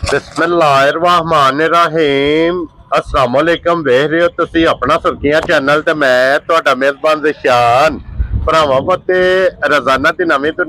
बिस्मिल्लाहिर्रहमानिर्रहीम अस्सलाम वालेकुम वेख रहे हो तुसी अपना सुर्खियां चैनल ते मैं तुहाडा मेजबान जिशान भरावां ते रोजाना दी नवीं तो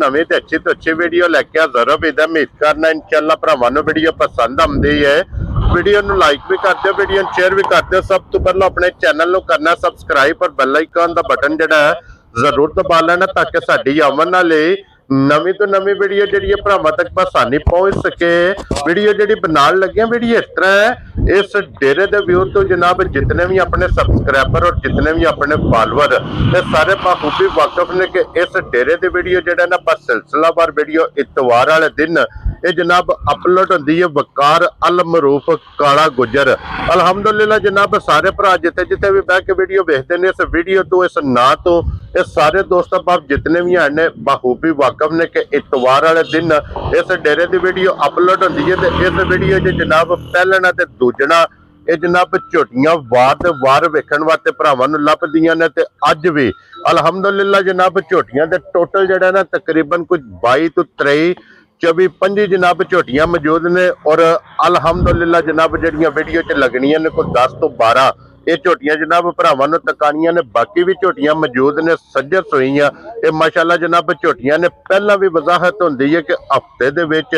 अच्छी वीडियो लैके हाज़र हो। उम्मीद करना इंशाअल्लाह भरावां नूं वीडियो पसंद आउंदी है। वीडियो नूं लाइक भी कर दिओ, वीडियो नूं शेयर भी कर दिओ। सब तो पहले अपने चैनल नूं करना सबसक्राइब और बेल आइकन दा बटन जिहड़ा है जरूर दबा लेना ताकि साडी आवन वाली नवीं तो नवीं वीडियो जी भरावां तक आसानी पहुंच सके। वीडियो जी बनाने लगे वीडियो इस तरह है, इस डेरे के व्यू तो जनाब जितने भी अपने सबसक्राइबर और जितने भी अपने फॉलोअर ये सारे बखूबी वाकफ ने कि इस डेरे की वीडियो जो ना बस सिलसिलावार वीडियो इतवार वाले दिन ये जनाब अपलोड होती है। वकार अल मरूफ काला गुजर अलहमदुलिल्लाह जनाब सारे भरा जिते जिते भी बह के वीडियो देखते हैं इस वीडियो तो इस ना तो ये सारे दोस्त बाप जितने भी हैं ने बखूबी वाकफ ने कि इतवार वाले दिन इस डेरे की वीडियो अपलोड होती है। तो इस वीडियो जनाब पहलना ते दूजना ये जनाब झोटियां वार ते वार वेखण वास्ते भरावां नूं लभदियां ने। ते अज भी अलहमदुलिल्लाह जनाब झोटियां दे टोटल जिहड़ा ना तकरीबन कुछ 22 तो 23 24 25 जनाब झोटियां मौजूद ने और अलहमदुलिल्लाह जनाब जिहड़ियां वीडियो च लगनियां ने कोई 10 तो 12 ये झोटियां जनाब भरावां नूं तकानियां ने। बाकी भी झोटियां मौजूद ने सज्जर सोईयां ये माशाअल्लाह जनाब झोटियां ने। पहला भी वजाहत होंदी है कि हफ्ते दे विच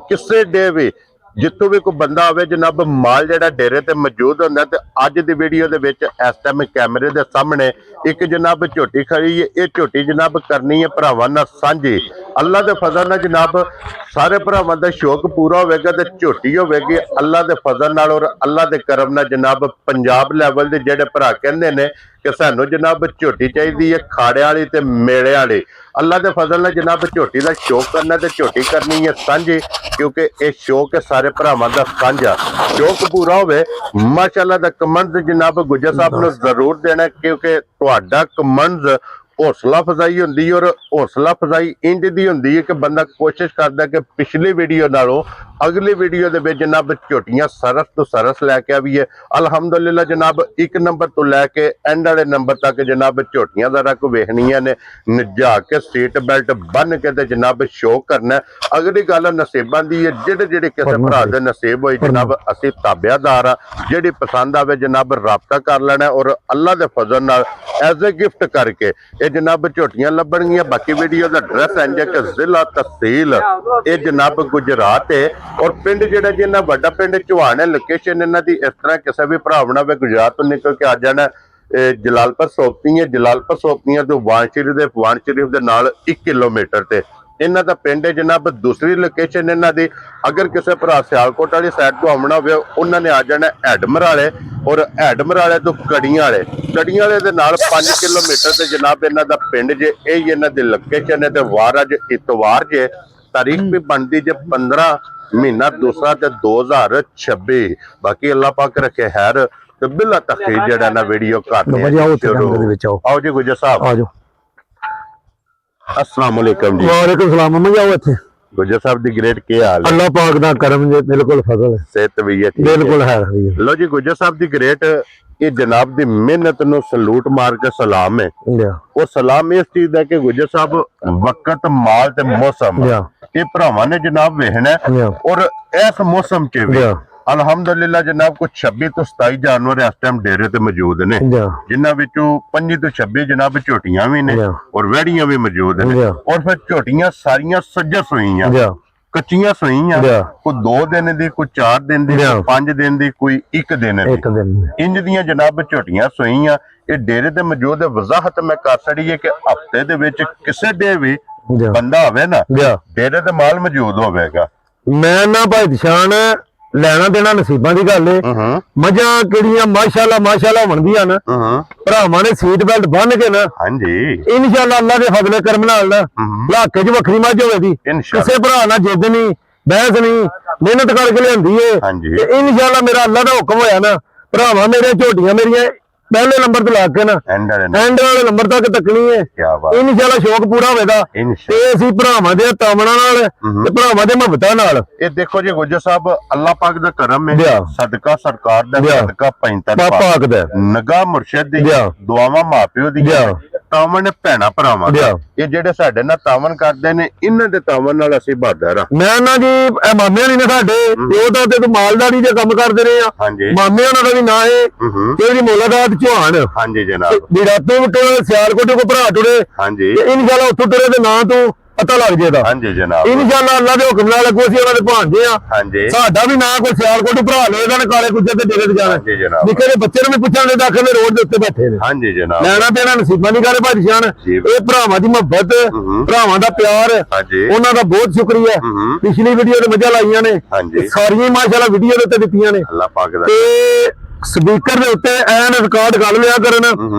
किसे डे भी जितों भी कोई बंदा आवे जनाब माल जिहड़ा डेरे ते मौजूद होंदा। ते अज दी वीडियो दे विच इस टाइम कैमरे दे सामने एक जनाब झोटी खड़ी है। ये झोटी जनाब करनी है भरावां नाल सांझी। अल्लाह दे फजल नाल जनाब सारे भरावां दा शौक पूरा होवेगा ते झोटी होवेगी अल्लाह दे फजल नाल और अल्लाह दे करम नाल। जनाब पंजाब लैवल दे जेहड़े भरा कहंदे ने कि सानू जनाब झोटी चाहिदी है खाड़े वाली ते मेले वाली। अल्लाह दे फजल नाल जनाब झोटी दा शौक करना ते झोटी करनी है सांझी क्योंकि ये शौक है सारे भरावां दा सांझा। शौक पूरा होवे माशाअल्लाह दा कमेंट जनाब गुजर साहब नूं जरूर देना क्योंकि तुहाडा कमेंट हौसला अफजाई होंदी और हौसला अफजाई इंज दी होंदी है कि बंदा कोशिश करता कि पिछली वीडियो नालों अगली वीडियो दे विच जनाब झोटियां सरस तो सरस लैके आवीए। अलहमदुलिल्लाह जनाब एक नंबर तो लैके एंड वाले नंबर तक जनाब झोटियां दा रख वेखनियां ने नजा के सीट बेल्ट बन के ते जनाब शो करना। अगली गल नसीबां दी है जेड़े जेड़े किसी भरा दे नसीब होए जनाब असीं ताबेदार आ। जिहड़ी पसंद आवे जनाब राबता कर लेना और अल्लाह दे फजल नाल एज ए गिफ्ट करके ये जनाब झोटियां लभणगियां। बाकी वीडियो का एड्रैस इंज है कि जिला तहसील ये जनाब गुजरात है और पिंड जिहड़ा जिन्ना वड्डा पिंड चौहान है। लोकेशन इन्हां दी इस तरह किसी भी भरा वे गुजरात तो निकल के आ जाना जलालपुर सोपती है। जलालपुर सोपतियां तो वाण शरीफ दे नाल 1 किलोमीटर ते इन्हां दा पिंड है जनाब। दूसरी लोकेशन इन्हां दी अगर किसी भरा सियालकोट वाली साइड तो आना हो उन्होंने आ जाना हैडमराले और हैडमराले तो कड़ियां वाले दे नाल 5 किलोमीटर से जनाब इन्हां दा पिंड जे यही इन्हां दी लोकेशन है। ते वार अज इतवार जे तारीख भी बनती जे 15 महीना दूसरा ते 2026। बाकी अल्लाह पाक रखे खैर ते बिला तखीर जेड़ा ना वीडियो करते हैं। आओ जी गुजर साहब अस्सलाम वालेकुम जी। वालेकुम सलाम मम्मा जाओ इत्थे गुजर साहब दी ग्रेट के हाल है? अल्लाह पाक दा करम जे बिल्कुल फजल है सेहत भी है बिल्कुल है। लो जी गुजर साहब दी ग्रेट ये जनाब दी मेहनत नु सलूट मार के सलाम है। और सलाम इस चीज है कि गुजर साहब वक्त माल ते मौसम ये भरावां ने जनाब वेखना और इस मौसम च भी अलहमदुलिल्लाह जनाब कुछ 26 तो 27 जानवर इस टाइम डेरे ते मौजूद ने जिन्हां विचों 25 तो 26 जनाब झोटियां भी ने और वैड़ियां भी मौजूद ने। और फिर झोटियां सारियां सज्जर सोईयां कच्चियां सोईयां कोई 2 दिन दी कोई 4 दिन दी 5 दिन दी कोई 1 दिन दी इंज दियां जनाब झोटियां सोईयां ये डेरे ते मौजूद है। वजाहत मैं कर छड़ी है कि हफ्ते दे विच किसे डे भी बंदा आवे ना डेरे ते माल मौजूद होवेगा। मैं ना भाई दिशान ਲੈਣਾ ਦੇਣਾ ਨਸੀਬਾਂ ਦੀ ਗੱਲ ਏ। ਮੱਝਾਂ ਕਿਹੜੀਆਂ ਮਾਸ਼ਾਅੱਲਾ ਬਣਦੀਆਂ ਨਾ ਭਰਾਵਾਂ ਨੇ ਸੀਟ ਬੈਲਟ ਬੰਨ ਕੇ ਨਾ ਹਾਂਜੀ ਇਨਸ਼ਾਅੱਲਾ ਅੱਲਾ ਦੇ ਫਜ਼ਲੇ ਕਰਮ ਨਾਲ ਨਾ ਇਲਾਕੇ 'ਚ ਵੱਖਰੀ ਮੱਝ ਹੋਵੇਗੀ। ਕਿਸੇ ਭਰਾ ਨਾਲ ਜਿੱਦ ਨਹੀਂ ਬਹਿਸ ਨਹੀਂ ਮਿਹਨਤ ਕਰਕੇ ਲਿਆਂਦੀ ਏ ਤੇ ਇਨਸ਼ਾਅੱਲਾ ਮੇਰਾ ਅੱਲਾ ਦਾ ਹੁਕਮ ਹੋਇਆ ਨਾ ਭਰਾਵਾਂ ਮੇਰੇ ਝੋਟੀਆਂ ਮੇਰੀਆਂ पहले नंबर तो ला के ना एंड वाले नंबर तक तकनी है इंशाअल्लाह शौक पूरा होगा ते असीं भरावां दे तामना नाल ते भरावां दे मुहब्बतां नाल। ये देखो जी गुजर साहब अल्लाह पाक दा करम है सदका सरकार दा सदका पैंता पाक दा नगाह मुर्शिद दी दुआवां मां प्यो दी ਤਾਵਨ ਭੈਣਾ ਭਰਾਵਾਂ ਦਾ। ਲਿਆ। ਇਹ ਜਿਹੜੇ ਸਾਡੇ ਨਾਲ ਤਾਵਨ ਕਰਦੇ ਨੇ ਇਹਨਾਂ ਦੇ ਤਾਵਨ ਨਾਲ ਅਸੀਂ ਬਹਾਦਰ ਆ। ਮੈਂ ਨਾ ਜੀ ਇਹ ਮਾਮੇ ਨਹੀਂ ਨੇ ਸਾਡੇ ਉਹ ਤਾਂ ਤੇ ਮਾਲਦਾਰੀ ਦੇ ਕੰਮ ਕਰਦੇ ਰਹੇ ਆ। ਹਾਂਜੀ ਮਾਮੇ ਉਹਨਾਂ ਦਾ ਵੀ ਨਾਂ ਹੈ ਤੇ ਉਹਦੀ ਮੁਲਾਕਾਤ ਚੌਹਾਨ। ਹਾਂਜੀ ਜਨਾਬ। ਵੀ ਰਾਤੋਂ ਟੁਰੇ ਸਿਆਲਕੋਟ ਕੋ ਭਰਾ ਟੁਰੇ। ਹਾਂਜੀ ਤੇ ਇਨਸ਼ਾਅੱਲਾ ਉੱਥੋਂ ਟੁਰੇ ਦੇ ਨਾਂ ਤੋਂ ਪਤਾ ਲੱਗ ਜਾਏਗਾ। ਹਾਂਜੀ ਜਨਾਬ। ਇਨਸ਼ਾਅੱਲਾ ਅੱਲਾ ਦੇ ਹੁਕਮ ਨਾਲ ਅੱਗੋਂ ਅਸੀਂ ਉਹਨਾਂ ਦੇ ਭਾਂਜੇ ਆ। ਹਾਂਜੀ ਸਾਡਾ ਵੀ ਨਾਂ ਕੋਈ ਸਿਆਲਕੋਟ ਭਰਾ ਲਏਗਾ ਨਾ ਕਾਲੇ ਕੁੱਜੇ ਤੇ ਡੇਰੇ ਤੇ ਜਾਣਾ। ਹਾਂਜੀ ਜਨਾਬ। ਨਿੱਕੇ ਜਿਹੇ ਬੱਚੇ ਨੂੰ ਵੀ ਪੁੱਛਣ ਦੇ ਦਾਖਲ ਰੋਡ ਦੇ ਉੱਤੇ ਬੈਠੇ ਨੇ। ਹਾਂਜੀ ਜਨਾਬ। ਲੈਣਾ ਦੇਣਾ ਨਸੀਬਾਂ ਦੀ ਗੱਲ ਹੈ ਭਾਈ ਜਾਨ। ਇਹ ਭਰਾਵਾਂ ਦੀ ਮੁਹੱਬਤ ਭਰਾਵਾਂ ਦਾ ਪਿਆਰ ਹਾਂਜੀ ਉਹਨਾਂ ਦਾ ਬਹੁਤ ਸ਼ੁਕਰੀਆ। ਪਿਛਲੀ ਵੀਡੀਓ ਤੇ ਮਜ਼ਾ ਲਾਈਆਂ ਨੇ ਹਾਂਜੀ ਸਾਰੀਆਂ ਮਾਸ਼ਾਅੱਲਾ ਵੀਡੀਓ ਦੇ ਉੱਤੇ ਦਿੱਤੀਆਂ ਨੇ। ਅੱਲਾਹ ਪਾਕ ਦਾ ਤੇ ਸਪੀਕਰ ਦੇ ਉੱਤੇ ਐਨ ਰਿਕਾਰਡ ਕਰ ਲਿਆ ਕਰਨ।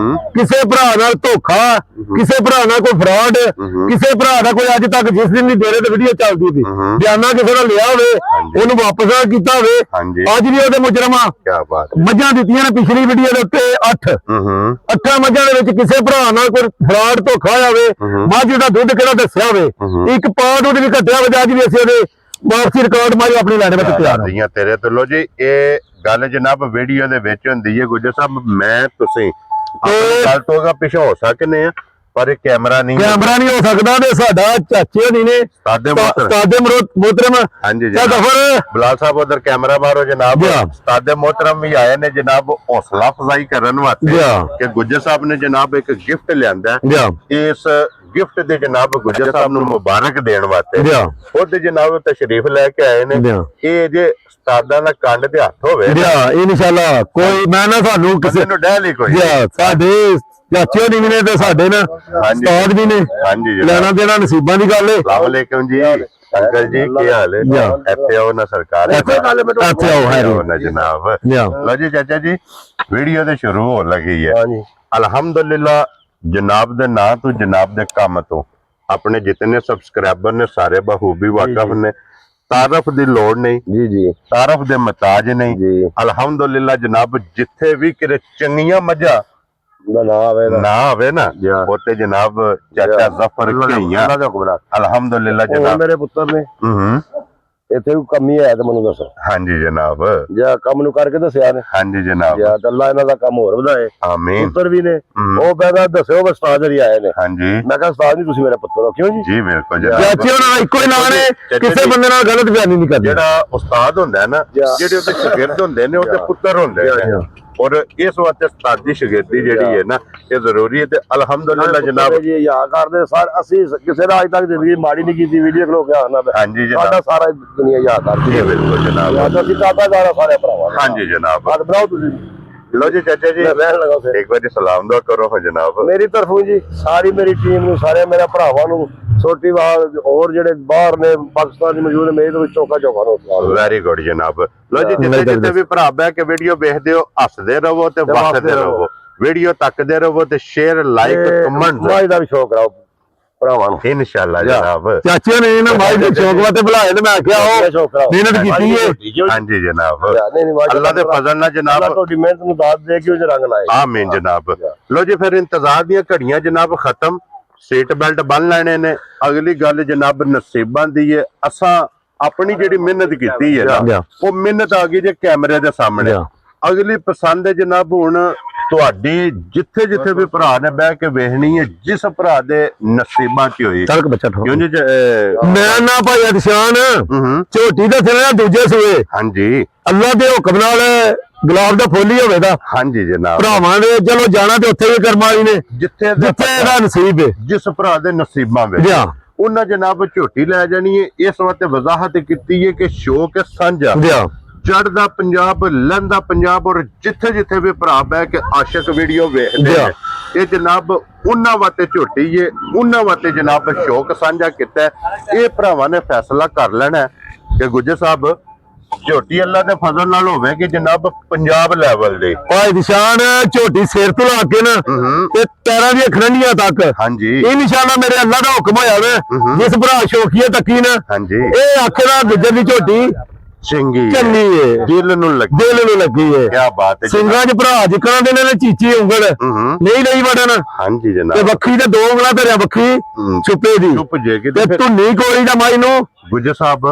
ਕਿਸੇ ਭਰਾ ਨਾਲ ਧੋਖਾ, ਕਿਸੇ ਭਰਾ ਨਾਲ ਕੋਈ ਫਰਾਡ, ਕਿਸੇ ਭਰਾ ਦਾ ਕੋਈ ਅੱਜ ਤੱਕ ਜਿਸ ਦਿਨ ਦੀ ਡੇਰੇ ਤੇ ਵੀਡੀਓ ਚੱਲਦੀ ਸੀ ਬਿਆਨਾ ਕਿਸੇ ਦਾ ਲਿਆ ਹੋਵੇ ਉਹਨੂੰ ਵਾਪਸ ਕੀਤਾ ਹੋਵੇ ਅੱਜ ਵੀ ਉਹਦੇ ਮੁਜਰਮਾਂ ਕੀ ਬਾਤ ਮੱਝਾਂ ਦਿੱਤੀਆਂ ਨੇ। ਪਿਛਲੀ ਵੀਡੀਓ ਦੇ ਉੱਤੇ 8 ਮੱਝਾਂ ਦੇ ਵਿੱਚ ਕਿਸੇ ਭਰਾ ਨਾਲ ਕੋਈ ਫਰਾਡ ਧੋਖਾ ਹੋਵੇ, ਮੱਝ ਦਾ ਦੁੱਧ ਕਿਹੜਾ ਦੱਸਿਆ ਹੋਵੇ, ਇੱਕ ਪਾਉ ਦੁੱਧ ਵੀ ਘਟਿਆ ਹੋਵੇ, ਅੱਜ ਵੀ ਅਸੀਂ ਉਹਦੇ ਵਾਪਸੀ ਰਿਕਾਰਡ ਮਾਰੀ ਆਪਣੀ ਲੈਣੇ ਵਿੱਚ ਤਿਆਰ ਹਾਂ। ਤੇਰੇ ਤੋਂ ਲੋ ਜੀ ਇਹ ਗੱਲ ਜਨਾਬ ਵੀਡੀਓ ਦੇ ਵਿੱਚ ਹੁੰਦੀ ਹੈ। ਗੁੱਜਰ ਸਾਹਿਬ ਮੈਂ ਤੁਸੀਂ ਗੱਲ ਤੋਂ ਪਿੱਛੇ ਹੋ ਸਕਨੇ ਆ ਪਰ ਇਹ ਕੈਮਰਾ ਨਹੀਂ ਹੋ ਸਕਦਾ। ਤੇ ਸਾਡਾ ਚਾਚੇ ਹੋਣੀ ਨੇ ਉਸਤਾਦ ਮੋਹਤਰਮ ਹਾਂਜੀ ਜਨਾਬ ਬਲਾਲ ਸਾਹਿਬ ਉਧਰ ਕੈਮਰਾ ਮਾਰੋ ਜਨਾਬ। ਉਸਤਾਦ ਮੋਹਤਰਮ ਵੀ ਆਏ ਨੇ ਜਨਾਬ ਹੌਸਲਾ ਅਫਜ਼ਾਈ ਕਰਨ ਵਾਸਤੇ ਕਿ ਗੁੱਜਰ ਸਾਹਿਬ ਨੇ ਜਨਾਬ ਇੱਕ ਗਿਫਟ ਲਿਆਂਦਾ। ਇਸ ਗਿਫਟ ਦੇ ਜਨਾਬ ਗੁੱਜਰ ਸਾਹਿਬ ਨੂੰ ਮੁਬਾਰਕ ਦੇਣ ਵਾਸਤੇ ਉਹਦੇ ਜਨਾਬ ਤਸ਼ਰੀਫ ਲੈ ਕੇ ਆਏ ਨੇ। ਇਹ ਜੇ ਉਸਤਾਦਾਂ ਦਾ ਕੰਡ ਤੇ ਹੱਥ ਹੋਵੇ ਇਨਸ਼ਾਅੱਲਾ ਕੋਈ ਮੈਂ ਨਾ ਸਾਨੂੰ ਕਿਸੇ ਨੂੰ ਡਹਿ ਲਈ ਕੋਈ ਸਾਡੇ ਚਾਚੇ ਹੋਣੀ ਵੀ ਨੇ ਤੇ ਸਾਡੇ ਨਾ ਉਸਤਾਦ ਵੀ ਨੇ। ਹਾਂਜੀ ਲੈਣਾ ਦੇਣਾ ਨਸੀਬਾਂ ਦੀ ਗੱਲ ਹੈ। अस्सलाम वालेकुम जी अंकल जी ਕੀ ਹਾਲ ਹੈ? ਇੱਥੇ ਆਓ ਨਾ ਸਰਕਾਰ ਇੱਥੇ ਆਓ ਨਾ ਜਨਾਬ। ਲਓ ਜੀ ਚਾਚਾ ਜੀ ਵੀਡੀਓ ਤੇ ਸ਼ੁਰੂ ਹੋਣ ਲੱਗੀ ਹੈ। ਅਲਹਮਦੁਲਿਲਾ ਜਨਾਬ ਦੇ ਨਾਂ ਤੋਂ ਜਨਾਬ ਦੇ ਕੰਮ ਤੋਂ ਆਪਣੇ ਜਿਤਨੇ ਸਬਸਕ੍ਰਾਈਬਰ ਨੇ ਸਾਰੇ ਬਖੂਬੀ ਵਾਕਿਫ ਨੇ। ਤਾਰਫ ਦੀ ਲੋੜ ਨਹੀਂ ਜੀ ਤਾਰਫ ਦੇ ਮਤਾਜ ਨਹੀਂ। ਅਲਹਮਦੁਲਿਲਾ ਜਨਾਬ ਜਿੱਥੇ ਵੀ ਕਿਤੇ ਚੰਗੀਆਂ ਮੱਝਾਂ ਨਾ ਆਵੇ ਨਾ ਉੱਥੇ ਜਨਾਬ ਚਾਚਾ ਜ਼ਫਰ ਘਈਆਂ ਅਲਹਮਦੁਲਿਲਾ ਜਨਾਬ ਮੇਰੇ ਪੁੱਤਰ ਨੇ ਇੱਥੇ ਕੋਈ ਕਮੀ ਹੈ ਤਾਂ ਮੈਨੂੰ ਦੱਸੋ। ਹਾਂਜੀ ਜਨਾਬ ਜਾਂ ਕੰਮ ਨੂੰ ਕਰਕੇ ਦੱਸਿਆ ਨੇ। ਹਾਂਜੀ ਜਨਾਬ ਜਾਂ ਅੱਲਾ ਇਹਨਾਂ ਦਾ ਕੰਮ ਹੋਰ ਵਧਾਏ। ਆਮੀਨ। ਪੁੱਤਰ ਵੀ ਨੇ ਉਹ ਕਹਿੰਦਾ ਦੱਸਿਓ ਉਸਤਾਦ ਜੀ ਆਏ ਨੇ। ਹਾਂਜੀ ਮੈਂ ਕਿਹਾ ਉਸਤਾਦ ਨਹੀਂ ਤੁਸੀਂ ਮੇਰੇ ਪੁੱਤਰ ਹੋ। ਕਿਉਂ ਜੀ? ਜੀ ਬਿਲਕੁਲ ਜਨਾਬ। ਚਾਚੇ ਉਹਨਾਂ ਦਾ ਇੱਕੋ ਹੀ ਨਾਂ ਨੇ ਕਿਸੇ ਬੰਦੇ ਨਾਲ ਗਲਤ ਬਿਆਨੀ ਨਹੀਂ ਕਰਦੇ। ਜਿਹੜਾ ਉਸਤਾਦ ਹੁੰਦਾ ਹੈ ਨਾ ਜਿਹੜੇ ਉਹਦੇ ਸ਼ਾਗਿਰਦ ਹੁੰਦੇ ਨੇ ਉਹਦੇ ਪੁੱਤਰ ਹੁੰਦੇ ਨੇ और इस वास्ते उस्तादी शागिर्दी ਜਿਹੜੀ ਹੈ ਨਾ ਇਹ ਜ਼ਰੂਰੀ ਹੈ। ਤੇ ਅਲਹਮਦੁਲਿਲਾ ਜਨਾਬ ਜੀ ਯਾਦ ਕਰਦੇ ਸਰ ਅਸੀਂ ਕਿਸੇ ਦਾ ਅੱਜ ਤੱਕ ਜ਼ਿੰਦਗੀ ਮਾੜੀ ਨਹੀਂ ਕੀਤੀ। ਵੀਡੀਓ ਖਲੋ ਕੇ ਆਣਾ ਹਾਂਜੀ ਸਾਡਾ ਜਨਾਬ ਸਾਰਾ ਦੁਨੀਆ ਯਾਦ ਕਰਦੀ ਹੈ। ਬਿਲਕੁਲ ਜਨਾਬ ਅਸੀਂ ਦਾਦਾ ਸਾਰੇ ਭਰਾਵਾਂ ਹਾਂਜੀ ਜਨਾਬ। ਬਾਤ ਬਣਾਓ ਤੁਸੀਂ। लो जी चाचा जी ਰਹਿਣ ਲਗਾਓ ਫਿਰ। एक बार सलाम दुआ करो हो जनाब। ਮੇਰੀ ਤਰਫੋਂ ਜੀ ਸਾਰੀ ਮੇਰੀ ਟੀਮ ਨੂੰ ਸਾਰੇ ਮੇਰੇ ਭਰਾਵਾਂ ਨੂੰ ਛੋਟੀ ਬਾਤ ਹੋਰ ਜਿਹੜੇ ਬਾਹਰ ਨੇ ਪਾਕਿਸਤਾਨ ਦੀ ਮੌਜੂਦ ਨੇ ਮੇਰੇ ਵਿੱਚ ਚੌਕਾ ਨੂੰ ਵੈਰੀ ਗੁੱਡ ਜਨਾਬ। ਲੋ ਜੀ ਜਿੱਥੇ ਜਿੱਥੇ ਵੀ ਭਰਾ ਬਹਿ ਕੇ ਵੀਡੀਓ ਵੇਖਦੇ ਹੋ ਹੱਸਦੇ ਰਹੋ ਤੇ ਵਸਦੇ ਰਹੋ। ਵੀਡੀਓ ਤੱਕਦੇ ਰਹੋ ਤੇ ਸ਼ੇਅਰ ਲਾਈਕ ਕਮੈਂਟ ਮਾਈ ਦਾ ਵੀ ਸ਼ੌਕ ਕਰਾਓ ਭਰਾਵਾਂ ਨੂੰ ਇਨਸ਼ਾਅੱਲਾ ਜਨਾਬ। ਚਾਚੇ ਨੇ ਨਾ ਮਾਈ ਦੇ ਸ਼ੌਕ ਵਾਸਤੇ ਬੁਲਾਏ ਤੇ ਮੈਂ ਆਖਿਆ ਉਹ ਮਿਹਨਤ ਕੀਤੀ ਹੈ। ਹਾਂਜੀ ਜਨਾਬ ਅੱਲਾ ਦੇ ਫਜ਼ਲ ਨਾਲ ਜਨਾਬ ਤੁਹਾਡੀ ਮਿਹਨਤ ਨੂੰ ਦਾਤ ਦੇ ਕੇ ਉਹ ਰੰਗ ਲਾਏ। ਆਮੀਨ ਜਨਾਬ। ਲੋ ਜੀ ਫਿਰ ਇੰਤਜ਼ਾਰ ਦੀਆਂ ਘੜੀਆਂ ਜਨਾਬ ਖਤਮ। ਸੀਟ ਬੈਲਟ ਬੰਨ ਲੈਣੇ ਨੇ। ਅਗਲੀ ਗੱਲ ਜਨਾਬ ਨਸੀਬਾਂ ਦੀ ਹੈ। ਅਸਾਂ ਆਪਣੀ ਜਿਹੜੀ ਮਿਹਨਤ ਕੀਤੀ ਹੈ ਨਾ ਉਹ ਮਿਹਨਤ ਆ ਗਈ ਜੇ ਕੈਮਰੇ ਦੇ ਸਾਹਮਣੇ। ਅਗਲੀ ਪਸੰਦ ਹੈ ਜਨਾਬ ਹੁਣ ਤੁਹਾਡੀ ਜਿੱਥੇ ਜਿੱਥੇ ਵੀ ਭਰਾ ਨੇ ਬਹਿ ਕੇ ਵੇਖਣੀ ਹੈ ਜਿਸ ਭਰਾ ਦੇ ਨਸੀਬਾਂ ਚ ਹੋਈ। ਕਿਉਂ ਜੀ ਮੈਂ ਨਾ ਭਾਈ ਅਦਸ਼ਾਨ ਝੋਟੀ ਦਾ ਸਿਰ ਦੂਜੇ ਸੂਏ ਹਾਂਜੀ ਅੱਲਾ ਦੇ ਹੁਕਮ ਨਾਲ ਗੁਲਾਬ ਦਾ ਫੁੱਲ ਹੀ ਹੋਵੇਗਾ। ਹਾਂਜੀ ਜਨਾਬ ਭਰਾਵਾਂ ਦੇ ਚਲੋ ਜਾਣਾ ਤੇ ਉੱਥੇ ਵੀ ਕਰਮ ਵਾਲੀ ਨੇ ਜਿੱਥੇ ਇਹਦਾ ਨਸੀਬ ਹੈ। ਜਿਸ ਭਰਾ ਦੇ ਨਸੀਬਾਂ ਵਿੱਚ ਉਹਨਾਂ ਜਨਾਬ ਝੋਟੀ ਲੈ ਜਾਣੀ ਹੈ। ਇਸ ਵਾਸਤੇ ਵਜ਼ਾਹਤ ਕੀਤੀ ਹੈ ਕਿ ਸ਼ੌਕ ਸਾਂਝਾ ਚੜਦਾ ਪੰਜਾਬ ਲਹਿੰਦਾ ਪੰਜਾਬ ਔਰ ਜਿੱਥੇ ਜਿੱਥੇ ਵੀ ਭਰਾ ਬਹਿ ਕੇ ਆਸ਼ਿਕ ਵੀਡੀਓ ਵੇਖਦੇ ਨੇ ਇਹ ਜਨਾਬ ਉਹਨਾਂ ਵਾਸਤੇ ਝੋਟੀ ਏ ਉਹਨਾਂ ਵਾਸਤੇ ਜਨਾਬ ਸ਼ੌਕ ਸਾਂਝਾ ਕੀਤਾ। ਇਹ ਭਰਾਵਾਂ ਨੇ ਫੈਸਲਾ ਕਰ ਲੈਣਾ ਕਿ ਗੁੱਜਰ ਸਾਹਿਬ ਝੋਟੀ ਅੱਲਾ ਦੇ ਫਜ਼ਲ ਨਾਲ ਹੋਵੇ ਕਿ ਜਨਾਬ ਪੰਜਾਬ ਲੈਵਲ ਦੇ ਭਾਈ ਨਿਸ਼ਾਨ ਝੋਟੀ ਸਿਰ ਤੋਂ ਲਾ ਕੇ ਨਾ ਤੇ ਪੈਰਾਂ ਦੀਆਂ ਖਰੰਡੀਆਂ ਤੱਕ ਹਾਂਜੀ ਇਨਸ਼ਾਅੱਲਾ ਮੇਰੇ ਅੱਲਾ ਦਾ ਹੁਕਮ ਹੋਇਆ ਵੇ ਜਿਸ ਭਰਾ ਸ਼ੌਕੀਏ ਤੱਕੀ ਨਾ ਹਾਂਜੀ ਇਹ ਆਖੇ ਦਾ ਗੁੱਜਰ ਦੀ ਝੋਟੀ ਚੰਗੀ ਚੰਗੀ ਏ ਦਿਲ ਨੂੰ ਲੱਗੀ ਏ। ਕੀ ਬਾਤ ਹੈ ਸਿੰਘਾਂ 'ਚ ਭਰਾ ਜਿਕਣਾ ਦੇ ਨੇ ਚੀਚੀ ਉਂਗਲ ਨਹੀਂ ਲਈ ਵੜਨ। ਹਾਂਜੀ ਜਨਾਬ ਤੇ ਵੱਖਰੀ ਤੇ 2 ਉਂਗਲਾਂ ਧਰਿਆ ਵੱਖਰੀ ਛੁਪੇ ਦੀ ਚੁੱਪ ਜੇਗੀ ਤੇ ਧੁੰਨੀ ਕੋਲੀ ਦਾ ਮਾਈ ਨੂੰ ਗੁੱਜਰ ਸਾਹਿਬ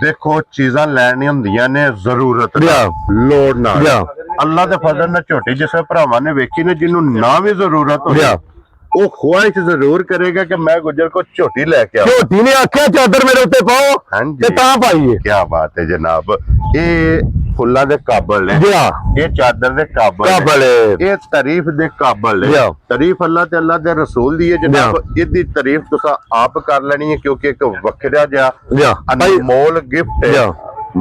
ਦੇਖੋ ਚੀਜ਼ਾਂ ਲੈਣੀਆਂ ਹੁੰਦੀਆਂ ਨੇ ਜ਼ਰੂਰਤ ਲੋੜ ਨਾਲ। ਅੱਲਾ ਦੇ ਫਜ਼ਲ ਨਾਲ ਝੋਟੀ ਜਿਸ ਭਰਾਵਾਂ ਨੇ ਵੇਖੀ ਨੇ ਜਿਹਨੂੰ ਨਾ ਵੀ ਜ਼ਰੂਰਤ ਹੋਵੇ ਉਹ ਖੁਆਇਸ਼ ਜ਼ਰੂਰ ਕਰੇਗਾ ਕਿ ਮੈਂ ਗੁੱਜਰ ਕੋ ਝੋਟੀ ਲੈ ਕੇ ਆਵਾਂ। ਝੋਟੀ ਨੇ ਆਖਿਆ ਚਾਦਰ ਮੇਰੇ ਉੱਤੇ ਪਾਓ ਹਾਂਜੀ ਤੇ ਤਾਂ ਪਾਈਏ। ਕੀ ਬਾਤ ਹੈ ਜਨਾਬ। ਇਹ ਫੁੱਲਾਂ ਦੇ ਕਾਬਲ ਨੇ, ਜੀ ਹਾਂ, ਇਹ ਚਾਦਰ ਦੇ ਕਾਬਲ ਕਾਬਲ ਨੇ, ਇਹ ਤਾਰੀਫ ਦੇ ਕਾਬਲ ਜੀ ਹੈ। ਹਾਂ। ਤਾਰੀਫ ਅੱਲਾਹ ਤੇ ਅੱਲਾਹ ਦੇ ਰਸੂਲ ਦੀ ਹੈ ਜਨਾਬ। ਇਹਦੀ ਤਾਰੀਫ ਤੁਸੀਂ ਆਪ ਕਰ ਲੈਣੀ ਹੈ ਕਿਉਂਕਿ ਇੱਕ ਵੱਖਰਾ ਜਿਹਾ ਜੀ ਹਾਂ ਭਾਈ, ਅਨਮੋਲ ਗਿਫਟ ਜੀ ਹੈ ਹਾਂ।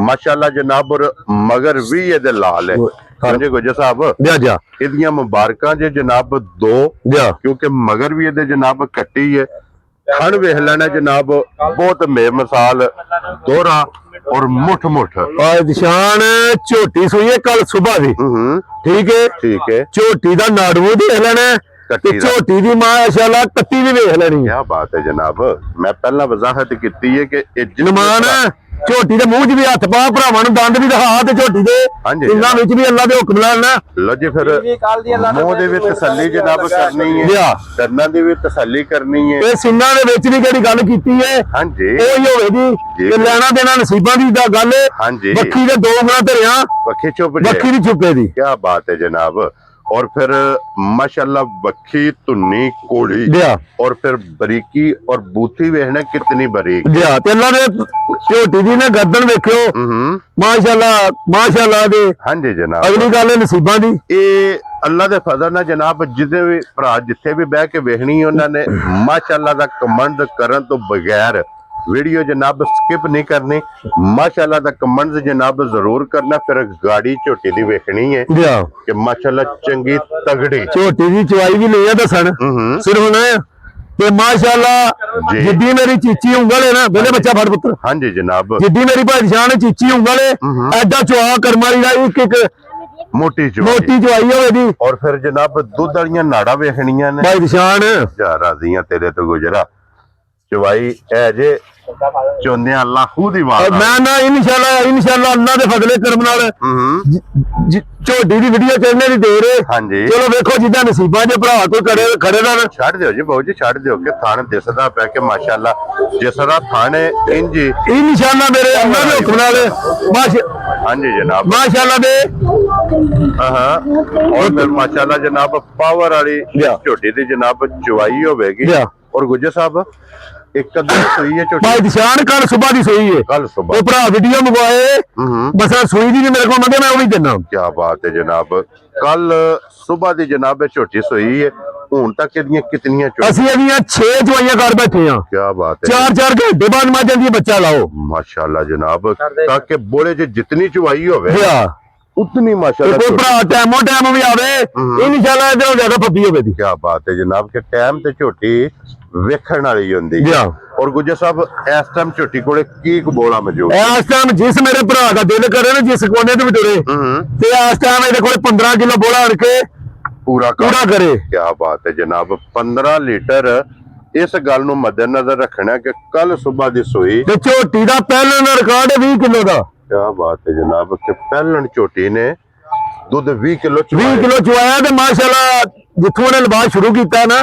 ਮਾਸ਼ਾਅੱਲਾ ਜਨਾਬ। ਔਰ ਮਗਰ ਵੀ ਇਹਦੇ ਲਾਲ ਹੈ ਸਮਝੇ ਗੁੱਜਰ ਸਾਹਿਬ। ਜਾ ਜਾ ਇਹਦੀਆਂ ਮੁਬਾਰਕਾਂ ਜੇ ਜਨਾਬ ਦੋ, ਜਾ ਕਿਉਂਕਿ ਮਗਰ ਵੀ ਇਹਦੇ ਜਨਾਬ ਕੱਟੀ ਹੈ। ਖਣ ਵੇਖ ਲੈਣਾ ਜਨਾਬ, ਬਹੁਤ ਬੇਮਿਸਾਲ ਦੋਹਰਾ ਔਰ ਮੁੱਠ ਮੁੱਠ। ਭਾਈ ਨਿਸ਼ਾਨ ਝੋਟੀ ਸੂਈ ਹੈ ਕੱਲ ਸਵੇਰ ਦੀ, ਠੀਕ ਹੈ ਠੀਕ ਹੈ। ਝੋਟੀ ਦਾ ਨਾੜੂ ਦੇਖ ਲੈਣਾ ਤੇ ਝੋਟੀ ਦੀ ਮਾਸ਼ਾਅੱਲਾ ਕੱਟੀ ਵੀ ਵੇਖ ਲੈਣੀ ਹੈ। ਕੀ ਬਾਤ ਹੈ ਜਨਾਬ। ਮੈਂ ਪਹਿਲਾਂ ਵਜ਼ਾਹਤ ਕੀਤੀ ਹੈ ਕਿ ਇਹ ਨਿਮਾਨ ਝੋਟੀ ਦੇ ਮੂੰਹ 'ਚ ਵੀ ਹੱਥ ਪਾ, ਭਰਾਵਾਂ ਨੂੰ ਦੰਦ ਵੀ ਦਿਖਾ ਤੇ ਝੋਟੀ ਦੇ ਇਹਨਾਂ ਵਿੱਚ ਵੀ ਅੱਲਾ ਦੇ ਹੁਕਮ ਨਾਲ ਨਾ ਲੋ ਜੀ। ਫਿਰ ਮੂੰਹ ਦੇ ਵਿੱਚ ਤਸੱਲੀ ਜਨਾਬ ਕਰਨੀ ਹੈ, ਕੰਨਾਂ ਦੀ ਵੀ ਤਸੱਲੀ ਕਰਨੀ ਹੈ, ਇਹ ਸਿੰਘਾਂ ਦੇ ਵਿੱਚ ਵੀ ਜਿਹੜੀ ਗੱਲ ਕੀਤੀ ਹੈ ਹਾਂਜੀ ਉਹੀ ਹੋਵੇ ਜੀ ਕਿ ਲੈਣਾ ਦੇਣਾ ਨਸੀਬਾਂ ਦੀ ਦਾ ਗੱਲ ਹੈ। ਹਾਂਜੀ ਬੱਖੀ ਦੇ ਦੋ ਉਂਗਲਾਂ ਧਰਿਆ ਬੱਖੀ ਚੁੱਪ ਬੱਖੀ ਦੀ ਛੁਪੇ ਦੀ। ਕੀ ਬਾਤ ਹੈ ਜਨਾਬ। और फिर माशाल्लाह बखी तुन्नी कोड़ी और फिर बरीकी और बूथी वेखना कितनी बरीक ते अल्लाह ने झोटी दी ने गर्दन वेखियो माशाल्लाह माशाल्लाह दे। हाँ जी जनाब। अगली गल नसीबां दी ਇਹ ਅੱਲਾ ਦੇ ਫਜ਼ਲ ਨਾਲ ਜਨਾਬ ਜਿਹਦੇ ਵੀ ਭਰਾ ਜਿੱਥੇ ਵੀ ਬਹਿ ਕੇ ਵੇਖਣੀ ਉਹਨਾਂ ਨੇ ਮਾਸ਼ਾਅੱਲਾ ਦਾ ਕਮੈਂਟ ਕਰਨ ਤੋਂ ਬਗੈਰ वीडियो जनाब स्किप नहीं करनी। माशाल्लाह दा कमेंट्स जनाब जरूर करना। फिर गाड़ी झोटी दी वेखनी है कि माशाल्लाह चंगी तगड़ी झोटी दी चवाई भी नहीं है दसन सिर्फ ना ते माशाल्लाह जिद्दी मेरी चीची उंगल है ना बेले बच्चा फड़ पुत्र। हाँ जी जनाब। जिद्दी मेरी भाईजान चीची उंगल है ऐडा चवा करमारी दा एक एक मोटी चवाई होवे दी। और फिर जनाब दूध वालियां नाड़ा वेखनियां ने भाईजान जा राजियां तेरे तो गुजरा चवाई है जे चोंदे अल्लाह खुद ही वाला। मैं ना इंशाल्लाह अल्लाह दे फजले करम नाल झोटी दी वीडियो चढ़ने दी देर है। हां जी चलो देखो जिद्दां नसीबां जे भरा कोई खड़े ना छड़ दियो जी बाबू जी छड़ दियो कि थान दिसदा पै के माशाल्लाह जिस तरह थाने इंज इंशाल्लाह मेरे अल्लाह दे हुक्म नाल हां जी जनाब माशाल्लाह दे। हां और फिर माशाल्लाह जनाब पावर वाली झोटी दी जनाब चवाई होवेगी। और गुजर साहब एक कदम सोई है छोटी भाई दिशान कल सुबह दी सोई है। कल सुबह वो भरा वीडियो मंगवाए बस सोई दी मेरे को मंगे मैं वो भी देना। क्या बात है जनाब। कल सुबह दी जनाब छोटी सोई है हुन तक एदियां कितनियां असि एदियां 6 चवाइयां कर बैठे हां। क्या बात है। 4-4 घंटे बाद मां जल्दी बच्चा लाओ माशाल्लाह जनाब ताकि बोले जे जितनी चवाई होवे उतनी माशाल्लाह कोई भरा टाइमो टाइम भी आवे इंशाल्लाह इधर ज्यादा फब्बी होवे दी। क्या बात है जनाब के टाइम ते छोटी वेखण वाली होंदी है। और गुजर साहब इस टाइम छोटी कोले की कबोला मौजूद है। इस टाइम जिस मेरे भरा दा दिल करे ना जिस कोने ते टुरे ते इस टाइम इहदे कोले 15 किलो बोला अड़ के पूरा करे। क्या बात है जनाब 15 लीटर। इस गल नूं मद्देनजर रखना कि कल सुबह दी सोई ते झोटी दा पहला रिकॉर्ड 20 किलो दा। क्या बात है जनाब कि पहलन झोटी ने दूध 20 किलो चुवाया ते माशाल्लाह जिथों ने लिबास शुरू किया ना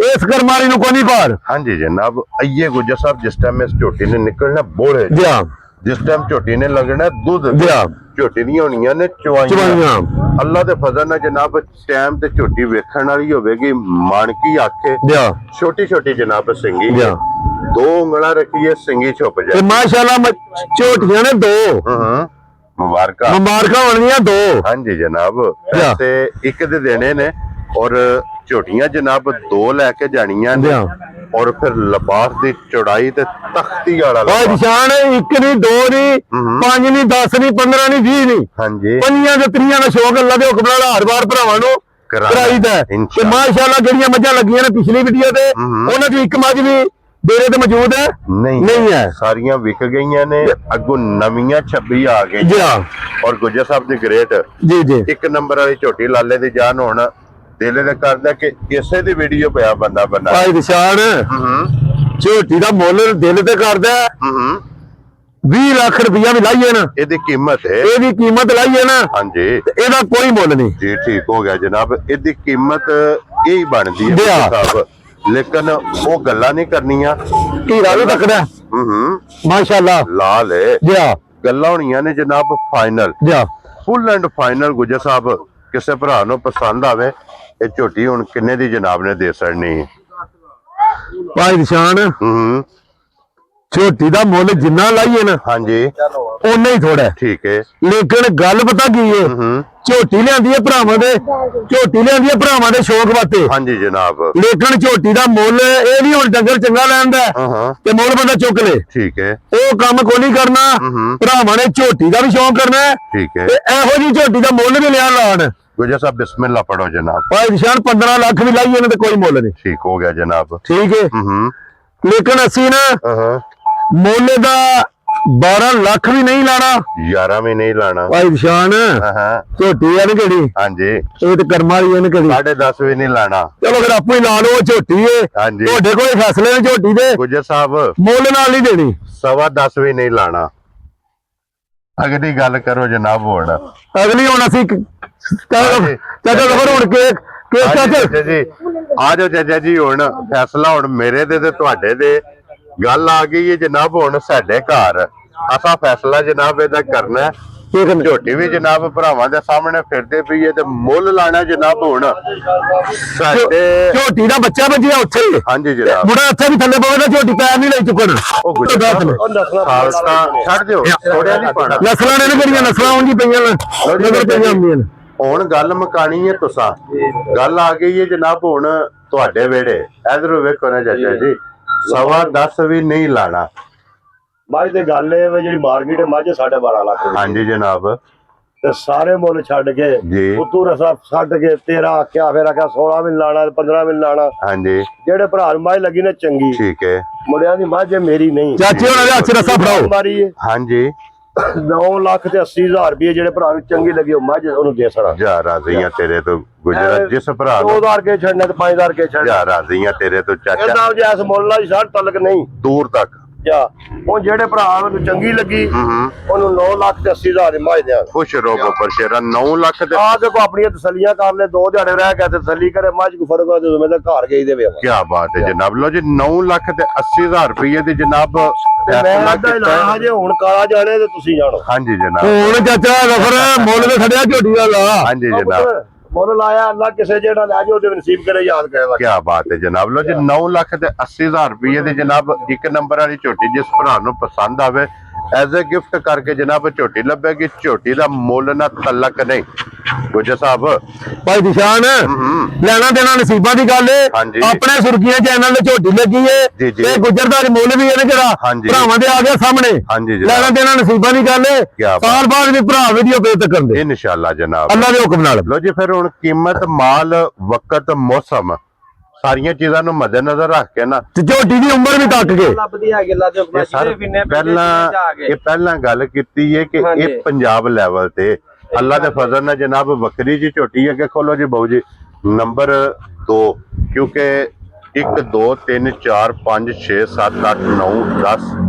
इस करमारी नु कोई नहीं पार। हाँ जी जनाब। ये गुजर साहब जिस टाइम इस झोटी ने निकलना बोले जिस टाइम झोटी ने लगना दूध झोटी दी होनियां ने चवाइयां अल्लाह दे फजल नाल जनाब टाइम ते झोटी वेखण वाली होवेगी। मानकी आखे छोटी छोटी जनाब सिंगी 2 उंगला रखिए सिंगी छुप जाए माशाल्लाह झोटियां ने 2 मुबारक होनियां 2। हाँ जी जनाब पैसे एक दे देने ने और झोटियां जनाब 2 लेके जानियां ने और फिर लिबास दी चौड़ाई ते तख्ती वाला निशान एक नहीं 2 नहीं 5 नहीं 10 नहीं 15 नहीं 20 नहीं। हाँ जी 5 ते 3 दा शौक अल्लाह दे हुक्म नाल हर बार भरावां नु कराईदा ते माशाल्लाह जेड़ियां मज्जां लगियां ने पिछली वीडियो ते उन्हां च एक मੱਝ भी डेरे ते मौजूद है नहीं है। सारियां विक गईयां ने अगों नवीं 26 आ गई जी। और गुजर साहब दी ग्रेट जी जी एक नंबर वाली झोटी लाले दी जान होना दिल दे करदा कि इसे दी वीडियो पिया बंदा भाई निशान झोटी दा मुੱਲ दिल ते करदा 20 लाख रुपया भी लाइए ना एदी कीमत है एदी कीमत लाइए ना। हां जी एदा कोई मुੱਲ नहीं जी ठीक हो गया जनाब। एदी कीमत यही बनदी है साहब लेकिन वो गल्ला नहीं करनियां हीरा भी तकड़ा माशाल्लाह लाल है जी। गल्ला होनियां ने जनाब फाइनल फुल एंड फाइनल गुजर साहब ਕਿਸੇ ਭਰਾ ਨੂੰ ਪਸੰਦ ਆਵੇ ਇਹ ਝੋਟੀ ਹੁਣ ਕਿੰਨੇ ਦੀ ਜਨਾਬ ਨੇ ਦੇ ਛੱਡਣੀ ਹੈ? ਭਾਈ ਨਿਸ਼ਾਨ ਝੋਟੀ ਦਾ ਮੁੱਲ ਜਿੰਨਾ ਲਾਈਏ ਨਾ ਹਾਂਜੀ ਓਨਾ ਹੀ ਥੋੜਾ ਠੀਕ ਹੈ। ਲੇਕਿਨ ਗੱਲ ਪਤਾ ਕੀ ਹੈ, ਝੋਟੀ ਲਿਆਂਦੀ ਹੈ ਭਰਾਵਾਂ ਦੇ ਸ਼ੌਕ ਵਾਸਤੇ। ਹਾਂਜੀ ਜਨਾਬ। ਲੇਕਿਨ ਝੋਟੀ ਦਾ ਮੁੱਲ ਇਹ ਨਹੀਂ ਹੁਣ ਡੰਗਰ ਚੰਗਾ ਲੈਂਦਾ ਤੇ ਮੁੱਲ ਬੰਦਾ ਚੁੱਕ ਲੇ, ਠੀਕ ਹੈ। ਉਹ ਕੰਮ ਕੋਈ ਨਹੀਂ ਕਰਨਾ। ਭਰਾਵਾਂ ਨੇ ਝੋਟੀ ਦਾ ਵੀ ਸ਼ੌਕ ਕਰਨਾ ਠੀਕ ਹੈ। ਤੇ ਇਹੋ ਜੀ ਝੋਟੀ ਦਾ ਮੁੱਲ ਵੀ ਲਿਆ ਲਾਣ। ਗੁਜਰ ਸਾਹਿਬ ਬਿਸਮਿल्लाह ਪੜੋ ਜਨਾਬ। ਭਾਈ ਨਿਸ਼ਾਨ 15 ਲੱਖ ਵੀ ਲਾਈਏ ਨਾ ਤੇ ਕੋਈ ਮੁੱਲ ਨਹੀਂ। ਠੀਕ ਹੋ ਗਿਆ ਜਨਾਬ। ਠੀਕ ਹੈ। ਲੇਕਿਨ ਅਸੀਂ ਨਾ ਮੁੱਲ ਦਾ 12 ਲੱਖ ਵੀ ਨਹੀਂ ਲਾਣਾ, 11 ਵੀ ਨਹੀਂ ਲਾਣਾ। ਭਾਈ ਨਿਸ਼ਾਨ ਝੋਟੀ ਆ ਨਾ ਕਿਹੜੀ, ਹਾਂਜੀ ਇਹ ਤੇ ਕਰਮਾਂ ਵਾਲੀ ਇਹਨੇ ਕਿਹੜੀ 10.5 ਵੀ ਨਹੀਂ ਲਾਣਾ। ਚਲੋ ਫਿਰ ਆਪੇ ਹੀ ਲਾ ਲਓ, ਝੋਟੀ ਏ ਹਾਂਜੀ ਤੁਹਾਡੇ ਕੋਲ ਫੈਸਲੇ ਨੇ ਝੋਟੀ ਦੇ। ਗੁਜਰ ਸਾਹਿਬ ਮੁੱਲ ਨਾਲ ਨਹੀਂ ਦੇਣੀ, 10.25 ਵੀ ਨਹੀਂ ਲਾਣਾ। ਅਗਲੀ ਗੱਲ ਕਰੋ ਜਨਾਬ। ਹੁਣ ਅਗਲੀ ਹੁਣ ਅਸੀਂ ਚਾਚਾ ਫਿਰ ਹੁਣ ਚਾਚਾ ਜੀ ਆ ਜਾਓ ਚਾਚਾ ਜੀ। ਹੁਣ ਫੈਸਲਾ ਹੁਣ ਮੇਰੇ ਤੇ ਤੁਹਾਡੇ ਦੇ ਗੱਲ ਆ ਗਈ ਹੈ ਜਨਾਬ। ਹੁਣ ਸਾਡੇ ਘਰ ਅਸਾਂ ਫੈਸਲਾ ਜਨਾਬ ਇਹਦਾ ਕਰਨਾ ਹੈ। ਝੋਟੀ ਵੀ ਜਨਾਬ ਭਰਾਵਾਂ ਦੇ ਸਾਹਮਣੇ ਫਿਰਦੇ ਪਈ ਹੈ ਤੇ ਮੁੱਲ ਲਾਣਾ ਜਨਾਬ। ਹੁਣ ਸਾਡੇ ਝੋਟੀ ਦਾ ਬੱਚਾ ਵੱਜਿਆ ਉੱਥੇ। ਹਾਂਜੀ ਜਨਾਬ। ਮੁੰਡਾ ਉੱਥੇ ਵੀ ਥੱਲੇ ਪਵੇ ਤਾਂ ਝੋਟੀ ਪੈਰ ਨਹੀਂ ਲਈ ਚੁੱਕਣ। ਛੱਡ ਦਿਓ, ਥੋੜਿਆ ਨਹੀਂ ਪਾਣਾ। ਨਸਲਾਂ ਨੇ ਕਿਹੜੀਆਂ ਨਸਲਾਂ ਉਂਝ ਹੀ ਪਈਆਂ ਨੇ। ਹੁਣ ਗੱਲ ਮਕਾਣੀ ਹੈ ਤੁਸਾਂ। ਗੱਲ ਆ ਗਈ ਹੈ ਜਨਾਬ ਹੁਣ ਤੁਹਾਡੇ ਵੇੜੇ। ਇਧਰੋਂ ਵੇਖੋ ਨਾ ਚਾਚਾ ਜੀ, 10.25 ਵੀ ਨਹੀਂ ਲਾਣਾ। ਮੱਝ ਤੇ ਗੱਲ ਇਹ ਵੇ ਜਿਹੜੀ ਮਾਰਕੀਟ ਮੱਝ 12.5 ਲੱਖ ਦੀ। ਹਾਂਜੀ ਜਨਾਬ। ਤੇ ਸਾਰੇ ਮੁੱਲ ਛੱਡ ਕੇ ਉਤੋਂ ਰਸਾ ਛੱਡ ਕੇ 13 ਆਖਿਆ, ਫਿਰ ਆਖਿਆ 16 ਵੀ ਨੀ ਲਾਣਾ, 15 ਵੀ ਨੀ ਲਾਣਾ। ਹਾਂਜੀ ਜਿਹੜੇ ਭਰਾ ਨੂੰ ਮੱਝ ਲੱਗੀ ਨਾ ਚੰਗੀ, ਠੀਕ ਹੈ। ਮੁੰਡਿਆਂ ਦੀ ਮੱਝ ਮੇਰੀ ਨਹੀਂ। ਚਾਚੇ ਉਹਨਾਂ ਦੇ ਹੱਥ ਰਸਾ ਫੜਾਓ। ਮਾਰੀ ਹਾਂਜੀ 9 ਲੱਖ ਤੇ 80,000 ਰੁਪਏ ਜਿਹੜੇ ਭਰਾ ਨੂੰ ਚੰਗੀ ਲੱਗੀ ਉਹ ਮੱਝ ਉਹਨੂੰ ਦੇ ਸੜਾ। ਜਾ ਰਾਜ਼ੀਆਂ ਤੇਰੇ ਤੋਂ ਗੁਜਰਾ। ਜਿਸ ਭਰਾ ਨੂੰ 2000 ਕੇ ਛੱਡਣੇ ਤੇ 5000 ਕੇ ਛੱਡ। ਜਾ ਰਾਜ਼ੀਆਂ ਤੇਰੇ ਤੋਂ ਚਾਚਾ। ਇਹਦਾ ਜੇ ਇਸ ਮੁੱਲ ਨਾਲ ਛੱਡ ਤਲਕ ਨਹੀਂ ਦੂਰ ਤੱਕ। ਜਾ ਉਹ ਜਿਹੜੇ ਭਰਾ ਨੂੰ ਚੰਗੀ ਲੱਗੀ ਉਹਨੂੰ 9 ਲੱਖ ਤੇ 80,000 ਦੀ ਮੱਝ ਦਿਆਂ। ਖੁਸ਼ ਰਹੋ ਬੱਬਰ ਸ਼ੇਰਾ। 9 ਲੱਖ ਤੇ ਆ ਦੇਖੋ ਆਪਣੀਆਂ ਤਸੱਲੀਆਂ ਕਰ ਲੈ। 2 ਦਿਹਾੜੇ ਰਹਿ ਕੇ ਤਸੱਲੀ ਕਰੇ, ਮੱਝ ਕੋ ਫਰਕ ਹੋਇਆ ਤੇ ਮੈਂ ਤਾਂ ਘਰ ਗਈ ਦੇ ਵੇ। ਕੀ ਬਾਤ ਹੈ ਜਨਾਬ। ਲੋ ਜੀ 9 ਲੱਖ ਤੇ 80,000 ਰੁਪਏ ਦੀ ਜਨਾਬ ਮੈਂ ਅੱਧਾ ਹੀ ਲਾਇਆ ਹਜੇ। ਹੁਣ ਕਾਲਾ ਜਾਣੇ ਤੇ ਤੁਸੀਂ ਜਾਣੋ। ਹਾਂਜੀ ਜਨਾਬ। ਹੁਣ ਚਾਚਾ ਰਫਰ ਮੁੱਲ ਤੇ ਖੜਿਆ ਝੋਟੀ ਦਾ ਲਾ। ਹਾਂਜੀ ਜਨਾਬ। ਮੁੱਲ ਲਾਇਆ ਅੱਲਾ ਕਿਸੇ ਜਿਹੜਾ ਲੈ ਜਾਓ ਤੇ ਨਸੀਬ ਕਰੇ ਯਾਦ ਕਰੇ। ਕੀ ਬਾਤ ਹੈ ਜਨਾਬ। ਲੋ ਜੀ 9 ਲੱਖ ਤੇ 80,000 ਰੁਪਏ ਦੀ ਜਨਾਬ ਇੱਕ ਨੰਬਰ ਵਾਲੀ ਝੋਟੀ ਜਿਸ ਭਰਾ ਨੂੰ ਪਸੰਦ ਆਵੇ ਐਜ਼ ਅ ਗਿਫਟ ਕਰਕੇ ਜਨਾਬ ਝੋਟੀ ਲੱਭੇਗੀ। ਝੋਟੀ ਦਾ ਮੁੱਲ ਨਾ ਤਲਕ ਨਹੀਂ। ਗੁਜਰ ਸਾਹਿਬ ਭਾਈ ਨਿਸ਼ਾਨ ਲੈਣਾ ਦੇਣਾ ਨਸੀਬਾਂ ਦੀ ਗੱਲ ਏ। ਆਪਣੇ ਸੁਰਖੀਆਂ ਚੈਨਲ ਤੇ ਝੋਟੀ ਲੱਗੀ ਏ ਤੇ ਗੁੱਜਰ ਦਾ ਮੁੱਲ ਵੀ ਇਹਨੇ ਜਿਹੜਾ ਭਰਾਵਾਂ ਦੇ ਆ ਗਿਆ ਸਾਹਮਣੇ। ਲੈਣਾ ਦੇਣਾ ਨਸੀਬਾਂ ਦੀ ਗੱਲ ਏ। ਸਾਲ ਬਾਅਦ ਵੀ ਭਰਾ ਵੀਡੀਓ ਪੇਸ਼ ਕਰਨ ਦੇ ਇਨਸ਼ਾਅੱਲਾ ਜਨਾਬ, ਅੱਲਾ ਦੇ ਹੁਕਮ ਨਾਲ। ਲੋ ਜੀ ਫਿਰ ਹੁਣ ਕੀਮਤ, ਮਾਲ, ਵਕਤ, ਮੌਸਮ ਸਾਰੀਆਂ ਚੀਜ਼ਾਂ ਨੂੰ ਮੱਦੇਨਜ਼ਰ ਰੱਖ ਕੇ ਨਾ ਤੇ ਝੋਟੀ ਦੀ ਉਮਰ ਵੀ ਤੱਕ ਕੇ ਪਹਿਲਾਂ ਗੱਲ ਕੀਤੀ ਹੈ ਕਿ ਇਹ ਪੰਜਾਬ ਲੈਵਲ ਤੇ ਅੱਲਾ ਦੇ ਫਜ਼ਲ ਨਾਲ ਜਨਾਬ ਵੱਖਰੀ ਜੀ ਝੋਟੀ ਅੱਗੇ ਖੋਲੋ ਜੀ ਬਾਊ ਜੀ। ਨੰਬਰ 2 ਕਿਉਂਕਿ 1 2 3 4 5 6 7 8 9 10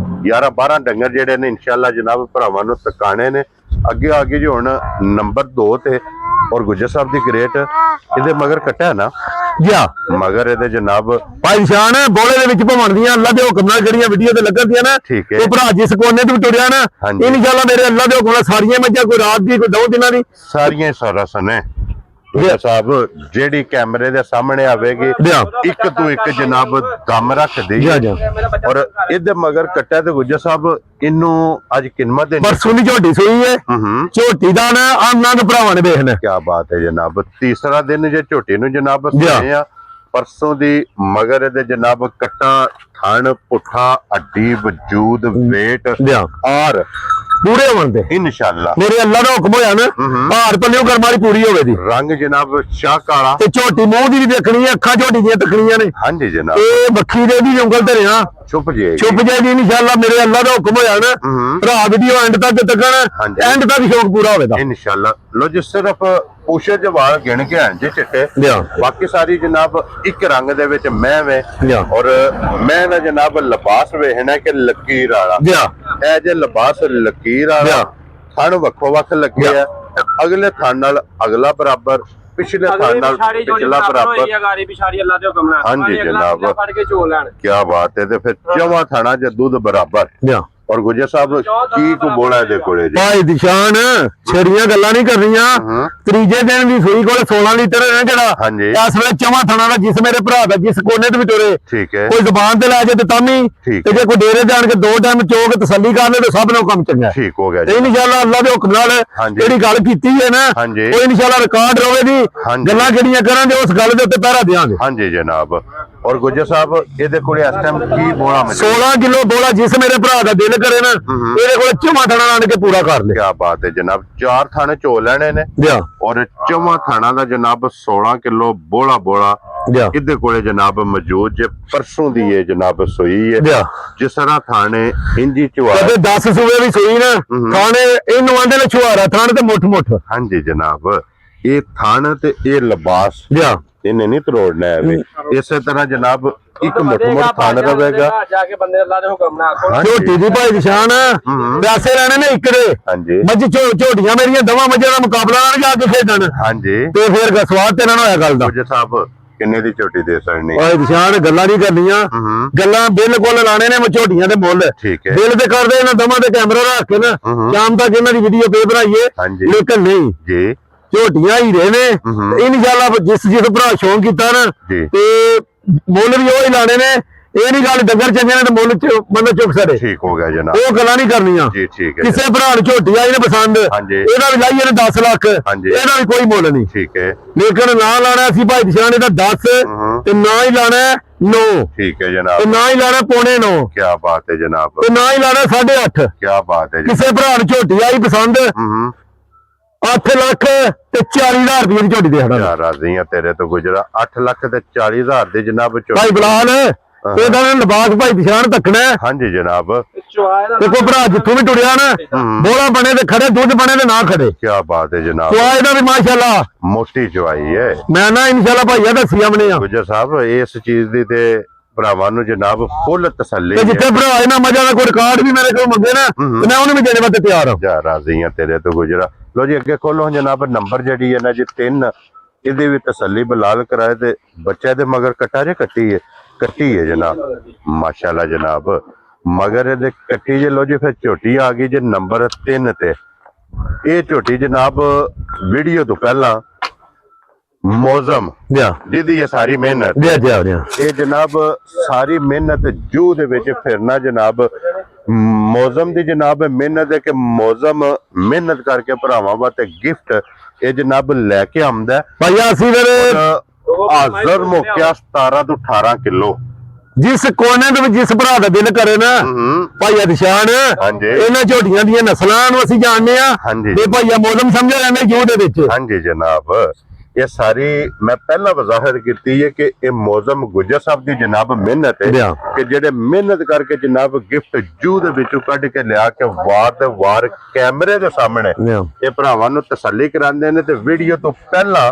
11 12 ਡੰਗਰ ਜਿਹੜੇ ਨੇ ਇਨਸ਼ਾਅੱਲਾ ਜਨਾਬ ਭਰਾਵਾਂ ਨੂੰ ਤਕਾਣੇ ਨੇ। ਅੱਗੇ ਆ ਗਏ ਜੀ ਹੁਣ ਨੰਬਰ 2 ਤੇ ਔਰ ਗੁਜਰ ਸਾਹਿਬ ਦੀ ਗ੍ਰੇਟ ਇਹਦੇ ਮਗਰ ਕੱਟਿਆ ਨਾ ਜਾ ਮਗਰ ਇਹਦੇ ਜਨਾਬ ਭਾਈ ਨਿਸ਼ਾਨ ਬੋਲੇ ਦੇ ਵਿੱਚ ਭਵਣਦੀਆਂ ਅੱਲਾ ਦੇ ਹੁਕਮ ਨਾਲ ਜਿਹੜੀਆਂ ਵੀਡੀਓ ਤੇ ਲੱਗਣਦੀਆਂ ਨਾ ਠੀਕ ਹੈ। ਉਹ ਭਰਾ ਜਿਸ ਕੋਨੇ ਤੇ ਵੀ ਟੁਰਿਆ ਨਾ ਇਨਸ਼ਾਅੱਲਾ ਮੇਰੇ ਅੱਲਾ ਦੇ ਹੁਕਮ ਨਾਲ ਸਾਰੀਆਂ ਮੱਝਾਂ ਕੋਈ ਰਾਤ ਦੀ ਕੋਈ 2 ਦਿਨਾਂ ਦੀ ਸਾਰੀਆਂ ਸਾਰਾ ਸਨੇ ਸਾਹਿਬ ਜਿਹੜੀ ਕੈਮਰੇ ਦੇ ਸਾਹਮਣੇ ਆਵੇਗੀ ਇੱਕ ਤੋਂ ਇੱਕ ਜਨਾਬ ਦਮ ਰੱਖਦੀ ਔਰ ਇਹਦੇ ਮਗਰ ਕੱਟਿਆ ਤੇ ਗੁਜਰ ਸਾਹਿਬ ਇਹਨੂੰ ਅੱਜ ਕਿੰਮਤ ਦੇ ਪਰਸੋਂ ਦੀ ਝੋਟੀ ਸੋਈ ਹੈ। ਝੋਟੀ ਦਾ ਨਾ ਆਨੰਦ ਭਰਾਵਾਂ ਨੇ ਵੇਖਣਾ। ਕੀ ਬਾਤ ਹੈ ਜਨਾਬ। ਤੀਸਰਾ ਦਿਨ ਜੇ ਝੋਟੀ ਨੂੰ ਜਨਾਬ ਸੁਣੇ ਆ ਪਰਸੋਂ ਦੀ ਮਗਰ ਇਹਦੇ ਜਨਾਬ ਕੱਟਾ ਥਣ ਪੁੱਠਾ ਅੱਡੀ ਵਜੂਦ ਵੇਟ ਔਰ ਪੂਰੇ ਹੋਣ ਦੇ ਇਨਸ਼ਾਅੱਲਾ ਮੇਰੇ ਅੱਲਾ ਦਾ ਹੁਕਮ ਹੋਇਆ ਨਾ ਹਾਰ ਪੱਲਿਓ ਕਰਮਾਰੀ ਪੂਰੀ ਹੋਵੇ ਦੀ। ਰੰਗ ਜਨਾਬ ਸ਼ਾਹ ਕਾਲਾ ਤੇ ਝੋਟੀ ਮੂੰਹ ਦੀ ਵੀ ਦੇਖਣੀ ਹੈ, ਅੱਖਾਂ ਝੋਟੀ ਦੀਆਂ ਤਕਣੀਆਂ ਨੇ। ਹਾਂਜੀ ਜਨਾਬ। ਇਹ ਬੱਖੀ ਦੇ ਵੀ ਉਂਗਲ ਤੇ ਰਿਆ ਛੁਪ ਜਾਏਗੀ ਇਨਸ਼ਾਅੱਲਾ ਮੇਰੇ ਅੱਲਾ ਦਾ ਹੁਕਮ ਹੋਇਆ ਨਾ। ਭਰਾ ਵੀਡੀਓ ਐਂਡ ਤੱਕ ਤੱਕਣ ਐਂਡ ਤੱਕ ਸ਼ੌਕ ਪੂਰਾ ਹੋਵੇਗਾ ਇਨਸ਼ਾਅੱਲਾ। ਲੋ ਜੀ ਸਿਰਫ ਪੂਛੇ ਦੇ ਵਾਲ ਗਿਣ ਕੇ ਆਂ ਜੇ ਚਿੱਟੇ, ਬਾਕੀ ਸਾਰੀ ਜਨਾਬ ਇੱਕ ਰੰਗ ਦੇ ਵਿੱਚ ਮੈਂ ਵੇ ਔਰ ਮੈਂ ਦਾ ਜਨਾਬ ਲਿਬਾਸ ਵੇਖਣਾ ਕਿ ਲਕੀਰ ਵਾਲਾ ਇਹ ਜੇ ਲਿਬਾਸ ਲਕੀਰ ਵਾਲਾ ਥਣ ਵੱਖੋ ਵੱਖ ਲੱਗੇ ਆ। ਅਗਲੇ ਥਣ ਨਾਲ ਅਗਲਾ ਬਰਾਬਰ, ਪਿਛਲੇ ਥਣ ਨਾਲ ਪਿਛਲਾ ਬਰਾਬਰ। ਹਾਂਜੀ ਜਨਾਬ ਕੀ ਬਾਤ ਹੈ। ਤੇ ਫਿਰ ਚੌਵਾਂ ਥਾਣਾ ਚ ਦੁੱਧ ਬਰਾਬਰ ਔਰ ਗੁਜਰ ਸਾਹਿਬ ਕੀ ਕੋ ਬੋਲਾ ਇਹਦੇ ਕੋਲੇ ਜੀ? ਭਾਈ ਦਿਸ਼ਾਨ ਛੜੀਆਂ ਗੱਲਾਂ ਨਹੀਂ ਕਰਨੀਆਂ। ਤੀਜੇ ਦਿਨ ਵੀ ਸੂਈ ਕੋਲ 16 ਲੀਟਰ ਹੈ ਜਿਹੜਾ ਹਾਂਜੀ ਇਸ ਵੇਲੇ ਚਵਾਂ ਥਣਾ ਦਾ ਜਿਸ ਮੇਰੇ ਭਰਾ ਦਾ ਜਿਸ ਕੋਨੇ ਤੇ ਵੀ ਤੁਰੇ ਠੀਕ ਹੈ ਕੋਈ ਜ਼ਬਾਨ ਤੇ ਲੈ ਜੇ ਤੇ ਤਾਂ ਵੀ ਤੇ ਜੇ ਕੋਈ ਡੇਰੇ ਜਾਣ ਕੇ 2 ਟਾਈਮ ਚੋਕ ਤਸੱਲੀ ਕਰ ਲੈ ਤੇ ਸਭ ਨੂੰ ਕੰਮ ਚੰਗਾ ਠੀਕ ਹੋ ਗਿਆ ਤੇ ਇਨਸ਼ਾਅੱਲਾ ਅੱਲਾਹ ਦੇ ਹੁਕਮ ਨਾਲ ਜਿਹੜੀ ਗੱਲ ਕੀਤੀ ਹੈ ਨਾ ਉਹ ਇਨਸ਼ਾਅੱਲਾ ਰਿਕਾਰਡ ਰਵੇਗੀ। ਗੱਲਾਂ ਜਿਹੜੀਆਂ ਕਰਾਂਗੇ ਉਸ ਗੱਲ ਦੇ ਉੱਤੇ ਪਹਿਰਾ ਦੇਵਾਂਗੇ। ਹਾਂਜੀ ਜਨਾਬ। ਔਰ ਗੁਜਰ ਸਾਹਿਬ ਇਹਦੇ ਕੋਲੇ ਇਸ ਟਾਈਮ ਕੀ ਬੋਲਾ 16 ਕਿਲੋ ਬੋਲਾ ਜਿਸ ਮੇਰੇ ਭਰਾ ਦਾ ਦਿਲ ਕਰੇ ਨਾ ਇਹਦੇ ਕੋਲੇ ਚਵਾਂ ਥਣਾ ਆਣ ਕੇ ਪੂਰਾ ਕਰ ਲੈ। ਕੀ ਬਾਤ ਹੈ ਜਨਾਬ। 4 ਥਾਣੇ ਚੋ ਲੈਣੇ ਨੇ ਔਰ ਚਵਾਂ ਥਾਣਾ ਦਾ ਜਨਾਬ 16 ਕਿਲੋ ਬੋਲਾ ਇਹਦੇ ਕੋਲੇ ਜਨਾਬ ਮੌਜੂਦ ਜੇ ਪਰਸੋਂ ਦੀ ਹੈ ਜਨਾਬ ਸੋਈ ਹੈ ਜਿਸ ਤਰ੍ਹਾਂ ਥਾਣੇ ਇੰਜੀ ਚੁਆਰਾ ਕਦੇ 10 ਸੂਏ ਵੀ ਸੋਈ ਨਾ ਥਾਣੇ ਇਹਨੂੰ ਆਂਦੇ ਨੇ ਚੁਆਰਾ ਥਾਣੇ ਤੇ ਮੁੱਠ ਹਾਂਜੀ ਜਨਾਬ। ਇਹ ਥਾਣਾ ਤੇ ਇਹ ਲਿਬਾਸ ਇਹਨੇ ਨਹੀਂ ਤਰੋੜਨਾ ਹੈ। ਇਸੇ ਤਰ੍ਹਾਂ ਜਨਾਬ ਇੱਕ ਮੁੱਠ ਥਾਣ ਰਵੇਗਾ ਜਾ ਕੇ ਬੰਦੇ ਅੱਲਾਹ ਦੇ ਹੁਕਮ ਨਾਲ ਆਖੋ। ਝੋਟੀ ਦੀ ਭਾਈ ਨਿਸ਼ਾਨ ਪੈਸੇ ਲੈਣੇ ਨੇ ਇੱਕ ਦੇ ਹਾਂਜੀ ਮੱਝ ਝੋਟੀਆਂ ਮੇਰੀਆਂ ਦਵਾਂ ਮੱਝਾਂ ਦਾ ਮੁਕਾਬਲਾ ਨਾਲ ਜਾ ਕੇ ਖੇਡਣ ਹਾਂਜੀ ਤੇ ਫਿਰ ਸਵਾਦ ਤੇ ਨਾ ਹੋਇਆ ਗੱਲ ਦਾ। ਗੁਜਰ ਸਾਹਿਬ ਕਿੰਨੇ ਦੀ ਝੋਟੀ ਦੇ ਸਕਣੀ? ਭਾਈ ਨਿਸ਼ਾਨ ਗੱਲਾਂ ਨਹੀਂ ਕਰਨੀਆਂ ਗੱਲਾਂ ਬਿਲਕੁਲ ਲਾਣੇ ਨੇ ਝੋਟੀਆਂ ਦੇ ਮੁੱਲ ਠੀਕ ਹੈ ਦਿਲ ਤੇ ਕਰਦੇ ਇਹਨਾਂ ਦਵਾਂ ਤੇ ਕੈਮਰਾ ਰੱਖ ਕੇ ਨਾ ਸ਼ਾਮ ਤੱਕ ਇਹਨਾਂ ਦੀ ਵੀਡੀਓ ਪੇ ਬਣਾਈਏ ਲੇਕਿਨ ਨਹੀਂ ਜੀ ਝੋਟੀਆਂ ਹੀ ਰਹੇ ਨੇ ਇਨਸ਼ਾਅੱਲਾ ਜਿਸ ਭਰਾ ਸ਼ੌਂਕ ਕੀਤਾ ਨਾ ਤੇ ਮੁੱਲ ਵੀ ਉਹ ਹੀ ਲਾਣੇ ਨੇ। ਇਹ ਨਹੀਂ ਗੱਲ ਡੰਗਰ ਚੰਗੇ ਨੇ ਤੇ ਮੁੱਲ ਬੰਦਾ ਚੁੱਕ ਸਕਦੇ। ਠੀਕ ਹੋ ਗਿਆ ਜਨਾਬ। ਉਹ ਗੱਲਾਂ ਨਹੀਂ ਕਰਨੀਆਂ ਜੀ ਠੀਕ ਹੈ। ਕਿਸੇ ਭਰਾ ਨੂੰ ਝੋਟੀ ਆਈ ਨੇ ਪਸੰਦ ਇਹਦਾ ਵੀ ਲਾਈਏ ਨੇ 10 ਲੱਖ ਇਹਦਾ ਵੀ ਕੋਈ ਮੁੱਲ ਨਹੀਂ ਠੀਕ ਹੈ। ਲੇਕਿਨ ਨਾ ਲਾਣਾ ਅਸੀਂ ਭਾਈ ਨਿਸ਼ਾਨ ਇਹਦਾ 10 ਤੇ ਨਾ ਹੀ ਲਾਣਾ 9 ਠੀਕ ਹੈ ਜਨਾਬ। ਤੇ ਨਾ ਹੀ ਲਾਣਾ 9.5 ਕੀ ਬਾਤ ਹੈ ਜਨਾਬ। ਤੇ ਨਾ ਹੀ ਲਾਣਾ 8.5 ਕੀ ਬਾਤ ਹੈ। ਕਿਸੇ ਭਰਾ ਨੂੰ ਝੋਟੀ ਆਈ ਪਸੰਦ 8 ਲੱਖ ਤੇ 40,000 ਰੁਪਏ ਦੀ ਝੋਟੀ ਦੇ ਹੜਾ ਯਾਰ ਰਾਜ਼ੀ ਆ ਤੇਰੇ ਤੋਂ ਗੁਜਰਾ 8 ਲੱਖ ਤੇ 40,000 ਦੇ ਜਨਾਬ ਭਾਈ ਬਲਾਲ ਇਹਦਾ ਲਿਬਾਸ ਭਾਈ ਨਿਸ਼ਾਨ ਤੱਕਣਾ ਹਾਂਜੀ ਜਨਾਬ। ਤੇ ਕੋਈ ਭਰਾ ਜਿੱਥੋਂ ਵੀ ਟੁਰਿਆ ਨਾ ਬੋਲਾ ਬਣੇ ਤੇ ਖੜੇ ਦੁੱਧ ਬਣੇ ਤੇ ਨਾ ਖੜੇ। ਕੀ ਬਾਤ ਹੈ ਜਨਾਬ। ਚੁਆਈ ਦਾ ਵੀ ਮਾਸ਼ਾਅੱਲਾ ਮੋਟੀ ਚੁਆਈ ਹੈ। ਮੈਂ ਨਾ ਇਨਸ਼ਾਅੱਲਾ ਭਾਈਆ ਦੱਸੀਆਂ ਬਣੇ ਆ ਗੁਜਰ ਸਾਹਿਬ ਇਸ ਚੀਜ਼ ਦੀ ਤੇ ਭਰਾਵਾਂ ਨੂੰ ਜਨਾਬ ਫੁੱਲ ਤਸੱਲੀ ਤੇ ਜਿੱਥੇ ਭਰਾ ਇਹਨਾਂ ਮੱਝਾਂ ਦਾ ਕੋਈ ਰਿਕਾਰਡ ਵੀ ਮੇਰੇ ਕੋਲ ਮੰਗੇ ਨਾ ਤੇ ਮੈਂ ਉਹਨੂੰ ਵੀ ਦੇਣੇ ਵਾਸਤੇ ਤਿਆਰ ਹਾਂ। ਜਾ ਰਾਜ਼ੀ ਆ ਤੇਰੇ ਤੋਂ ਗੁਜਰਾ। ਲੋ ਜੀ ਅੱਗੇ ਖੋਲੋ ਜਨਾਬ ਨੰਬਰ ਜਿਹੜੀ ਹੈ ਨਾ ਜੀ 3 ਇਹਦੇ ਵੀ ਤਸੱਲੀ ਬਲਾਲ ਕਰਾਏ ਤੇ ਬੱਚੇ ਦੇ ਮਗਰ ਕੱਟਾ ਜੇ ਕੱਟੀ ਹੈ ਜਨਾਬ ਮਾਸ਼ਾਅੱਲਾ ਜਨਾਬ ਮਗਰ ਇਹਦੇ ਕੱਟੀ ਜੇ। ਲੋ ਜੀ ਫਿਰ ਝੋਟੀ ਆ ਗਈ ਜੇ ਨੰਬਰ 3 ਤੇ। ਇਹ ਝੋਟੀ ਜਨਾਬ ਵੀਡੀਓ ਤੋਂ ਪਹਿਲਾਂ ਮੌਜ਼ਮ ਜਿਹਦੀ ਇਹ ਸਾਰੀ ਮਿਹਨਤ ਇਹ ਜਨਾਬ ਸਾਰੀ ਮਿਹਨਤ ਜੂ ਦੇ ਵਿੱਚ ਫਿਰਨਾ ਜਨਾਬ ਮੌਜ਼ਮ ਦੀ ਜਨਾਬ ਮਿਹਨਤ ਹੈ ਕਿ ਮੌਜ਼ਮ ਮਿਹਨਤ ਕਰਕੇ ਭਰਾਵਾਂ ਵਾਸਤੇ ਗਿਫਟ ਇਹ ਜਨਾਬ ਲੈ ਕੇ ਆਉਂਦਾ ਭਾਈਆ ਅਸੀਂ ਫਿਰ ਹਾਜ਼ਰ ਮੌਕਿਆ 17 ਤੋਂ 18 ਕਿਲੋ ਜਿਸ ਕੋਨੇ ਦੇ ਵਿੱਚ ਜਿਸ ਭਰਾ ਦਾ ਦਿਲ ਕਰੇ ਨਾ ਭਾਈਆ ਨਿਸ਼ਾਨ ਇਹਨਾਂ ਝੋਟੀਆਂ ਦੀਆਂ ਨਸਲਾਂ ਨੂੰ ਅਸੀਂ ਜਾਣਦੇ ਆ ਤੇ ਭਾਈਆ ਮੌਜ਼ਮ ਸਮਝਿਆ ਜਾਂਦਾ ਜੂ ਦੇ ਵਿੱਚ। ਹਾਂਜੀ ਜਨਾਬ। ਇਹ ਸਾਰੀ ਮੈਂ ਪਹਿਲਾਂ ਵਜ਼ਾਹਰ ਕੀਤੀ ਹੈ ਕਿ ਇਹ ਮੌਜ਼ਮ ਗੁਜਰ ਸਾਹਿਬ ਦੀ ਜਨਾਬ ਮਿਹਨਤ ਹੈ ਕਿ ਜਿਹੜੇ ਮਿਹਨਤ ਕਰਕੇ ਜਨਾਬ ਗਿਫਟ ਜੂ ਦੇ ਵਿੱਚੋਂ ਕੱਢ ਕੇ ਲਿਆ ਕੇ ਵਾਰ ਤੇ ਵਾਰ ਕੈਮਰੇ ਦੇ ਸਾਹਮਣੇ ਇਹ ਭਰਾਵਾਂ ਨੂੰ ਤਸੱਲੀ ਕਰਾਉਂਦੇ ਨੇ। ਤੇ ਵੀਡੀਓ ਤੋਂ ਪਹਿਲਾਂ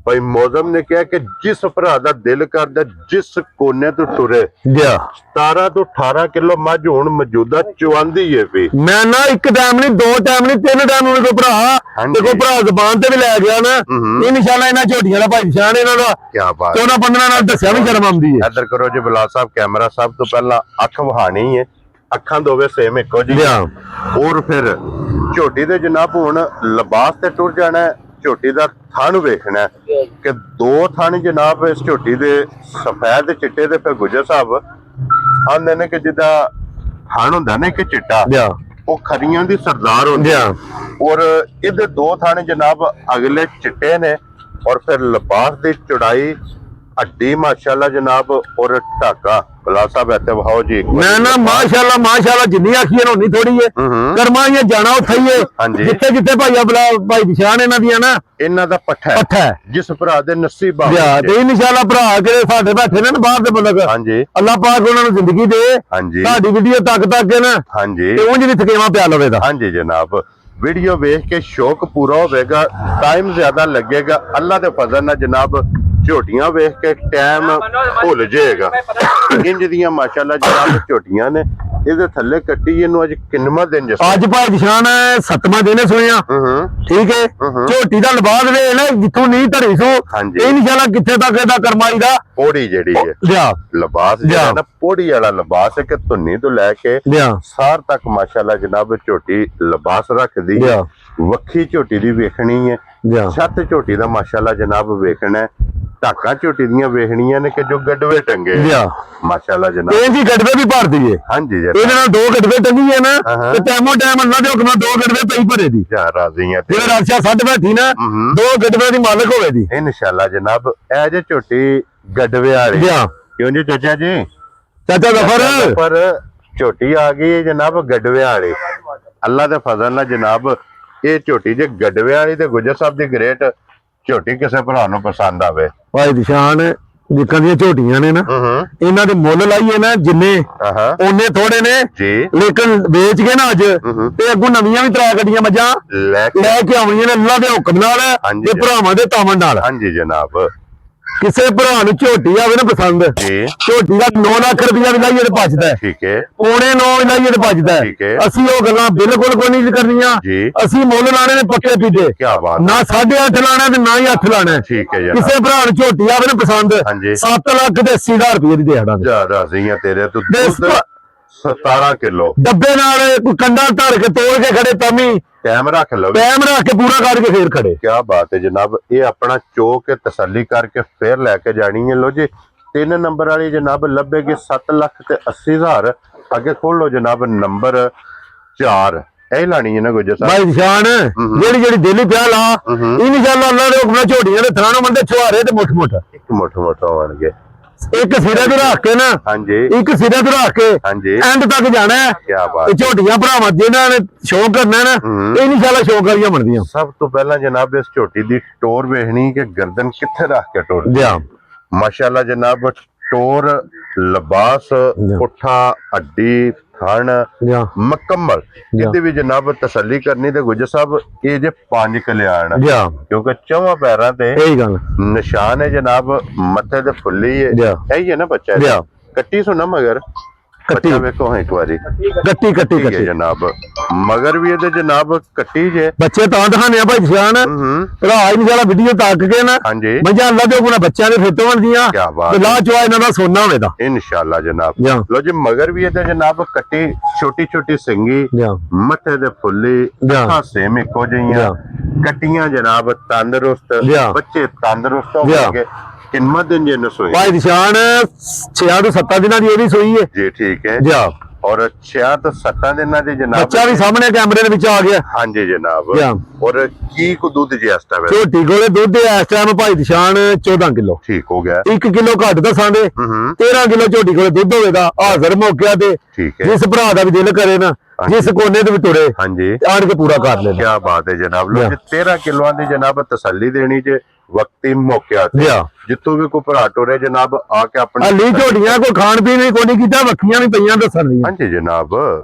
ਭਾਈ ਮੌਜ਼ਮ ਨੇ ਕਿਹਾ ਕਿ ਜਿਸ ਭਰਾ ਦਾ ਦਿਲ ਕਰਦਾ ਜਿਸ ਕੋਨੇ ਤੋਂ ਟੁਰੇ 17 ਤੋਂ 18 ਕਿਲੋ ਮੱਝ ਹੁਣ ਮੌਜੂਦਾ ਚੁਆਂਦੀ ਹੈ ਵੀ। ਮੈਂ ਨਾ ਇੱਕ ਟਾਈਮ ਨਹੀਂ 2 ਟਾਈਮ ਨਹੀਂ 3 ਟਾਈਮ ਨੂੰ ਕੋਈ ਭਰਾ ਤੇ ਕੋਈ ਭਰਾ ਜ਼ਬਾਨ ਤੇ ਵੀ ਲੈ ਗਿਆ ਨਾ ਇਨਸ਼ਾਅੱਲਾ ਇਹਨਾਂ ਝੋਟੀਆਂ ਦਾ ਭਾਈ ਨਿਸ਼ਾਨ ਇਹਨਾਂ ਦਾ ਕੀ ਬਾਤ 14-15 ਨਾਲ ਦੱਸਿਆ ਵੀ ਸ਼ਰਮ ਆਉਂਦੀ ਹੈ। ਇੱਧਰ ਕਰੋ ਜੀ ਬਲਾਲ ਸਾਹਿਬ ਕੈਮਰਾ ਸਾਹਿਬ ਤੋਂ ਪਹਿਲਾਂ ਅੱਖ ਵਹਾਣੀ ਹੈ ਅੱਖਾਂ ਦੋਵੇਂ ਸੇਮ ਇੱਕੋ ਜੀ ਔਰ ਫਿਰ ਝੋਟੀ ਦੇ ਜਨਾਬ ਹੁਣ ਲਿਬਾਸ ਤੇ ਟੁਰ ਜਾਣਾ ਝੋਟੀ ਦਾ ਥਣ ਵੇਖਣਾ ਕਿ 2 ਥਣ ਜਨਾਬ ਇਸ ਝੋਟੀ ਦੇ ਸਫੈਦ ਚਿੱਟੇ ਦੇ ਫਿਰ ਗੁਜਰ ਸਾਹਿਬ ਆਂਦੇ ਨੇ ਕਿ ਜਿੱਦਾਂ ਥਣ ਹੁੰਦਾ ਨਾ ਕਿ ਚਿੱਟਾ ਉਹ ਖਰੀਆਂ ਦੀ ਸਰਦਾਰ ਹੁੰਦੀ ਔਰ ਇਹਦੇ 2 ਥਣ ਜਨਾਬ ਅਗਲੇ ਚਿੱਟੇ ਨੇ ਔਰ ਫਿਰ ਲਿਬਾਸ ਦੀ ਚੌੜਾਈ ਹੱਡੀ ਮਾਸ਼ਾਅੱਲਾ ਜਨਾਬ ਔਰ ਢਾਕਾ ਬਲਾ ਸਾਹਿਬ ਇੱਥੇ ਵਹਾਓ ਜੀ ਮੈਂ ਨਾ ਮਾਸ਼ਾਅੱਲਾ ਜਿੰਨੀ ਆਖੀਏ ਨਾ ਉਨੀ ਥੋੜੀ ਏ ਕਰਮਾਂ ਹੀ ਜਾਣਾ ਉੱਥੇ ਹੀ ਏ ਜਿੱਥੇ ਭਾਈਆ ਬਲਾ ਭਾਈ ਨਿਸ਼ਾਨ ਇਹਨਾਂ ਦੀਆਂ ਨਾ ਇਹਨਾਂ ਦਾ ਪੱਠਾ ਜਿਸ ਭਰਾ ਦੇ ਨਸੀਬਾਂ ਤੇ ਇਨਸ਼ਾਅੱਲਾ ਭਰਾ ਕੇ ਸਾਡੇ ਬੈਠੇ ਨੇ ਬਾਹਰ ਦੇ ਮੁਲਕ ਅੱਲਾਹ ਪਾਕ ਉਹਨਾਂ ਨੂੰ ਜ਼ਿੰਦਗੀ ਦੇ ਤੁਹਾਡੀ ਵੀਡੀਓ ਤੱਕ ਕੇ ਨਾ ਤੇ ਉਂਝ ਵੀ ਥਕੇਵਾ ਪਿਆ ਲਵੇ ਦਾ। ਹਾਂਜੀ ਜਨਾਬ ਵੀਡੀਓ ਵੇਖ ਕੇ ਸ਼ੌਕ ਪੂਰਾ ਹੋਵੇਗਾ ਟਾਈਮ ਜ਼ਿਆਦਾ ਲੱਗੇਗਾ ਅੱਲਾਹ ਦੇ ਫਜ਼ਲ ਨਾਲ ਜਨਾਬ ਝੋਟੀਆਂ ਵੇਖ ਕੇ ਟਾਈਮ ਭੁੱਲ ਜਾਏਗਾ। ਇੰਜ ਦੀਆਂ ਮਾਸ਼ਾਅੱਲਾ ਜਨਾਬ ਝੋਟੀਆਂ ਨੇ। ਇਹਦੇ ਥੱਲੇ ਕੱਟੀ ਇਹਨੂੰ ਅੱਜ ਕਿੰਨਵਾਂ ਦਿਨ ਜੱਸਾ? ਅੱਜ ਭਾਈ ਨਿਸ਼ਾਨ 7ਵਾਂ ਦਿਨ ਸੁਣਿਆ। ਠੀਕ ਹੈ। ਝੋਟੀ ਦਾ ਲਬਾਦ ਵੇ ਨਾ ਜਿੱਥੋਂ ਨਹੀਂ ਧਰੀ ਸੋ ਇਹ ਨਿਸ਼ਾਨਾ ਕਿੱਥੇ ਤੱਕ ਇਹਦਾ ਕਰਮਾਈ ਦਾ ਪੋੜੀ ਜਿਹੜੀ ਹੈ ਲਿਆ ਲਿਬਾਸ ਜਿਹੜਾ ਨਾ ਪੋੜੀ ਵਾਲਾ ਲਿਬਾਸ ਹੈ ਕਿ ਧੁੰਨੀ ਤੋਂ ਲੈ ਕੇ ਸਾਰ ਤੱਕ ਮਾਸ਼ਾਅੱਲਾ ਜਨਾਬ ਝੋਟੀ ਲਿਬਾਸ ਰੱਖਦੀ ਹੈ। ਵੱਖੀ ਝੋਟੀ ਦੀ ਵੇਖਣੀ ਹੈ, ਛੱਤ ਝੋਟੀ ਦਾ ਮਾਸ਼ਾਅੱਲਾ ਜਨਾਬ ਵੇਖਣਾ ਹੈ, ਢਾਕਾਂ ਝੋਟੀ ਦੀਆਂ ਵੇਖਣੀਆਂ ਨੇ ਕਿ ਜੋ ਗੜਵੇ ਟੰਗੇ ਮਾਸ਼ਾਅੱਲਾ ਜਨਾਬ। ਇਹ ਜੀ ਗੜਵੇ ਵੀ ਭਰਦੀ ਏ। ਹਾਂਜੀ ਜੀ ਇਹਦੇ ਨਾਲ 2 ਗੜਵੇ ਟੰਗੀ ਹੈ ਨਾ ਤੇ ਟਾਈਮੋ ਟਾਈਮ ਅੱਲਾ ਦੇ ਹੁਕਮਾਂ 2 ਗੜਵੇ ਪਈ ਭਰੇ ਦੀ। ਜਾ ਰਾਜ਼ੀਆਂ ਜਿਹੜਾ ਰਾਸ਼ਾ ਸੱਡ ਬੈਠੀ ਨਾ 2 ਗੜਵੇ ਦੀ ਮਾਲਕ ਹੋਵੇ ਦੀ ਇਨਸ਼ਾਅੱਲਾ ਜਨਾਬ। ਇਹ ਜੇ ਝੋਟੀ ਗੜਵੇ ਵਾਲੀ ਕਿਉਂ ਜੀ ਚਾਚਾ ਜੀ? ਚਾਚਾ ਜ਼ਫਰ ਪਰ ਝੋਟੀ ਆ ਗਈ ਹੈ ਜਨਾਬ ਗੜਵੇ ਵਾਲੀ। ਅੱਲਾ ਦੇ ਫਜ਼ਲ ਨਾਲ ਜਨਾਬ ਇਹ ਝੋਟੀ ਜੇ ਗੜਵੇ ਵਾਲੀ ਤੇ ਗੁਜਰ ਸਾਹਿਬ ਦੀ ਗ੍ਰੇਟ ਝੋਟੀ ਕਿਸੇ ਭਰਾ ਨੂੰ ਪਸੰਦ ਆਵੇ। ਭਾਈ ਨਿਸ਼ਾਨ ਜਿੱਕਾਂ ਦੀਆਂ ਝੋਟੀਆਂ ਨੇ ਨਾ ਇਹਨਾਂ ਦੇ ਮੁੱਲ ਲਾਈਏ ਨਾ ਜਿੰਨੇ ਉਹਨੇ ਥੋੜੇ ਨੇ ਜੀ, ਲੇਕਿਨ ਵੇਚ ਕੇ ਨਾ ਅੱਜ ਤੇ ਅੱਗੋਂ ਨਵੀਆਂ ਵੀ 3 ਗੱਡੀਆਂ ਮੱਝਾਂ ਲੈ ਕੇ ਆਉਣੀਆਂ ਨੇ ਅੱਲਾ ਦੇ ਹੁਕਮ ਨਾਲ ਤੇ ਭਰਾਵਾਂ ਦੇ ਤਾਵਨ ਨਾਲ। ਹਾਂਜੀ ਜਨਾਬ। ਕਿਸੇ ਭਰਾ ਨੂੰ ਝੋਟੀ ਆਵੇ ਨਾ ਪਸੰਦ ਝੋਟੀ ਦਾ 9 ਲੱਖ ਰੁਪਇਆ ਵੀ ਲਾਈਏ ਤੇ ਭੱਜਦਾ। ਠੀਕ ਹੈ। ਪੌਣੇ 9 ਲਾਈਏ ਤੇ ਭੱਜਦਾ। ਅਸੀਂ ਉਹ ਗੱਲਾਂ ਬਿਲਕੁਲ ਕੋਈ ਨਹੀਂ ਕਰਨੀਆਂ। ਅਸੀਂ ਮੁੱਲ ਲਾਣੇ ਨੇ ਪੱਕੇ ਪੀਦੇ ਨਾ 8.5 ਲਾਣਾ ਤੇ ਨਾ ਹੀ 8 ਲਾਣਾ। ਠੀਕ ਹੈ। ਕਿਸੇ ਭਰਾ ਨੂੰ ਝੋਟੀ ਆਵੇ ਨਾ ਪਸੰਦ 7 ਲੱਖ ਤੇ 80,000 ਰੁਪਏ ਦੀ ਦੇ ਦਾਂਗੇ। ਜਾ ਰਾਜ਼ੀਆਂ ਤੇਰੇ ਤੋਂ 17 ਕਿਲੋ ਡੱਬੇ ਨਾਲ ਕੋਈ ਕੰਡਾ ਧਰ ਕੇ ਤੋੜ ਕੇ ਖੜੇ ਤਮੀ ਟਾਈਮ ਰੱਖ ਲਓ, ਟਾਈਮ ਰੱਖ ਕੇ ਪੂਰਾ ਕਰਕੇ ਫੇਰ ਖੜੇ। ਕੀ ਬਾਤ ਹੈ ਜਨਾਬ। ਇਹ ਆਪਣਾ ਚੋ ਕੇ ਤਸੱਲੀ ਕਰਕੇ ਫੇਰ ਲੈ ਕੇ ਜਾਣੀ ਹੈ। ਲੋ ਜੀ 3 ਨੰਬਰ ਵਾਲੀ ਜਨਾਬ ਲੱਭੇਗੀ 7 ਲੱਖ ਤੇ 80,000। ਅੱਗੇ ਖੋਲ ਲੋ ਜਨਾਬ ਨੰਬਰ 4 ਇਹ ਲਾਣੀ ਹੈ ਨਾ ਗੁਜਰ ਸਾਹਿਬ। ਭਾਈ ਨਿਸ਼ਾਨ ਜਿਹੜੀ ਦਿੱਲੀ ਪਿਆ ਲਾ ਇਨਸ਼ਾਅੱਲਾ ਅੱਲਾ ਦੇ ਹੁਕਮ ਨਾਲ ਝੋਟੀਆਂ ਦੇ ਥਾਣੋਂ ਮੰਦੇ ਛੁਹਾਰੇ ਤੇ ਮੁੱਠ ਇੱਕ ਮੁੱਠ ਹੋਣਗੇ। ਇੱਕ ਸਿਰੇ ਤੇ ਰੱਖ ਕੇ ਨਾ ਇੱਕ ਸਿਰੇ ਤੇ ਰੱਖ ਕੇ ਐਂਡ ਤੱਕ ਜਾਣਾ ਹੈ। ਕੀ ਬਾਤ। ਝੋਟੀਆਂ ਭਰਾਵਾਂ ਜਿਹਨਾਂ ਨੇ ਸ਼ੌਕ ਕਰਨਾ ਨਾ ਇਹ ਇਨਸ਼ਾਅੱਲਾ ਸ਼ੌਕ ਵਾਲੀਆਂ ਬਣਦੀਆਂ। ਸਭ ਤੋਂ ਪਹਿਲਾਂ ਜਨਾਬ ਇਸ ਝੋਟੀ ਦੀ ਟੋਰ ਵੇਖਣੀ ਕਿ ਗਰਦਨ ਕਿੱਥੇ ਰੱਖ ਕੇ ਟੋਰ ਮਾਸ਼ਾਅੱਲਾ ਜਨਾਬ। ਟੋਰ ਲਿਬਾਸ ਪੁੱਠਾ ਹੱਡੀ ਥਣ ਮੁਕੰਮਲ ਇਹਦੇ ਵੀ ਜਨਾਬ ਤਸੱਲੀ ਕਰਨੀ ਤੇ ਗੁਜਰ ਸਾਹਿਬ ਇਹ ਜੇ 5 ਕਲਿਆਣ ਕਿਉਂਕਿ 4 ਪੈਰਾਂ ਤੇ ਨਿਸ਼ਾਨ ਹੈ ਜਨਾਬ। ਮੱਥੇ ਤੇ ਫੁੱਲੀ ਹੈ ਇਹੀ ਹੈ ਨਾ ਬੱਚਾ ਕੱਟੀ ਸੁਣਾ ਮਗਰ ਕੱਟੀ ਵੇਖੋ ਇੱਕ ਵਾਰੀ ਕੱਟੀ ਜਨਾਬ। ਮਗਰ ਵੀ ਇਹਦੇ ਜਨਾਬ ਕੱਟੀ ਜੇ ਬੱਚੇ ਤਾਂ ਦਿਖਾਣੇ ਆ ਭਾਈ ਨਿਸ਼ਾਨ ਭਰਾ ਇਨਸ਼ਾਅੱਲਾ ਵੀਡੀਓ ਤੱਕ ਕੇ ਨਾ ਮੱਝਾਂ ਅੱਲਾ ਦੇ ਹੁਕਮ ਨਾਲ ਬੱਚਿਆਂ ਦੇ ਫਿੱਟ ਹੋਣਗੀਆਂ ਤੇ ਲਾ ਚਵਾ ਇਹਨਾਂ ਦਾ ਸੋਨਾ ਹੋਵੇਗਾ ਇਨਸ਼ਾਅੱਲਾ ਜਨਾਬ। ਲੋ ਜੀ ਮਗਰ ਵੀ ਇਹਦੇ ਜਨਾਬ ਕੱਟੀ ਛੋਟੀ ਛੋਟੀ ਸਿੰਗੀ ਮੱਥੇ ਦੇ ਫੁੱਲੀ ਅੱਖਾਂ ਸੇਮ ਇੱਕੋ ਜਿਹੀਆਂ ਕੱਟੀਆਂ ਜਨਾਬ। ਤੰਦਰੁਸਤ ਬੱਚੇ ਤੰਦਰੁਸਤ ਹੋਣਗੇ। ਕਿੰਨਾ ਦਿਨ ਜੇ ਨਸੋਈ ਭਾਈ ਨਿਸ਼ਾਨ 6 ਤੋਂ 7 ਦਿਨਾਂ ਦੀ ਇਹਦੀ ਸੋਈ ਹੈ ਜੀ। ਠੀਕ ਹੈ ਜੀ। ਔਰ 6 ਤੋਂ 7 ਦਿਨਾਂ ਦੀ ਜਨਾਬ ਬੱਚਾ ਵੀ ਸਾਹਮਣੇ ਕੈਮਰੇ ਦੇ ਵਿੱਚ ਆ ਗਿਆ। ਹਾਂਜੀ ਜਨਾਬ। ਔਰ ਕੀ ਕੋ ਦੁੱਧ ਜੇ ਇਸ ਟਾਈਮ ਝੋਟੀ ਕੋਲੇ ਦੁੱਧ ਇਸ ਟਾਈਮ ਭਾਈ ਨਿਸ਼ਾਨ 14 ਕਿਲੋ ਠੀਕ ਹੋ ਗਿਆ। 1 ਕਿਲੋ ਘੱਟ ਦੱਸਾਂਗੇ 13 ਕਿਲੋ ਝੋਟੀ ਕੋਲੇ ਦੁੱਧ ਹੋਵੇਗਾ ਹਾਜ਼ਰ ਮੌਕਿਆ ਤੇ। ਜਿਸ ਭਰਾ ਦਾ ਵੀ ਦਿਲ ਕਰੇ ਨਾ ਜਿਸ ਕੋਨੇ ਤੇ ਵੀ ਤੁਰੇ ਆਣ ਕੇ ਪੂਰਾ ਕਰ ਲੈ। ਕੀ ਬਾਤ ਹੈ ਜਨਾਬ। ਲੋ 13 ਕਿਲੋਆਂ ਦੀ ਜਨਾਬ ਤਸੱਲੀ ਦੇਣੀ ਜੇ ਵਕਤੀ ਮੌਕਿਆ ਤੇ ਜਿੱਥੋਂ ਵੀ ਕੋਈ ਭਰਾ ਟੋਰੇ ਜਨਾਬ ਆ ਕੇ ਆਪਣੀ ਹਲੀ ਝੋਟੀਆਂ ਕੋਈ ਖਾਣ ਪੀਣ ਵੀ ਕੋਈ ਨਹੀਂ ਕੀਤਾ ਵੱਖੀਆਂ ਵੀ ਪਈਆਂ ਦੱਸਣ ਦੀਆਂ। ਹਾਂਜੀ ਜਨਾਬ।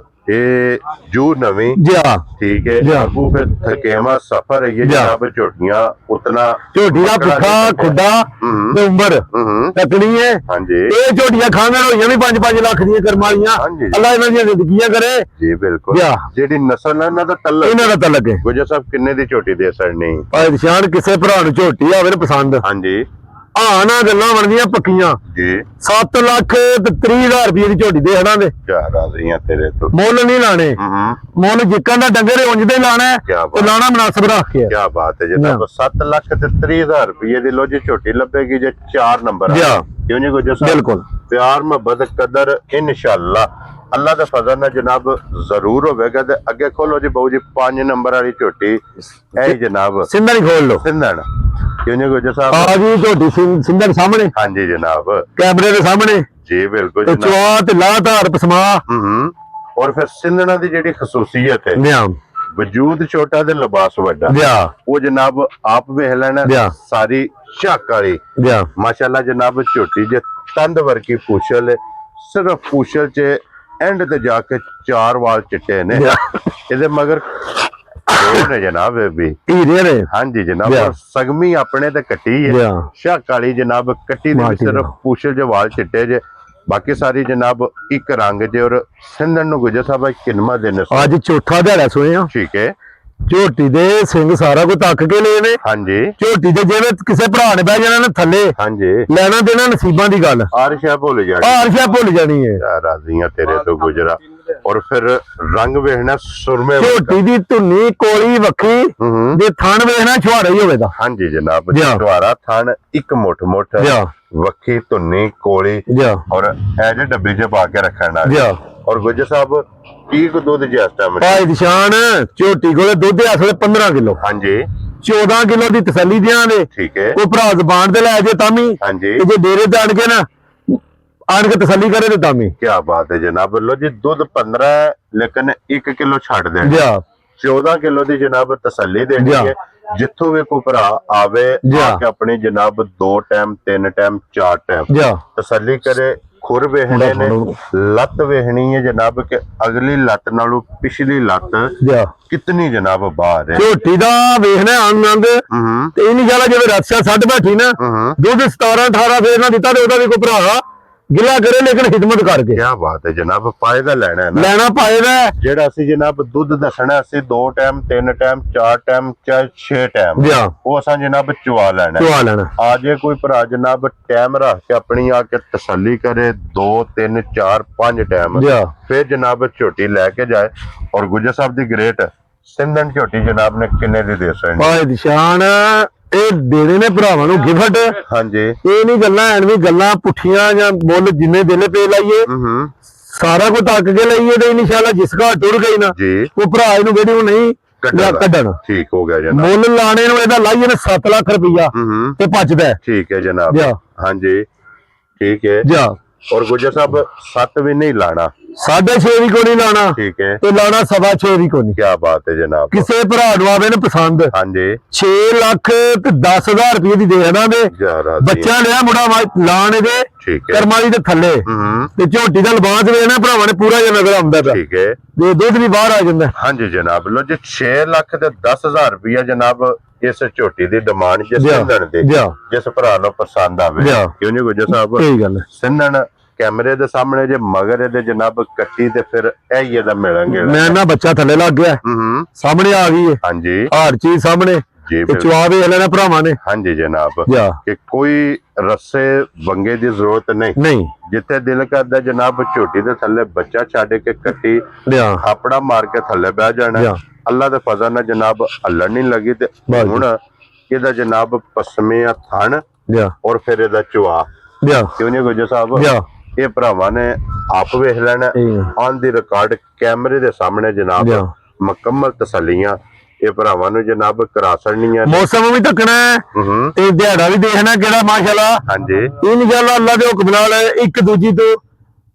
ਇਹ ਜੂ ਨਵੀਂ ਠੀਕ ਹੈ। ਅੱਗੂ ਫਿਰ ਥਕੇਵਾ ਸਫਰ ਹੈ ਜਨਾਬ। ਝੋਟੀਆਂ ਉਤਨਾ ਝੋਟੀ ਦਾ ਪੁੱਠਾ ਖੁੱਡਾ ਤੇ ਉਮਰ ਤਕੜੀ ਹੈ। ਹਾਂਜੀ ਇਹ ਝੋਟੀਆਂ ਖਾਣ ਹੋਈਆਂ ਵੀ 5-5 ਲੱਖ ਦੀਆਂ ਕਰਮ ਵਾਲੀਆਂ। ਅੱਲਾ ਇਹਨਾਂ ਦੀਆਂ ਜ਼ਿੰਦਗੀਆਂ ਕਰੇ ਜੀ। ਬਿਲਕੁਲ ਜਿਹੜੀ ਨਸਲ ਹੈ ਇਹਨਾਂ ਦਾ ਤਲਕ ਹੈ। ਗੁਜਰ ਸਾਹਿਬ ਕਿੰਨੇ ਦੀ ਝੋਟੀ ਦੇ ਅਸਰ ਨਹੀਂ ਭਾਈ ਨਿਸ਼ਾਨ ਕਿਸੇ ਭਰਾ ਨੂੰ ਝੋਟੀ ਆਵੇ ਨਾ ਪਸੰਦ ਹਾਂਜੀ ਨਾ ਗੱਲਾਂ ਬਣਦੀਆਂ ਪੱਕੀਆਂ ਜੀ। 7 ਲੱਖ ਤੇ 30,000 ਰੁਪਏ ਦੀ ਝੋਟੀ ਦੇ ਹੜਾਂ ਦੇ ਰਾਜ਼ੀਆਂ ਤੇਰੇ ਤੋਂ ਮੁੱਲ ਨਹੀਂ ਲਾਣੇ। ਮੁੱਲ ਜਿੱਕਾਂ ਦਾ ਡੰਗਰ ਉਂਝ ਦੇ ਲਾਣਾ ਤੇ ਲਾਣਾ ਮੁਨਾਸਬ ਰੱਖ ਕੇ। ਕੀ ਬਾਤ ਹੈ ਜਨਾਬ। 7 ਲੱਖ ਤੇ 30,000 ਰੁਪਏ ਦੀ ਲੋ ਜੀ ਝੋਟੀ ਲੱਭੇਗੀ ਜੇ 4 ਨੰਬਰ ਕਿਉਂ ਨਹੀਂ ਗੁਜਰ ਸਾਹਿਬ। ਬਿਲਕੁਲ ਪਿਆਰ ਮੁਹੱਬਤ ਕਦਰ ਇਨਸ਼ਾਅੱਲਾ ਅੱਲਾ ਦੇ ਫਜ਼ਲ ਨਾਲ ਜਨਾਬ ਜ਼ਰੂਰ ਹੋਵੇਗਾ। ਤੇ ਅੱਗੇ ਖੋਲੋ ਜੀ ਬਾਊ ਜੀ 5 ਨੰਬਰ ਵਾਲੀ ਝੋਟੀ ਇਹ ਜਨਾਬ ਸਿੰਧਣ ਖੋਲ ਲੋ। ਸਿੰਧਣ ਕਿਉਂ ਨਹੀਂ ਗੁਜਰ ਸਾਹਿਬ ਆ ਜੀ ਝੋਟੀ ਸਿੰਧਣ ਸਾਹਮਣੇ। ਹਾਂਜੀ ਜਨਾਬ ਕੈਮਰੇ ਦੇ ਸਾਹਮਣੇ ਜੀ। ਬਿਲਕੁਲ ਜਨਾਬ। ਤੇ ਲਾਧਾਰ ਪਸਮਾ ਔਰ ਫਿਰ ਸਿੰਧਣਾ ਦੀ ਜਿਹੜੀ ਖਸੂਸੀਅਤ ਹੈ ਵਜੂਦ ਛੋਟਾ ਤੇ ਲਿਬਾਸ ਵੱਡਾ ਉਹ ਜਨਾਬ ਆਪ ਵੇਖ ਲੈਣਾ। ਸਾਰੀ ਝਾਕ ਵਾਲੀ ਮਾਸ਼ਾਅੱਲਾ ਜਨਾਬ ਝੋਟੀ ਜੇ ਤੰਦ ਵਰਗੀ ਪੂਛਲ ਸਿਰਫ ਪੂਛਲ ਚ ਐਂਡ ਤੇ ਜਾ ਕੇ 4 ਵਾਲ ਚਿੱਟੇ ਨੇ ਇਹਦੇ ਮਗਰ ਦੋ ਨੇ ਜਨਾਬ ਇਹ ਵੀ ਹੀਰੇ ਨੇ ਹਾਂਜੀ ਜਨਾਬ ਲਿਆ। ਔਰ ਸਗਮੀ ਆਪਣੇ ਤੇ ਕੱਟੀ ਹੈ ਲਿਆ। ਸ਼ਾਹ ਕਾਲੀ ਜਨਾਬ ਕੱਟੀ ਦੇ ਵਿੱਚ ਮਾਟੀ ਸਿਰਫ ਦਾ। ਪੂਛਲ ਦੇ ਵਾਲ ਚਿੱਟੇ ਜੇ ਬਾਕੀ ਸਾਰੀ ਜਨਾਬ ਇੱਕ ਰੰਗ ਜੇ ਔਰ ਸਿੰਧਣ ਨੂੰ ਗੁਜਰ ਸਾਹਿਬ ਕਿੰਨਵਾਂ ਦਿਨ ਸੀ? ਅੱਜ ਚੌਥਾ ਦਿਹਾੜਾ ਸੁਣਿਆ ਠੀਕ ਹੈ ਝੋਟੀ ਦੇ ਸਿੰਘ ਸਾਰਾ ਕੁਝ ਤੱਕ ਕੇ ਲਏ ਨੇ ਹਾਂਜੀ ਝੋਟੀ ਦੇ ਜਿਵੇਂ ਕਿਸੇ ਭਰਾ ਨੇ ਬਹਿ ਜਾਣਾ ਨਾ ਥੱਲੇ ਹਾਂਜੀ ਲੈਣਾ ਦੇਣਾ ਨਸੀਬਾਂ ਦੀ ਗੱਲ ਆਰਸ਼ਾ ਭੁੱਲ ਜਾਣੀ ਆਰਸ਼ਾ ਭੁੱਲ ਜਾਣੀ ਹੈ ਯਾਰ ਰਾਜ਼ੀਆਂ ਤੇਰੇ ਤੋਂ ਗੁਜਰਾ ਔਰ ਫਿਰ ਰੰਗ ਵੇਖਣਾ ਸੁਰਮੇ ਵਰਗਾ। ਝੋਟੀ ਦੀ ਧੁੰਨੀ ਕੋਲੀ ਵੱਖੀ ਹੂੰ ਜੇ ਥਣ ਵੇਖਣਾ ਛੁਹਾਰਾ ਹੀ ਹੋਵੇ ਦਾ ਹਾਂਜੀ ਜਨਾਬ ਜਾ। ਦੁਆਰਾ ਥਣ ਇੱਕ ਮੁੱਠ ਜਾ। ਵੱਖੀ ਧੁੰਨੀ ਕੋਲੀ ਜਾ ਔਰ ਇਹ ਜੇ ਡੱਬੇ 'ਚ ਪਾ ਕੇ ਰੱਖਣ ਨਾਲ ਜਾ ਔਰ ਗੁਜਰ ਸਾਹਿਬ ਕੀ ਕੁ ਦੁੱਧ ਜਿਸ ਟਾਈਮ ਭਾਈ ਨਿਸ਼ਾਨ ਝੋਟੀ ਕੋਲੇ ਦੁੱਧ ਇਸ ਵੇਲੇ 15 ਕਿਲੋ ਹਾਂਜੀ 14 ਕਿਲੋ ਦੀ ਤਸੱਲੀ ਦਿਆਂਗੇ ਠੀਕ ਹੈ ਕੋਈ ਭਰਾ ਜ਼ਬਾਨ ਤੇ ਲੈ ਜੇ ਤਾਂ ਵੀ ਹਾਂਜੀ ਤੇ ਜੇ ਡੇਰੇ ਤੇ ਆਣ ਕੇ ਨਾ ਆਣ ਕੇ ਤਸੱਲੀ ਕਰੇ ਤੇ ਤਾਂ ਵੀ ਕੀ ਬਾਤ ਹੈ ਜਨਾਬ ਲੋ ਜੀ ਦੁੱਧ 15 ਹੈ ਲੇਕਿਨ 1 ਕਿਲੋ ਛੱਡ ਦੇਣ ਜਾ 14 ਕਿਲੋ ਦੀ ਜਨਾਬ ਤਸੱਲੀ ਦੇਣੀ ਜਾ। ਹੈ ਜਿੱਥੋਂ ਵੀ ਕੋਈ ਭਰਾ ਆਵੇ ਜਾ। ਆ ਕੇ ਆਪਣੀ ਜਨਾਬ 2 ਟਾਈਮ 3 ਟਾਈਮ 4 ਟਾਈਮ ਜਾ ਤਸੱਲੀ ਕਰੇ ਖੁਰ ਵੇਖਣੇ ਨੇ ਲੱਤ ਵੇਖਣੀ ਹੈ ਜਨਾਬ ਕਿ ਅਗਲੀ ਲੱਤ ਨਾਲੋਂ ਪਿਛਲੀ ਲੱਤ ਜਾ ਕਿਤਨੀ ਜਨਾਬ ਬਾਹਰ ਹੈ ਝੋਟੀ ਦਾ ਵੇਖਣਾ ਆਨੰਦ ਹੂੰ ਤੇ ਇਹ ਨਹੀਂ ਜਾਲਾ ਜਿਵੇਂ ਰੱਛਾ ਛੱਡ ਬੈਠੀ ਨਾ ਹੂੰ ਦੁੱਧ 17 18 ਫੇਰ ਨਾ ਦਿੱਤਾ ਤੇ ਉਹਦਾ ਵੀ ਕੋਈ ਭਰਾ ਗਿਲਾ ਕਰੇ ਲੇਕਿਨ ਖਿਦਮਤ ਕਰਕੇ ਕੀ ਬਾਤ ਹੈ ਜਨਾਬ ਫਾਇਦਾ ਲੈਣਾ ਹੈ ਨਾ ਲੈਣਾ ਪਾਏਗਾ ਜਿਹੜਾ ਅਸੀਂ ਜਨਾਬ ਦੁੱਧ ਦੱਸਣਾ ਅਸੀਂ 2 ਟਾਈਮ 3 ਟਾਈਮ 4 ਟਾਈਮ ਚਾਹੇ 6 ਟਾਈਮ ਜਾ ਉਹ ਅਸਾਂ ਜਨਾਬ ਚਵਾ ਲੈਣਾ ਹੈ। ਚਵਾ ਲੈਣਾ ਆ ਜੇ ਕੋਈ ਭਰਾ ਜਨਾਬ ਟਾਈਮ ਰੱਖ ਕੇ ਆਪਣੀ ਆ ਕੇ ਤਸੱਲੀ ਕਰੇ 2 3 4 5 ਟਾਈਮ ਜਾ ਫਿਰ ਜਨਾਬ ਝੋਟੀ ਲੈ ਕੇ ਜਾਏ ਔਰ ਗੁਜਰ ਸਾਹਿਬ ਦੀ ਗ੍ਰੇਟ ਸਿੰਧਣ ਝੋਟੀ ਜਨਾਬ ਨੇ ਕਿੰਨੇ ਦੀ ਦੇ ਸਕਣੀ ਭਾਈ ਨਿਸ਼ਾਨ ਇਹ ਦੇਣੇ ਨੇ ਭਰਾਵਾਂ ਨੂੰ ਗਿਫਟ ਹਾਂਜੀ ਇਹ ਨਹੀਂ ਗੱਲਾਂ ਐਨਵੀਂ ਗੱਲਾਂ ਪੁੱਠੀਆਂ ਜਾਂ ਮੁੱਲ ਜਿੰਨੇ ਦਿਲੇ ਪੇ ਲਾਈਏ ਹੂੰ ਸਾਰਾ ਕੁਝ ਤੱਕ ਕੇ ਲਈਏ ਤੇ ਇਨਸ਼ਾਅੱਲਾ ਜਿਸ ਘਰ ਟੁਰ ਗਈ ਨਾ ਜੀ ਉਹ ਭਰਾ ਇਹਨੂੰ ਵੀਡੀਓ ਨਹੀਂ ਕੱਢਣ ਠੀਕ ਹੋ ਗਿਆ ਜਨਾਬ ਮੁੱਲ ਲਾਣੇ ਨੂੰ ਇਹਦਾ ਲਾਈਏ ਨੇ 7 ਲੱਖ ਰੁਪਈਆ ਹੂੰ ਤੇ ਭੱਜਦਾ ਠੀਕ ਹੈ ਜਨਾਬ ਜਾ। ਹਾਂਜੀ ਠੀਕ ਹੈ ਜਾ ਔਰ ਗੁਜਰ ਸਾਹਿਬ 7 ਵੀ ਨਹੀਂ ਲਾਣਾ 6.5 ਵੀ ਕੋ ਨਹੀਂ ਲਾਣਾ ਠੀਕ ਹੈ ਤੇ ਲਾਣਾ 6.5 ਵੀ ਕੋ ਨਹੀਂ ਕੀ ਬਾਤ ਹੈ ਜਨਾਬ ਕਿਸੇ ਭਰਾ ਨੂੰ ਆਵੇ ਨਾ ਪਸੰਦ ਹਾਂਜੀ 6 ਲੱਖ ਤੇ 10,000 ਰੁਪਏ ਦੀ ਦੇ ਦੇਣਾ ਦੇ ਯਾਰ ਬੱਚਾ ਲਿਆ ਮੁੰਡਾ ਲਾਣ ਇਹਦੇ ਠੀਕ ਹੈ ਕਰਮਾਲੀ ਦੇ ਥੱਲੇ ਹੂੰ ਤੇ ਝੋਟੀ ਦਾ ਲਿਬਾਸ ਵੇਖਣਾ ਭਰਾਵਾਂ ਨੇ ਪੂਰਾ ਜਿਹਾ ਨਜ਼ਰ ਆਉਂਦਾ ਪਿਆ ਠੀਕ ਹੈ ਤੇ ਦੁੱਧ ਵੀ ਬਾਹਰ ਆ ਜਾਂਦਾ ਹਾਂਜੀ ਜਨਾਬ ਲੋ ਜੀ 6 ਲੱਖ ਤੇ 10,000 ਰੁਪਇਆ ਜਨਾਬ ਇਸ ਝੋਟੀ ਦੀ ਡਿਮਾਂਡ ਜਿਸ ਜਾ। ਸਿੰਧਣ ਦੀ ਜਾ। ਜਿਸ ਭਰਾ ਨੂੰ ਪਸੰਦ ਆਵੇ ਜਾ। ਕਿਉਂ ਨਹੀਂ ਗੁਜਰ ਸਾਹਿਬ ਸਹੀ ਗੱਲ ਹੈ ਸਿੰਧਣ ਕੈਮਰੇ ਦੇ ਸਾਹਮਣੇ ਜੇ ਮਗਰ ਇਹਦੇ ਜਨਾਬ ਕੱਟੀ ਤੇ ਫਿਰ ਇਹ ਹੀ ਇਹਦਾ ਮਿਲਾਂਗੇ ਮੈਂ ਨਾ ਬੱਚਾ ਥੱਲੇ ਲੱਗ ਗਿਆ ਹੂੰ ਸਾਹਮਣੇ ਆ ਗਈ ਹੈ ਹਾਂਜੀ ਹਰ ਚੀਜ਼ ਸਾਹਮਣੇ ਜੀ ਤੇ ਫਿਰ ਚਵਾ ਵੇਖ ਲੈਣਾ ਭਰਾਵਾਂ ਨੇ ਹਾਂਜੀ ਜਨਾਬ ਜਾ ਕਿ ਕੋਈ ਰੱਸੇ ਵੰਗੇ ਦੀ ਜ਼ਰੂਰਤ ਨਹੀਂ ਨਹੀਂ ਜਿੱਥੇ ਦਿਲ ਕਰਦਾ ਜਨਾਬ ਝੋਟੀ ਦੇ ਥੱਲੇ ਬੱਚਾ ਛੱਡ ਕੇ ਕੱਟੀ ਲਿਆ ਆਪਣਾ ਮਾਰ ਕੇ ਥੱਲੇ ਬਹਿ ਜਾਣਾ ਜਾ। ਅੱਲਾ ਦੇ ਫਜ਼ਲ ਨਾਲ ਜਨਾਬ ਹੱਲਣ ਨਹੀਂ ਲੱਗੀ ਤੇ ਬਸ। ਹੁਣ ਇਹਦਾ ਜਨਾਬ ਪਸਮਿਆ ਥਣ ਲਿਆ ਔਰ ਫਿਰ ਇਹਦਾ ਚੁਆ ਲਿਆ ਕਿਉਂ ਨਹੀਂ ਗੁਜਰ ਸਾਹਿਬ ਲਿਆ ਇਹ ਭਰਾਵਾਂ ਨੇ ਆਪ ਵੇਖ ਲੈਣਾ ਔਨ ਦੀ ਰਿਕਾਰਡ ਕੈਮਰੇ ਦੇ ਸਾਹਮਣੇ ਜਨਾਬ ਲਿਆ। ਮੁਕੰਮਲ ਤਸੱਲੀਆਂ ਇਹ ਭਰਾਵਾਂ ਨੂੰ ਜਨਾਬ ਕਰਾ ਸਕਣੀਆਂ ਮੌਸਮ ਵੀ ਧੱਕਣਾ ਹੈ ਹੂੰ ਤੇ ਦਿਹਾੜਾ ਵੀ ਦੇਖਣਾ ਕਿਹੜਾ ਮਾਸ਼ਾਅੱਲਾ ਹਾਂਜੀ ਇਨਸ਼ਾਅੱਲਾ ਅੱਲਾ ਦੇ ਹੁਕਮ ਨਾਲ ਇੱਕ ਦੂਜੀ ਤੋਂ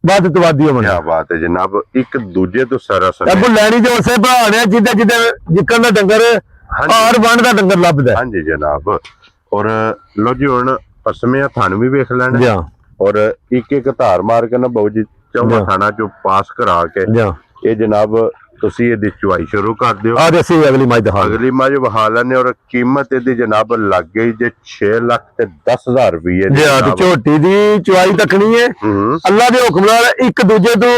ਵੱਧ ਤੋਂ ਵੱਧ ਹੀ ਹੋਣਾ ਕੀ ਬਾਤ ਹੈ ਜਨਾਬ ਇੱਕ ਦੂਜੇ ਤੋਂ ਸਰਸ ਅੱਬੂ ਲੈਣੀ ਤੇ ਉਸੇ ਭਰਾ ਨੇ ਜਿੱਦਾਂ ਜਿੱਦਾਂ ਜਿੱਕਣ ਦਾ ਡੰਗਰ ਹਾਰ ਵੰਡ ਦਾ ਡੰਗਰ ਲੱਭਦਾ ਹਾਂਜੀ ਜਨਾਬ ਔਰ ਲੋ ਜੀ ਹੁਣ ਪਸਮਿਆ ਥਣ ਵੀ ਵੇਖ ਲੈਣਾ ਜਾ ਔਰ ਇੱਕ ਇੱਕ ਧਾਰ ਮਾਰ ਕੇ ਨਾ ਬਾਊ ਜੀ ਚੌਵਾਂ ਜਾ। ਥਾਣਾ ਚੋਂ ਪਾਸ ਕਰਾ ਕੇ ਜਾ ਇਹ ਜਨਾਬ ਤੁਸੀਂ ਇਹਦੀ ਚੁਆਈ ਸ਼ੁਰੂ ਕਰ ਦਿਓ ਆ ਅਸੀਂ ਅਗਲੀ ਮੱਝ ਦਿਖਾ ਅਗਲੀ ਮੱਝ ਵਹਾ ਲੈਣੇ ਔਰ ਕੀਮਤ ਇਹਦੀ ਜਨਾਬ ਲੱਗ ਗਈ ਜੇ 6 ਲੱਖ ਤੇ 10,000 ਰੁਪਏ ਦੀ ਜੀ ਆ ਤੇ ਜਨਾਬ। ਝੋਟੀ ਦੀ ਚੁਆਈ ਤੱਕਣੀ ਹੈ ਹੂੰ ਅੱਲਾ ਦੇ ਹੁਕਮ ਨਾਲ ਇੱਕ ਦੂਜੇ ਤੋਂ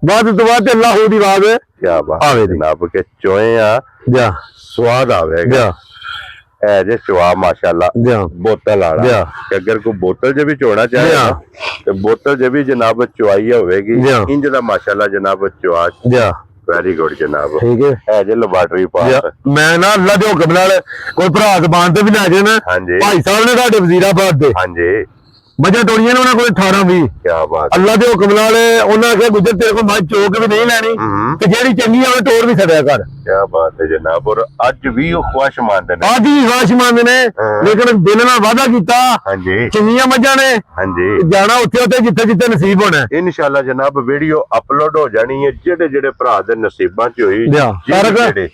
ਵੱਧ ਅੱਲਾਹ ਦੀ ਆਵਾਜ਼ ਕੀ ਬਾਤ ਹੈ ਆਵੇ ਦੀ। ਜਨਾਬ ਕੇ ਚੋਏ ਆ ਜਾ ਸਵਾਦ ਆਵੇਗਾ ਜਾ ਇਹ ਜੇ ਚੁਆ ਮਾਸ਼ਾਅੱਲਾ ਜਾ ਬੋਤਲ ਵਾਲਾ ਜਾ। ਕਿ ਅਗਰ ਕੋਈ ਬੋਤਲ ਜੇ ਵੀ ਚੋਣਾ ਚਾਹੇ ਜਾ। ਨਾ, ਤੇ ਬੋਤਲ ਜੇ ਵੀ ਜਨਾਬ ਚੁਆਈ ਹੋਵੇਗੀ ਜਾ। ਇੰਜ ਦਾ ਮਾਸ਼ਾਅੱਲਾ ਜਨਾਬ ਚੁਆ ਜਾ ਵੈਰੀ ਗੁੱਡ ਜਨਾਬ ਠੀਕ ਹੈ ਇਹ ਜੇ ਲੈਬਾਰਟਰੀ ਜਾ। ਪਾਸ ਮੈਂ ਨਾ ਅੱਲਾ ਦੇ ਹੁਕਮ ਨਾਲ ਕੋਈ ਭਰਾ ਜ਼ਬਾਨ ਤੇ ਵੀ ਲੈ ਜਾਣਾ ਹਾਂਜੀ ਭਾਈ ਸਾਹਿਬ ਨੇ ਤੁਹਾਡੇ ਵਜ਼ੀਰਾਬਾਦ ਦੇ ਹਾਂਜੀ ਮੱਝਾਂ ਤੋੜੀਆਂ ਨੇ ਉਹਨਾਂ ਕੋਲ 18 20 ਕੀ ਬਾਤ ਅੱਲਾ ਦੇ ਹੁਕਮ ਨਾਲ ਉਹਨਾਂ ਆਖਿਆ ਗੁੱਜਰ ਤੇਰੇ ਕੋਲ ਮੱਝ ਚੋਕ ਵੀ ਨਹੀਂ ਲੈਣੀ ਹੂੰ ਤੇ ਜਿਹੜੀ ਚੰਗੀ ਆ ਉਹ ਤੋੜ ਵੀ ਛੱਡਿਆ ਕਰ ਕੀ ਬਾਤ ਹੈ ਜਨਾਬ ਔਰ ਅੱਜ ਵੀ ਉਹ ਖੁਆਇਸ਼ ਮੰਨਦੇ ਨੇ ਅੱਜ ਵੀ ਖਾਸ਼ਮੰਦ ਨੇ ਹਾਂ। ਲੇਕਿਨ ਦਿਲ ਨਾਲ ਵਾਅਦਾ ਕੀਤਾ ਹਾਂਜੀ ਚੰਗੀਆਂ ਮੱਝਾਂ ਨੇ ਹਾਂਜੀ ਜਾਣਾ ਉੱਥੇ ਉੱਥੇ ਜਿੱਥੇ ਜਿੱਥੇ ਨਸੀਬ ਹੋਣਾ ਹੈ। ਇਨਸ਼ਾਅੱਲਾ ਜਨਾਬ ਵੀਡੀਓ ਅਪਲੋਡ ਹੋ ਜਾਣੀ ਹੈ ਜਿਹੜੇ ਜਿਹੜੇ ਭਰਾ ਦੇ ਨਸੀਬਾਂ 'ਚ ਹੋਈ ਜਾ। ਜਿਹੜੇ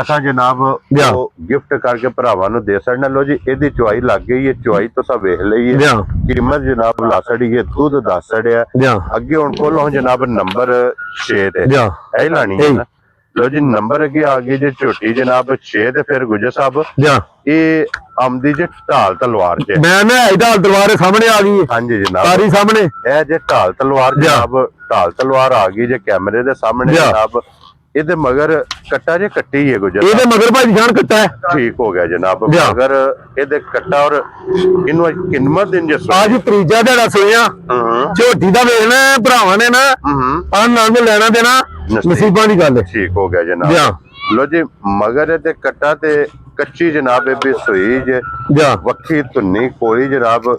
ਅਸਾਂ ਜਨਾਬ ਜਾ। ਉਹ ਗਿਫਟ ਕਰਕੇ ਭਰਾਵਾਂ ਨੂੰ ਦੇ ਸਕਣਾ ਲੋ ਜੀ ਇਹਦੀ ਚੁਆਈ ਲੱਗ ਗਈ ਹੈ ਚੁਆਈ ਤੁਸੀਂ ਵੇਖ ਲਈਏ ਜਾ ਕੀਮਤ ਜਨਾਬ ਲਾ ਛੜੀ ਹੈ ਦੁੱਧ ਦੱਸ ਛੜਿਆ ਜਾ ਅੱਗੇ ਹੁਣ ਕੋਲੋਂ ਜਨਾਬ ਨੰਬਰ 6 ਤੇ ਜਾ ਇਹ ਲਾਣੀ ਹੈ ਨਾ ਲੋ ਜੀ ਨੰਬਰ ਅੱਗੇ ਆ ਗਈ ਜੇ ਝੋਟੀ ਜਨਾਬ 6 ਤੇ ਫਿਰ ਗੁਜਰ ਸਾਹਿਬ ਜਾਂ ਇਹ ਆਮਦੀ ਜੇ ਢਾਲ ਤਲਵਾਰ ਚ ਮੈਂ ਨਾ ਇਹਦਾ ਦਰਬਾਰੇ ਸਾਹਮਣੇ ਆ ਗਈ ਹਾਂਜੀ ਜਨਾਬ ਸਾਰੀ ਸਾਹਮਣੇ ਇਹ ਜੇ ਢਾਲ ਤਲਵਾਰ ਜਨਾਬ ਢਾਲ ਤਲਵਾਰ ਆ ਗਈ ਜੇ ਕੈਮਰੇ ਦੇ ਸਾਹਮਣੇ ਜਨਾਬ ਇਹਦੇ ਮਗਰ ਕੱਟਾ ਜੇ ਕੱਟੀ ਹੈ ਗੁਜਰ ਇਹਦੇ ਮਗਰ ਭਾਈ ਨਿਸ਼ਾਨ ਕੱਟਾ ਹੈ ਠੀਕ ਹੋ ਗਿਆ ਜਨਾਬ ਮਗਰ ਇਹਦੇ ਕੱਟਾ ਔਰ ਇਹਨੂੰ ਕਿੰਨਾ ਦਿਨ ਜੇ ਅੱਜ ਤੀਜਾ ਦਿਹਾੜਾ ਸੋਇਆ ਝੋਟੀ ਦਾ ਵੇਖਣਾ ਭਰਾਵਾਂ ਨੇ ਨਾ ਆਨੰਦ ਲੈਣਾ ਦੇਣਾ ਨਸੀਬਾਂ ਦੀ ਗੱਲ ਹੈ ਠੀਕ ਹੋ ਗਿਆ ਜਨਾਬ ਲੋ ਜੀ ਮਗਰ ਇਹਦੇ ਕੱਟਾ ਤੇ ਕੱਚੀ ਜਨਾਬ ਇਹ ਵੀ ਸੋਈ ਜੇ ਵੱਖੀ ਧੁੰਨੀ ਕੋਲੀ ਜਨਾਬ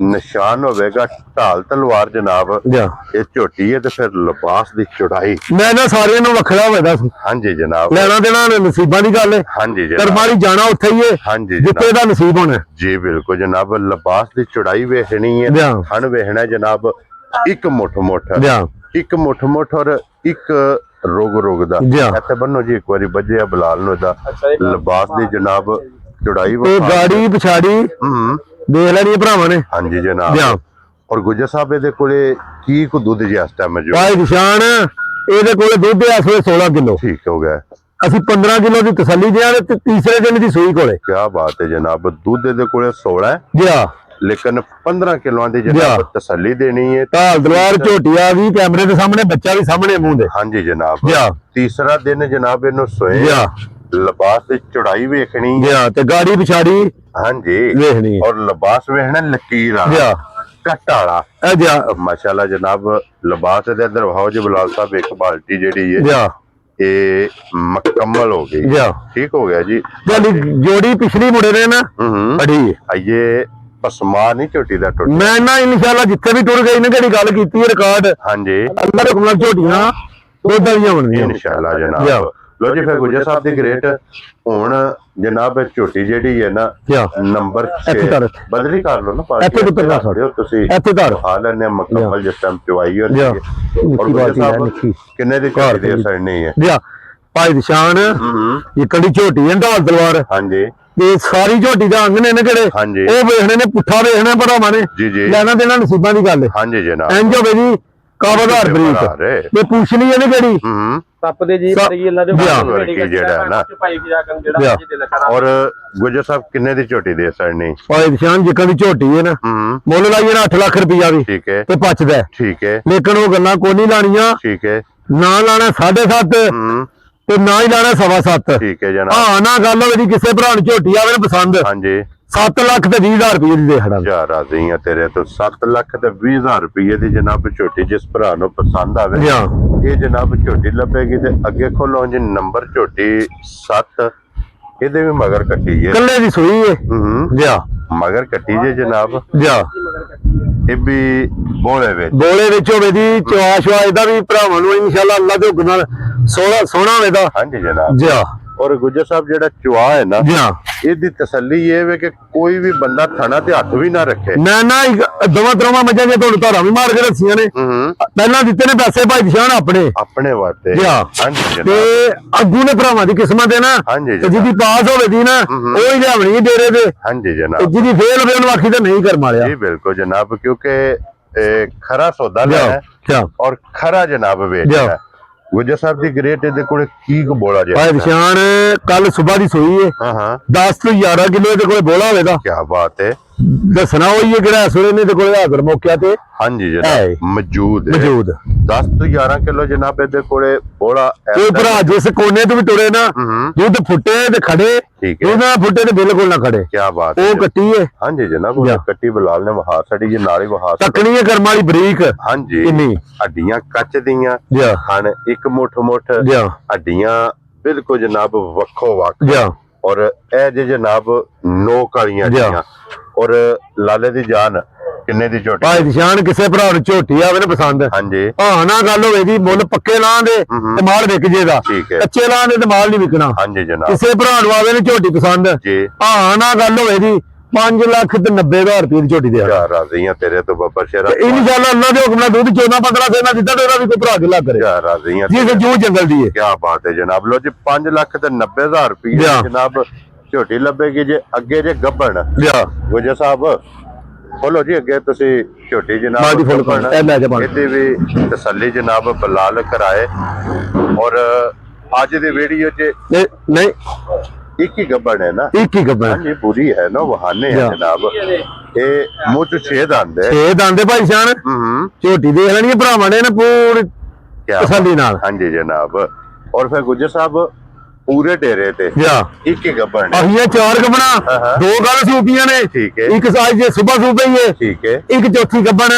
ਨਿਸ਼ਾਨ ਹੋਵੇਗਾ ਢਾਲ ਤਲਵਾਰ ਜਨਾਬ ਇਹ ਝੋਟੀ ਹੈ ਤੇ ਫਿਰ ਲਿਬਾਸ ਦੀ ਚੌੜਾਈ ਮੈਂ ਨਾ ਸਾਰਿਆਂ ਨੂੰ ਵੱਖਰਾ ਹੋਵੇਦਾ ਸੀ ਹਾਂਜੀ ਜਨਾਬ ਲੈਣਾ ਦੇਣਾ ਨਸੀਬਾਂ ਦੀ ਗੱਲ ਹੈ ਹਾਂਜੀ ਜਨਾਬ ਕਰਮਾਲੀ ਜਾਣਾ ਉੱਥੇ ਹੀ ਹੈ ਹਾਂਜੀ ਜਿੱਥੇ ਦਾ ਨਸੀਬ ਹੋਣਾ ਜੀ ਬਿਲਕੁਲ ਜਨਾਬ ਲਿਬਾਸ ਦੀ ਚੌੜਾਈ ਵੇਖਣੀ ਹੈ ਹਣ ਵੇਖਣਾ ਜਨਾਬ ਇੱਕ ਮੁੱਠ ਔਰ ਇੱਕ ਰੋਗ ਦਾ ਇੱਥੇ ਬੰਨੋ ਜੀ ਇੱਕ ਵਾਰੀ ਵੱਜਿਆ ਬਲਾਲ ਨੂੰ ਇਹਦਾ ਲਿਬਾਸ ਦੀ ਜਨਾਬ ਚੌੜਾਈ ਤੇ ਗਾੜੀ ਪਿਛਾੜੀ ਦੇਖ ਲੈਣੀ ਭਰਾਵਾਂ ਨੇ ਹਾਂਜੀ ਜਨਾਬ ਔਰ ਗੁਜਰ ਸਾਹਿਬ ਇਹਦੇ ਕੋਲੇ ਕੀ ਕੋ ਦੁੱਧ ਜੀ ਇਸ ਟਾਈਮ ਮੌਜੂਦ ਭਾਈ ਨਿਸ਼ਾਨ ਇਹਦੇ ਕੋਲੇ ਦੁੱਧ ਇਸ ਵੇਲੇ 16 ਕਿਲੋ ਠੀਕ ਹੋ ਗਿਆ ਅਸੀਂ 15 ਕਿਲੋ ਦੀ ਤਸੱਲੀ ਦਿਆਂ ਤੇ ਤੀਸਰੇ ਦਿਨ ਦੀ ਸੂਈ ਕੋਲੇ ਕੀ ਬਾਤ ਹੈ ਜਨਾਬ ਦੁੱਧ ਇਹਦੇ ਕੋਲੇ 16 ਹੈ ਲੇਕਿਨ 15 ਕਿਲੋਆਂ ਦੀ ਜਨਾਬ ਤਸੱਲੀ ਦੇਣੀ ਹੈ ਢਾਲ ਤਲਵਾਰ ਝੋਟੀਆ ਵੀ ਕੈਮਰੇ ਦੇ ਸਾਹਮਣੇ ਬੱਚਾ ਵੀ ਸਾਹਮਣੇ ਮੂੰਹ ਦੇ ਹਾਂਜੀ ਜਨਾਬ ਤੀਸਰਾ ਦਿਨ ਜਨਾਬ ਇਹਨੂੰ ਸੋਏ ਲਿਬਾਸ ਦੀ ਚੌੜਾਈ ਵੇਖਣੀ ਤੇ ਗਾੜੀ ਪਿਛਾੜੀ ਹਾਂਜੀ ਵੇਖਣੀ ਔਰ ਲਿਬਾਸ ਵੇਖਣਾ ਲਕੀਰ ਵਾਲਾ ਕੱਟ ਵਾਲਾ ਮਾਸ਼ਾਅੱਲਾ ਜਨਾਬ ਲਿਬਾਸ ਦੇ ਅੰਦਰ ਵਾਓ ਜੀ ਬਲਾਲ ਸਾਹਿਬ ਇੱਕ ਬਾਲਟੀ ਜਿਹੜੀ ਹੈ ਇਹ ਮੁਕੰਮਲ ਹੋ ਗਈ ਠੀਕ ਹੋ ਗਿਆ ਜੀ ਜੋੜੀ ਪਿਛਲੀ ਮੁੜੇ ਨੇ ਨਾ ਬੜੀ ਆਈਏ ਪਸਮਾ ਨਹੀਂ ਝੋਟੀ ਦਾ ਟੁੱਟ ਮੈਂ ਨਾ ਇਨਸ਼ਾਅੱਲਾ ਜਿੱਥੇ ਵੀ ਟੁਰ ਗਈ ਨਾ ਜਿਹੜੀ ਗੱਲ ਕੀਤੀ ਰਿਕਾਰਡ ਹਾਂਜੀ ਅੱਲਾਹ ਦੇ ਹੁਕਮ ਨਾਲ ਝੋਟੀਆਂ ਦੁੱਧ ਵਾਲੀਆਂ ਹੋਣਗੀਆਂ ਇਨਸ਼ਾਅੱਲਾ ਜਨਾਬ ਲੋ ਜੀ ਫਿਰ ਗੁਜਰ ਸਾਹਿਬ ਦੀ ਗ੍ਰੇਟ ਹੁਣ ਜਨਾਬ ਝੋਟੀ ਜਿਹੜੀ ਹੈ ਨਾ ਨੰਬਰ 6 ਬਦਲੀ ਕਰ ਲਓ ਨਾ ਇੱਥੇ ਉਤਰਨਾ ਸਕਦੇ ਹੋ ਤੁਸੀਂ ਇੱਥੇ ਧਰ ਆ ਲੈਣੇ ਮੁਕੰਮਲ ਜਿਸ ਟਾਈਮ ਚਵਾਈ ਹੋ ਔਰ ਗੁਜਰ ਸਾਹਿਬ ਕਿੰਨੇ ਦੀ ਝੋਟੀ ਦੇ ਅਸਰ ਨਹੀਂ ਹੈ ਭਾਈ ਨਿਸ਼ਾਨ ਇਹ ਕੜੀ ਝੋਟੀ ਹੈ ਢਾਲ ਤਲਵਾਰ ਹਾਂਜੀ ਤੇ ਸਾਰੀ ਝੋਟੀ ਦਾ ਅੰਗ ਨੇ ਕਿਹੜੇ ਉਹ ਵੇਖਣੇ ਨੇ ਪੁੱਠਾ ਵੇਖਣਾ ਭਰਾਵਾਂ ਨੇ ਲੈਣਾ ਦੇਣਾ ਨਸੀਬਾਂ ਦੀ ਗੱਲ ਹੈ ਹਾਂਜੀ ਜਨਾਬ ਇੰਜ ਹੋਵੇ ਜੀ ਕਾਬਦਾਰ ਬਰੀਕ ਤੇ ਪੁੱਛ ਲਈ ਇਹਨੇ ਕਿਹੜੀ ਟੱਪ ਦੇ ਜੀ ਪਰ ਇਹਨਾਂ ਦੇ ਜਿਹੜਾ ਨਾ ਔਰ ਗੁਜਰ ਸਾਹਿਬ ਕਿੰਨੇ ਦੀ ਝੋਟੀ ਦੇ ਅਸਰ ਨਹੀਂ ਭਾਈ ਨਿਸ਼ਾਨ ਜਿੱਕਾਂ ਦੀ ਝੋਟੀ ਹੈ ਨਾ ਮੁੱਲ ਲਾਈਏ ਨਾ 8 ਲੱਖ ਰੁਪਇਆ ਵੀ ਠੀਕ ਹੈ ਤੇ ਪਚਦਾ ਠੀਕ ਹੈ ਲੇਕਿਨ ਉਹ ਗੱਲਾਂ ਕੋਈ ਨਹੀਂ ਲਾਣੀਆਂ ਠੀਕ ਹੈ ਨਾ ਲਾਣਾ 7.5 ਤੇ ਨਾ ਹੀ ਲਾਣਾ 7.5 ਠੀਕ ਹੈ ਜਨਾਬ ਨਾ ਗੱਲ ਹੋਵੇ ਕਿਸੇ ਭਰਾ ਨੂੰ ਝੋਟੀ ਆਵੇ ਨਾ ਪਸੰਦ ਹਾਂਜੀ 7 ਲੱਖ ਤੇ 20,000 ਰੁਪਏ ਦੀ ਦੇ ਖੜਾ ਜਾ ਰਾਜ਼ੀ ਆ ਤੇਰੇ ਤੋਂ 7 ਲੱਖ ਤੇ 20,000 ਰੁਪਏ ਦੀ ਜਨਾਬ ਝੋਟੀ ਜਿਸ ਭਰਾ ਨੂੰ ਪਸੰਦ ਆਵੇ ਇਹ ਜਨਾਬ ਝੋਟੀ ਲੱਭੇਗੀ ਤੇ ਅੱਗੇ ਖੋਲੋ ਜੀ ਨੰਬਰ ਝੋਟੀ 7 ਇਹਦੇ ਵੀ ਮਗਰ ਕੱਟੀ ਹੈ ਕੱਲੇ ਦੀ ਸੂਈ ਹੈ ਮਗਰ ਕੱਟੀ ਜੇ ਜਨਾਬ ਇਹ ਵੀ ਬੋਲੇ ਵਿੱਚ ਹੋਵੇ ਦੀ ਚਵਾਸ਼ਵਾ ਇਹਦਾ ਵੀ ਭਰਾਵਾਂ ਨੂੰ ਇਨਸ਼ਾਅੱਲਾ ਅੱਲਾਹ ਦੇ ਹੁਕਮ ਨਾਲ ਸੋਹਣਾ ਹੋਵੇਗਾ ਹਾਂਜੀ ਜਨਾਬ ਔਰ ਗੁਜਰ ਸਾਹਿਬ ਜਿਹੜਾ ਚੁਆ ਹੈ ਨਾ ਇਹਦੀ ਤਸੱਲੀ ਇਹ ਵੇ ਕਿ ਕੋਈ ਵੀ ਬੰਦਾ ਥਣਾ ਤੇ ਹੱਥ ਵੀ ਨਾ ਰੱਖੇ ਮੈਂ ਨਾ ਦੋਵਾਂ ਮੱਝਾਂ ਦੀਆਂ ਤੁਹਾਨੂੰ ਧਾਰਾਂ ਵੀ ਮਾਰ ਕੇ ਰੱਖੀਆਂ ਨੇ ਪਹਿਲਾਂ ਦਿੱਤੇ ਨੇ ਪੈਸੇ ਭਾਈ ਨਿਸ਼ਾਨ ਆਪਣੇ ਵਾਸਤੇ ਹਾਂਜੀ ਤੇ ਅੱਗੂ ਨੇ ਭਰਾਵਾਂ ਦੀ ਕਿਸਮਤ ਹੈ ਨਾ ਜਿਹਦੀ ਪਾਸ ਹੋਵੇ ਦੀ ਨਾ ਉਹ ਹੀ ਲਿਆਵਣੀ ਡੇਰੇ ਤੇ ਹਾਂਜੀ ਜਨਾਬ ਜਿਹਦੀ ਫੇਲ ਹੋਵੇ ਉਹਨੂੰ ਆਖੀ ਤਾਂ ਨਹੀਂ ਕਰ ਮਾਰਿਆ ਜੀ ਬਿਲਕੁਲ ਜਨਾਬ ਕਿਉਂਕਿ ਖਰਾ ਸੌਦਾ ਲੈਣਾ ਔਰ ਖਰਾ ਜਨਾਬ ਵੇਚਣਾ ਗੁਜਰ ਸਾਹਿਬ ਦੀ ਗ੍ਰੇਟ ਇਹਦੇ ਕੋਲੇ ਕੀ ਬੋਲਾ ਜੇ ਭਾਈ ਨਿਸ਼ਾਨ ਕੱਲ ਸਵੇਰ ਦੀ ਸੋਈ ਹੈ 10 ਤੋਂ 11 ਕਿਲੋ ਇਹਦੇ ਕੋਲੇ ਬੋਲਾ ਹੋਵੇਗਾ ਕੀ ਬਾਤ ਹੈ ਦੱਸਣਾ ਹੋਈ ਹੈ ਕਿਹੜਾ ਸਵੇਰੇ ਨੇ ਇਹਦੇ ਕੋਲੇ ਹਾਜ਼ਰ ਮੌਕਿਆ ਤੇ ਹਾਂਜੀ ਜਨਾਬ ਮੌਜੂਦ 10 ਤੋਂ 11 ਕਿਲੋ ਜਨਾਬ ਇਹਦੇ ਕੋਲੇ ਬੋਲਾ ਕੋਈ ਭਰਾ ਜਿਸ ਕੋਨੇ ਤੋਂ ਵੀ ਟੁਰੇ ਨਾ ਦੁੱਧ ਫੁੱਟੇ ਤੇ ਖੜੇ ਉਹਨਾਂ ਫੁੱਟੇ ਤੇ ਬਿਲਕੁਲ ਨਾ ਖੜੇ ਕੀ ਬਾਤ ਉਹ ਕੱਟੀ ਹੈ ਹਾਂਜੀ ਜਨਾਬ ਉਹ ਕੱਟੀ ਬਲਾਲ ਨੇ ਵਹਾ ਛੜੀ ਜੇ ਨਾਲ ਹੀ ਵਹਾ ਤੱਕਣੀ ਹੈ ਕਰਮ ਵਾਲੀ ਬਰੀਕ ਹਾਂਜੀ ਹੱਡੀਆਂ ਕੱਚ ਦੀਆਂ ਹਨ ਇੱਕ ਮੁੱਠ ਹੱਡੀਆਂ ਬਿਲਕੁਲ ਜਨਾਬ ਵੱਖੋ ਵੱਖ ਔਰ ਇਹ ਜੇ ਜਨਾਬ ਨੋਕ ਵਾਲੀਆਂ ਹੱਡੀਆਂ ਔਰ ਲਾਲੇ ਦੀ ਜਾਨ ਕਿੰਨੇ ਦੀ ਝੋਟੀ ਭਾਈ ਨਿਸ਼ਾਨ ਕਿਸੇ ਭਰਾ ਨੂੰ ਝੋਟੀ ਆਵੇ ਨਾ ਪਸੰਦ ਹਾਂਜੀ ਨਾ ਗੱਲ ਹੋਵੇ ਦੀ ਮੁੱਲ ਪੱਕੇ ਲਾਂ ਦੇ ਤੇ ਮਾਲ ਵਿਕ ਜੇਗਾ ਕੱਚੇ ਲਾਂ ਦੇ ਤੇ ਮਾਲ ਨਹੀਂ ਵਿਕਣਾ ਹਾਂਜੀ ਜਨਾਬ ਕਿਸੇ ਭਰਾ ਨੂੰ ਆਵੇ ਨਾ ਝੋਟੀ ਪਸੰਦ ਜੀ ਨਾ ਗੱਲ ਹੋਵੇ ਦੀ 5 ਲੱਖ ਤੇ 90,000 ਰੁਪਏ ਦੀ ਝੋਟੀ ਦੇ ਰਾਜ਼ੀ ਆ ਤੇਰੇ ਤੋਂ ਬੱਬਰ ਸ਼ੇਰਾ ਇਨਸ਼ਾਅੱਲਾ ਅੱਲਾਹ ਦੇ ਹੁਕਮ ਨਾਲ ਦੁੱਧ 14-15 ਸੇਨਾ ਦਿੱਤਾ ਤੇ ਉਹਦਾ ਵੀ ਕੋਈ ਭਰਾ ਗਿਲਾ ਕਰੇ ਰਾਜ਼ੀ ਆ ਜੀ ਜੂ ਜੰਗਲ ਦੀ ਹੈ ਕੀ ਬਾਤ ਹੈ ਜਨਾਬ ਲੋ ਜੀ 5 ਲੱਖ ਤੇ 90,000 ਰੁਪਏ ਜਨਾਬ ਝੋਟੀ ਲੱਭੇਗੀ ਜੇ ਅੱਗੇ ਜੇ ਗੱਬਣ ਗੁਜਰ ਸਾਹਿਬ ਖੋਲੋ ਜੀ ਅੱਗੇ ਤੁਸੀਂ ਝੋਟੀ ਜਨਾਬ ਇਹਦੇ ਵੀ ਤਸੱਲੀ ਜਨਾਬ ਬਲਾਲ ਕਰਾਏ ਔਰ ਅੱਜ ਦੀ ਵੀਡੀਓ 'ਚ ਨਹੀਂ ਇੱਕ ਹੀ ਗੱਬੜ ਹੈ ਨਾ, ਇੱਕ ਹੀ ਗੱਬਣ ਹਾਂਜੀ ਪੂਰੀ ਹੈ ਨਾ, ਵਹਾਨੇ ਹੈ ਜਨਾਬ। ਇਹ ਮੂੰਹ 'ਚ 6 ਦੰਦ ਹੈ। 6 ਦੰਦ ਭਾਈ ਜਾਨ ਝੋਟੀ ਦੇਖ ਲੈਣੀ ਭਰਾਵਾਂ ਨੇ ਨਾ ਪੂਰੀ ਤਸੱਲੀ ਨਾਲ। ਹਾਂਜੀ ਜਨਾਬ। ਔਰ ਫਿਰ ਗੁੱਜਰ ਸਾਹਿਬ ਪੂਰੇ ਡੇਰੇ ਤੇ ਇੱਕ ਹੀ ਗੱਬੜ ਹੈ। ਅਸੀਂ 4 ਗੱਬਣਾ, 2 ਗੱਲ ਸੂਪੀਆਂ ਨੇ, ਠੀਕ ਹੈ। ਇੱਕ ਸਾਜ ਜੇ ਸਵੇਰ ਸੂਪੀ ਹੈ, ਠੀਕ ਹੈ। ਇੱਕ ਚੌਥੀ ਗੱਬਣ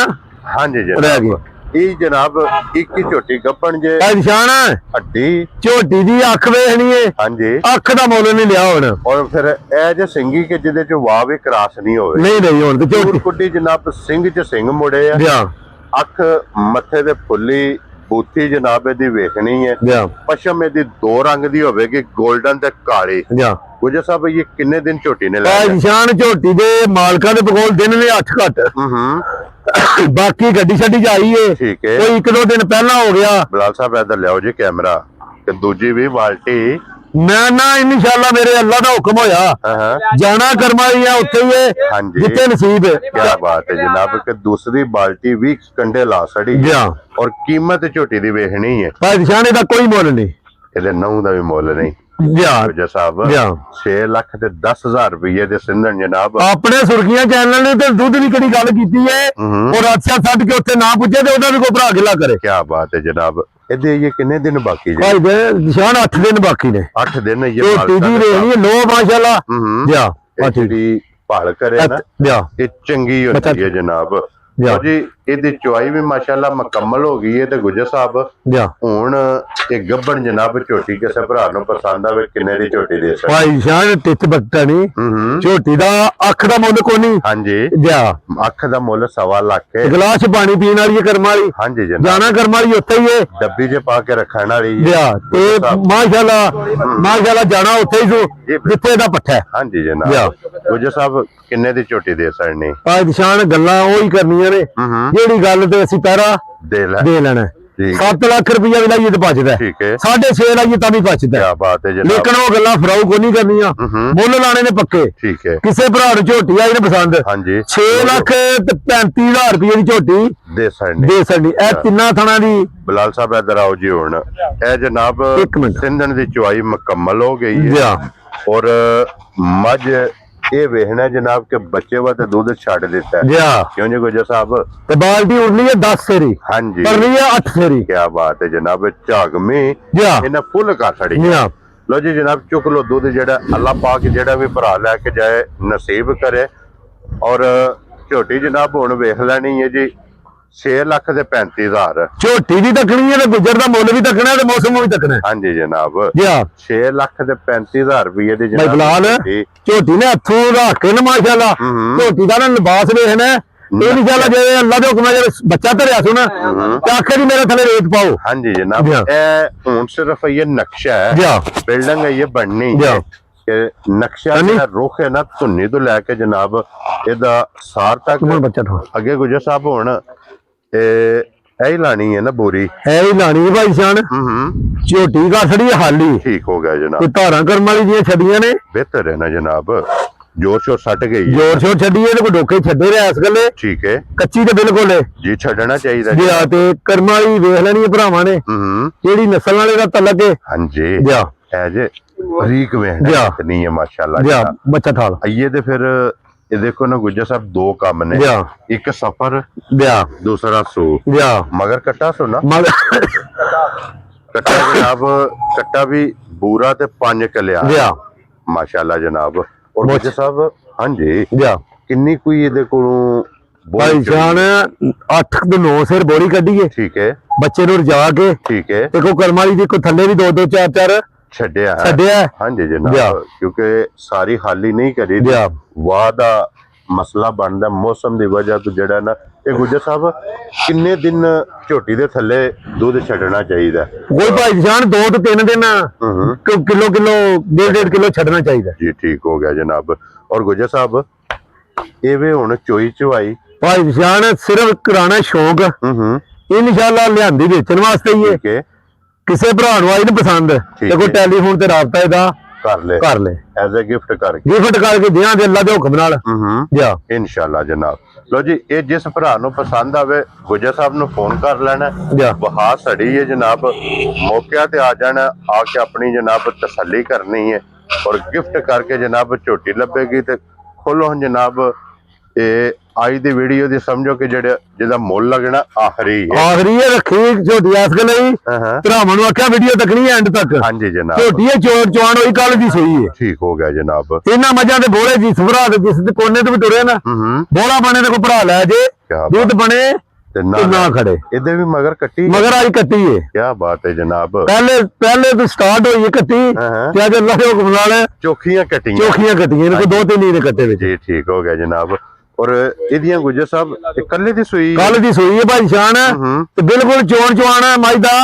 ਹਾਂਜੀ ਰਹਿ ਜਨਾਬ। ਗਈ। ਇਹ ਜਨਾਬ ਇੱਕ ਹੀ ਝੋਟੀ ਗੱਬਣ ਜੇ ਭਾਈ ਨਿਸ਼ਾਨ ਹੱਡੀ ਝੋਟੀ ਦੀ ਅੱਖ ਵੇਖਣੀ ਹੈ, ਹਾਂਜੀ ਅੱਖ ਦਾ ਮੁੱਲ ਨਹੀਂ ਲਿਆ ਹੁਣ। ਔਰ ਫਿਰ ਇਹ ਜੇ ਸਿੰਘੀ ਕੇ ਜਿਹਦੇ ਚ ਵਾਹ ਵੀ ਕਰਾਸ ਨਹੀਂ ਹੋਵੇ, ਨਹੀਂ ਹੁਣ ਤੇ ਝੋਟੀ ਕੁੱਡੀ ਜਨਾਬ ਸਿੰਘ ਚ ਸਿੰਘ ਮੁੜੇ ਆ, ਅੱਖ ਮੱਥੇ ਦੇ ਫੁੱਲੀ ਬੂਥੀ ਜਨਾਬ ਇਹਦੀ ਵੇਖਣੀ ਹੈ। ਪਸ਼ਮ ਇਹਦੀ 2 ਰੰਗ ਦੀ ਹੋਵੇਗੀ, 골ਡਨ ਤੇ ਕਾਲੀ। ਗੁਜਰ ਸਾਹਿਬ ਇਹ ਕਿੰਨੇ ਦਿਨ ਝੋਟੀ ਨੇ ਲੈ ਨਿਸ਼ਾਨ ਝੋਟੀ ਦੇ ਮਾਲਕਾਂ ਦੇ ਕੋਲ ਦਿਨ ਨੇ 8 ਘੱਟ, ਬਾਕੀ ਗੱਡੀ ਛੱਡੀ ਜਾਈ ਏ। ਠੀਕ ਹੈ। ਕੋਈ 1-2 ਦਿਨ ਪਹਿਲਾਂ ਹੋ ਗਿਆ। ਬਲਾਲ ਸਾਹਿਬ ਇੱਧਰ ਲਿਆਓ ਜੀ ਕੈਮਰਾ, ਤੇ ਦੂਜੀ ਵੀ ਬਾਲਟੀ ਮੈਂ ਨਾ ਇਨਸ਼ਾਅੱਲਾ ਮੇਰੇ ਅੱਲਾ ਦਾ ਹੁਕਮ ਹੋਇਆ ਜਾਣਾ ਕਰਮਾਈਆਂ ਉੱਥੇ ਹੀ ਹੈ ਜਿੱਥੇ ਨਸੀਬ ਹੈ। ਕੀ ਬਾਤ ਹੈ ਜਨਾਬ ਕਿ ਦੂਸਰੀ ਬਾਲਟੀ ਵੀ ਕੰਡੇ ਲਾ ਸੜੀ ਔਰ ਕੀਮਤ ਝੋਟੀ ਦੀ ਵੇਖਣੀ ਹੈ। ਭਾਈ ਨਿਸ਼ਾਨ ਦਾ ਕੋਈ ਮੁੱਲ ਨਹੀਂ, ਇਹਦੇ ਨਹੁੰ ਦਾ ਵੀ ਮੁੱਲ ਨਹੀਂ। ਸਾਹਿਬ 6 ਲੱਖ ਤੇ 10,000 ਰੁਪਏ ਦੇ ਸਿੰਧਣ ਜਨਾਬ। ਆਪਣੇ ਸੁਰਖੀਆਂ ਚੈਨਲ ਨੇ ਤੇ ਦੁੱਧ ਦੀ ਕਿਹੜੀ ਗੱਲ ਕੀਤੀ ਹੈ, ਉਹ ਰਾਤਿਆ ਛੱਡ ਕੇ ਉੱਥੇ ਨਾ ਪੁੱਜੇ ਤੇ ਉਹਦਾ ਵੀ ਕੋਈ ਭਰਾ ਗਿਲਾ ਕਰੇ। ਕੀ ਬਾਤ ਹੈ ਜਨਾਬ। ਇਹਦੇ ਇਹ ਕਿੰਨੇ ਦਿਨ ਬਾਕੀ ਭਾਈ ਨਿਸ਼ਾਨ 8 ਦਿਨ ਬਾਕੀ ਨੇ। 8 ਦਿਨ ਇਹ ਤੀਜੀ ਵੇਖਣੀ ਲੋ ਮਾਸ਼ਾਅੱਲਾ ਜਿਹੜੀ ਭਾਲ ਕਰੇ ਨਾ ਇਹ ਚੰਗੀ ਹੁੰਦੀ ਹੈ ਜਨਾਬ। ਜੀ ਇਹਦੀ ਚੁਆਈ ਵੀ ਮਾਸ਼ਾਅੱਲਾ ਮੁਕੰਮਲ ਹੋ ਗਈ ਹੈ। ਤੇ ਗੁਜਰ ਸਾਹਿਬ ਹੁਣ ਇਹ ਗੱਬਣ ਜਨਾਬ ਝੋਟੀ ਕਿਸੇ ਭਰਾ ਨੂੰ ਪਸੰਦ ਆਵੇ ਕਿੰਨੇ ਦੀ ਝੋਟੀ ਦੇ ਸਕਦੇ? ਭਾਈ ਸ਼ਾਨ ਟਿੱਚ ਬੱਟਾ ਨਹੀਂ, ਝੋਟੀ ਦਾ ਅੱਖ ਦਾ ਮੁੱਲ ਕੋਈ ਨਹੀਂ। ਹਾਂਜੀ ਅੱਖ ਦਾ ਮੁੱਲ 1.25 ਲੱਖ ਹੈ। ਗਲਾਸ ਪਾਣੀ ਪੀਣ ਵਾਲੀ ਹੈ ਕਰਮ ਵਾਲੀ। ਹਾਂਜੀ ਜਨਾਬ ਜਾਣਾ ਕਰਮ ਵਾਲੀ ਉੱਥੇ ਹੀ ਹੈ, ਡੱਬੀ 'ਚ ਪਾ ਕੇ ਰੱਖਣ ਵਾਲੀ ਤੇ ਮਾਸ਼ਾਅੱਲਾ ਜਾਣਾ ਉੱਥੇ ਹੀ ਜਿੱਥੇ ਦਾ ਪੱਠਾ ਹੈ। ਹਾਂਜੀ ਜਨਾਬ। ਗੁਜਰ ਸਾਹਿਬ ਕਿੰਨੇ ਦੀ ਝੋਟੀ ਦੇ ਸਕਦੇ? ਭਾਈ ਨਿਸ਼ਾਨ ਗੱਲਾਂ ਉਹ ਹੀ ਕਰਨੀਆਂ ਨੇ ਜਿਹੜੀ ਗੱਲ ਤੇ ਅਸੀਂ ਪਹਿਰਾ ਦੇ ਲੈਣਾ। 7 ਲੱਖ ਰੁਪਇਆ ਵੀ ਲਾਈਏ ਤੇ ਬਚਦਾ, 6.5 ਲਾਈਏ ਤਾਂ ਵੀ ਬਚਦਾ। ਲੇਕਿਨ ਉਹ ਗੱਲਾਂ ਫਰਾਊ ਕੋ ਨਹੀਂ ਕਰਨੀਆਂ, ਮੁੱਲ ਲਾਣੇ ਨੇ ਪੱਕੇ। ਠੀਕ ਹੈ। ਕਿਸੇ ਭਰਾ ਨੂੰ ਝੋਟੀ ਆਈ ਨੇ ਪਸੰਦ 6 ਲੱਖ ਤੇ 35,000 ਰੁਪਏ ਦੀ ਝੋਟੀ ਦੇ ਸਕਦੀ। ਇਹ ਤਿੰਨਾਂ ਥਣਾ ਦੀ। ਬਲਾਲ ਸਾਹਿਬ ਇੱਧਰ ਆਓ ਜੀ। ਹੁਣ ਇਹ ਜਨਾਬ ਸਿੰਧਣ ਦੀ ਚੁਆਈ ਮੁਕੰਮਲ ਹੋ ਗਈ ਹੈ ਔਰ ਮੱਝ ਇਹ ਵੇਖਣਾ ਜਨਾਬ ਕਿ ਬੱਚੇ ਵਾਸਤੇ ਦੁੱਧ ਛੱਡ ਦਿੱਤਾ ਹੈ। ਕਿਉਂ ਜੀ ਗੁਜਰ ਸਾਹਿਬ? ਤੇ ਬਾਲਟੀ ਉੜਨੀ ਹੈ 10 ਸੇਰੀ, ਹਾਂਜੀ ਕਰਨੀ ਹੈ 8 ਸੇਰੀ। ਕੀ ਬਾਤ ਹੈ ਜਨਾਬ। ਝਾਗਮੀ ਇਹਨਾਂ ਫੁੱਲ ਕਰ ਛੜੀ। ਲੋ ਜੀ ਜਨਾਬ ਚੁੱਕ ਲੋ ਦੁੱਧ ਜਿਹੜਾ ਅੱਲਾਹ ਪਾਕ ਜਿਹੜਾ ਵੀ ਭਰਾ ਲੈ ਕੇ ਜਾਏ ਨਸੀਬ ਕਰੇ। ਔਰ ਝੋਟੀ ਜਨਾਬ ਹੁਣ ਵੇਖ ਲੈਣੀ ਹੈ ਜੀ 6 ਲੱਖ ਤੇ 35,000। ਝੋਟੀ ਵੀ ਤੱਕਣੀ ਹੈ ਤੇ ਗੁੱਜਰ ਦਾ ਮੁੱਲ ਵੀ ਤੱਕਣਾ ਤੇ ਮੌਸਮ ਵੀ ਤੱਕਣਾ। ਹਾਂਜੀ ਜਨਾਬ 6 ਲੱਖ ਤੇ 35,000 ਰੁਪਏ ਦੀ ਜਨਾਬ। ਬਲਾਲ ਝੋਟੀ ਨੇ ਹੱਥੋਂ ਰੱਖ ਕੇ ਨਾ ਮਾਸ਼ਾਅੱਲਾ ਝੋਟੀ ਦਾ ਨਾ ਲਿਬਾਸ ਵੇਖਣਾ। ਇਹ ਨਹੀਂ ਚੱਲ ਜੇ ਅੱਲਾ ਦੇ ਹੁਕਮ ਨਾਲ ਬੱਚਾ ਧਰਿਆ ਸੁਣਾ ਤੇ ਆਖੇ ਜੀ ਮੇਰੇ ਥੱਲੇ ਰੇਤ ਪਾਓ। ਹਾਂਜੀ ਜਨਾਬ। ਇਹ ਹੁਣ ਸਿਰਫ ਇਹ ਨਕਸ਼ਾ ਹੈ, ਬਿਲਡਿੰਗ ਹੈ ਇਹ ਬਣਨੀ ਹੈ। ਨਕਸ਼ਾ ਜਿਹੜਾ ਰੁਖ ਹੈ ਨਾ ਧੁੰਨੀ ਤੋਂ ਲੈ ਕੇ ਜਨਾਬ ਇਹਦਾ ਸਾਰ ਤੱਕ ਅੱਗੇ ਗੁਜਰ ਸਾਹਿਬ ਹੁਣ ਇਹ ਲਾਣੀ ਹੈ ਨਾ ਬੋਰੀ, ਇਹ ਹੀ ਲਾਣੀ ਹੈ ਭਾਈ ਜਾਨ। ਝੋਟੀ ਗਾਠੜੀ ਹਾਲੀ ਠੀਕ ਹੋ ਗਿਆ ਜਨਾਬ। ਕੋਈ ਧਾਰਾਂ ਕਰਮ ਵਾਲੀ ਦੀਆਂ ਛੱਡੀਆਂ ਨੇ ਬਿਹਤਰ ਹੈ ਨਾ ਜਨਾਬ। ਜੋਰ ਸ਼ੋਰ ਸੱਟ ਗਈ, ਜੋਰ ਸ਼ੋਰ ਛੱਡੀ ਹੈ ਤੇ ਕੋਈ ਡੋਕੇ ਛੱਡੇ ਰਿਹਾ ਇਸ ਗੱਲੇ। ਠੀਕ ਹੈ। ਕੱਚੀ ਤੇ ਬਿਲਕੁਲ ਜੀ ਛੱਡਣਾ ਚਾਹੀਦਾ ਜੀ। ਤੇ ਕਰਮ ਵਾਲੀ ਵੇਖ ਲੈਣੀ ਹੈ ਭਰਾਵਾਂ ਨੇ ਜਿਹੜੀ ਨਸਲ ਵਾਲੇ ਦਾ ਤਲਕ ਹੈ। ਹਾਂਜੀ ਇਹ ਜੇ ਬਰੀਕ ਵੇਖ ਨਹੀਂ ਹੈ ਮਾਸ਼ਾਅੱਲਾ। ਬੱਚਾ ਠਾਲ ਆਈਏ ਤੇ ਫਿਰ ਇਹ ਦੇਖੋ ਨਾ ਗੁੱਜਰ ਸਾਹਿਬ 2 ਕੰਮ ਨੇ, ਇੱਕ ਸਫਰ ਦੂਸਰਾ ਸੂ ਮਗਰ ਕੱਟਾ ਸੋ ਨਾ ਕੱਟਾ ਜਨਾਬ। ਕੱਟਾ ਵੀ ਬੂਰਾ ਤੇ 5 ਕਲਿਆ ਮਾਸ਼ਾਅੱਲਾ ਜਨਾਬ। ਔਰ ਗੁੱਜਰ ਸਾਹਿਬ ਹਾਂਜੀ ਕਿੰਨੀ ਕੋਈ ਇਹਦੇ ਕੋਲੋਂ ਭਾਈ ਜਾਨ 8 ਤੋਂ 9 ਸਿਰ ਬੋਰੀ ਕੱਢੀਏ। ਠੀਕ ਹੈ। ਬੱਚੇ ਨੂੰ ਰਜਾ ਕੇ ਠੀਕ ਹੈ। ਤੇ ਕੋ ਕਰਮ ਵਾਲੀ ਦੀ ਕੋ ਥੱਲੇ ਵੀ 2-2 4-4 ਛੱਡਿਆ ਹਾਂਜੀ ਜਨਾਬ। ਕਿਉਂਕਿ ਸਾਰੀ ਖਾਲੀ ਨਹੀਂ ਕਰੀ ਵਾਹ ਦਾ ਮਸਲਾ ਬਣਦਾ ਮੌਸਮ ਦੀ ਵਜ੍ਹਾ ਤੋਂ ਜਿਹੜਾ ਨਾ। ਇਹ ਗੁੱਜਰ ਸਾਹਿਬ ਕਿੰਨੇ ਦਿਨ ਝੋਟੀ ਦੇ ਥੱਲੇ ਦੁੱਧ ਛੱਡਣਾ ਚਾਹੀਦਾ? ਕੋਈ ਭਾਈ ਜਾਨ 2 ਤੋਂ 3 ਦਿਨ ਕਿਲੋ 1.5 ਕਿਲੋ ਛੱਡਣਾ ਚਾਹੀਦਾ ਜੀ। ਠੀਕ ਹੋ ਗਿਆ ਜਨਾਬ। ਔਰ ਗੁੱਜਰ ਸਾਹਿਬ ਇਹ ਵੇ ਹੁਣ ਚੋਈ ਚਵਾਈ ਭਾਈ ਜਾਨ ਸਿਰਫ ਕਰਾਣਾ ਸ਼ੌਕ ਇਨਸ਼ਾਅੱਲਾ ਲਿਆਂਦੀ ਵੇਚਣ ਵਾਸਤੇ ਹੀ ਹੈ। ਕਿਸੇ ਭਰਾ ਨੂੰ ਆਈ ਨਾ ਪਸੰਦ ਤੇ ਕੋਈ ਟੈਲੀਫੋਨ ਤੇ ਰਾਬਤਾ ਇਹਦਾ ਕਰ ਲੈ ਐਜ਼ ਅ ਗਿਫਟ ਕਰਕੇ ਦਿਆਂ ਦੇ ਅੱਲਾ ਦੇ ਹੁਕਮ ਨਾਲ ਜਾ ਇਨਸ਼ਾਅੱਲਾ ਜਨਾਬ। ਲੋ ਜੀ ਇਹ ਜਿਸ ਭਰਾ ਨੂੰ ਪਸੰਦ ਆਵੇ ਗੁੱਜਰ ਸਾਹਿਬ ਨੂੰ ਫੋਨ ਕਰ ਲੈਣਾ। ਬਹਾ ਸੜੀ ਹੈ ਜਨਾਬ, ਮੌਕਿਆਂ ਤੇ ਆ ਜਾਣਾ, ਆ ਕੇ ਆਪਣੀ ਜਨਾਬ ਤਸੱਲੀ ਕਰਨੀ ਹੈ ਔਰ ਗਿਫਟ ਕਰਕੇ ਜਨਾਬ ਝੋਟੀ ਲੱਭੇਗੀ। ਤੇ ਖੋਲੋ ਜਨਾਬ ਇਹ ਅੱਜ ਦੀ ਵੀਡੀਓ ਦੀ ਸਮਝੋ ਕਿ ਜਿਹਦਾ ਮੁੱਲ ਲੱਗਣਾ ਆਖਰੀ ਹੈ ਰੱਖੀ ਝੋਟੀ ਇਸ ਲਈ ਭਰਾਵਾਂ ਨੂੰ ਆਖਿਆ ਵੀਡੀਓ ਤੱਕਣੀ ਐਂਡ ਤੱਕ। ਹਾਂਜੀ ਜਨਾਬ ਝੋਟੀ ਚੋੜ ਚਵਾਣ ਹੋਈ ਕੱਲ ਦੀ ਸੋਈ ਹੈ, ਠੀਕ ਹੋ ਗਿਆ ਜਨਾਬ। ਇਹਨਾਂ ਮੱਝਾਂ ਦੇ ਬੋਲੇ ਜਿਸ ਭਰਾ ਦੇ ਜਿਸ ਦੇ ਕੋਨੇ ਤੇ ਵੀ ਤੁਰੇ ਨਾ ਬੋਲਾ ਬਣੇ ਤੇ ਕੋਈ ਭਰਾ ਲੈ ਜੇ ਦੁੱਧ ਬਣੇ ਤੇ ਨਾ ਖੜੇ। ਇਹਦੇ ਵੀ ਮਗਰ ਕੱਟੀ ਆਈ ਕੱਟੀ ਹੈ। ਕੀ ਬਾਤ ਹੈ ਜਨਾਬ। ਪਹਿਲੇ ਤੋਂ ਸਟਾਰਟ ਹੋਈ ਹੈ ਕੱਟੀ ਤੇ ਅੱਜ ਅੱਲਾਹ ਦੇ ਹੁਕਮ ਨਾਲ ਚੋਖੀਆਂ ਕੱਟੀਆਂ ਇਹਨਾਂ ਕੋ 2-3 ਨੀਂਦ ਕੱਟੇ ਵਿੱਚ ਜੀ, ਠੀਕ ਹੋ ਗਿਆ ਜਨਾਬ। ਔਰ ਇਹਦੀਆਂ ਗੁੱਜਰ ਸਾਹਿਬ ਕੱਲ ਦੀ ਸੂਈ ਹੈ ਭਾਈ ਸ਼ਾਨ ਤੇ ਬਿਲਕੁਲ ਚੋਣ ਚਵਾਣਾ ਮੱਝ ਦਾ।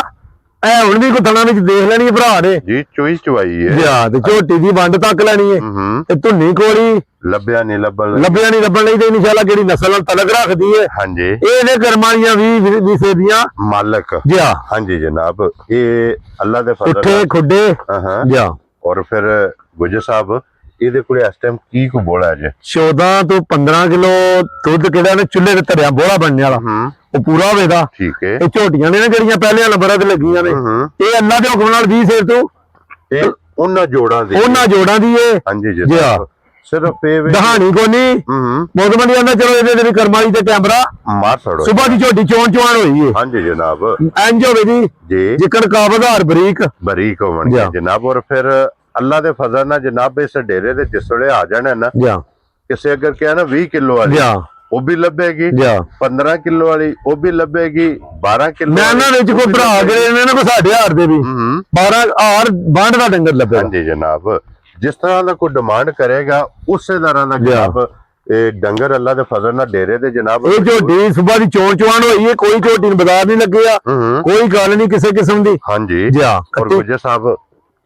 ਐ ਹੁਣ ਵੀ ਕੋ ਥਣਾ ਵਿੱਚ ਦੇਖ ਲੈਣੀ ਭਰਾ ਨੇ ਜੀ, ਚੋਈ ਚਵਾਈ ਹੈ ਤੇ ਝੋਟੀ ਦੀ ਵੰਡ ਤੱਕ ਲੈਣੀ ਹੈ ਤੇ ਧੁੰਨੀ ਕੋਲੀ ਲੱਭਿਆ ਨਹੀਂ ਲੱਭਣ ਲਈ ਤੇ ਇਨਸ਼ਾਅੱਲਾ ਜਿਹੜੀ ਨਸਲ ਨਾਲ ਤਲਕ ਰੱਖਦੀ ਹੈ ਹਾਂਜੀ ਇਹਨੇ ਕਰਮਾਂ ਦੀਆਂ 20 ਦੀਆਂ ਮਾਲਕ ਜੀ ਹਾਂਜੀ ਜਨਾਬ। ਇਹ ਅੱਲਾ ਦੇ ਫਜ਼ਲ ਉੱਠੇ ਖੁੱਡੇ ਜੀ। ਔਰ ਫਿਰ ਗੁੱਜਰ ਸਾਹਿਬ ਇਹਦੇ ਕੋਲੇ ਇਸ ਟਾਈਮ ਕੀ ਕੋ ਬੋਲਾ ਜੇ 14 ਤੋਂ 15 ਕਿਲੋ ਦੁੱਧ ਕਿਹੜਾ ਨੇ ਚੁੱਲ੍ਹੇ ਤੇ ਧਰਿਆ ਬੋਲਾ ਬਣਨੇ ਵਾਲਾ ਉਹ ਪੂਰਾ ਹੋਵੇਗਾ। ਠੀਕ ਹੈ। ਇਹ ਝੋਟੀਆਂ ਨੇ ਨਾ ਜਿਹੜੀਆਂ ਪਹਿਲਿਆਂ ਨੰਬਰਾਂ ਤੇ ਲੱਗੀਆਂ ਨੇ ਇਹ ਅੱਲਾ ਦੇ ਹੁਕਮ ਨਾਲ 20 ਸਿਰ ਤੋਂ ਇਹ ਉਹਨਾਂ ਜੋੜਾਂ ਦੀ ਹਾਂਜੀ ਜੀ ਸਿਰਫ ਇਹ ਦਹਾਣੀ ਕੋਨੀ ਮੋਦਮੰਦੀ ਆਂਦਾ ਚਲੋ ਇਹਦੇ ਵੀ ਕਰਮਾਲੀ ਤੇ ਕੈਮਰਾ ਮਾਰ ਛੜੋ। ਸਵੇਰ ਦੀ ਝੋਟੀ ਚੋਣ ਚਵਾਣ ਹੋਈ ਹੈ ਹਾਂਜੀ ਜਨਾਬ ਇੰਜ ਹੋਵੇ ਜੀ ਜਿਕਰ ਕਾਬਦਾਰ ਬਰੀਕ ਹੋਣਗੇ ਜਨਾਬ। ਔਰ ਫਿਰ ਅੱਲਾ ਦੇ ਫਜ਼ਲ ਨਾਲ ਜਨਾਬ ਇਸ ਡੇਰੇ ਦੇ ਜਿਸ ਵੇਲੇ ਆ ਜਾਣਾ ਨਾ ਕਿਸੇ ਅਗਰ ਕਿਹਾ ਨਾ 20 ਕਿਲੋ ਵਾਲੀ ਉਹ ਵੀ ਲੱਭੇਗੀ, 15 ਕਿਲੋ ਵਾਲੀ ਉਹ ਵੀ ਲੱਭੇਗੀ, 12 ਕਿਲੋ ਮੈਂ ਇਹਨਾਂ ਵਿੱਚ ਕੋਈ ਭਰਾ ਜਿਹੜੇ ਨੇ ਨਾ ਕੋ 1000 ਦੇ ਵੀ 12 ਹਾਰ ਬਾਂਡ ਦਾ ਡੰਗਰ ਲੱਭੇ। ਹਾਂਜੀ ਜਨਾਬ ਜਿਸ ਤਰ੍ਹਾਂ ਦਾ ਕੋਈ ਡਿਮਾਂਡ ਕਰੇਗਾ ਉਸੇ ਤਰ੍ਹਾਂ ਦਾ ਜਨਾਬ ਇਹ ਡੰਗਰ ਅੱਲਾ ਦੇ ਫਜ਼ਲ ਨਾਲ ਡੇਰੇ ਦੇ ਜਨਾਬ। ਇਹ ਝੋਟੀ ਸਵੇਰ ਦੀ ਚੋਣ ਚਵਾਣ ਹੋਈ ਹੈ, ਕੋਈ ਝੋਟੀ ਨੂੰ ਬਾਜ਼ਾਰ ਨਹੀਂ ਲੱਗਿਆ, ਕੋਈ ਗੱਲ ਨਹੀਂ ਕਿਸੇ ਕਿਸਮ ਦੀ। ਹਾਂਜੀ ਔਰ ਗੁੱਜਰ ਸਾਹਿਬ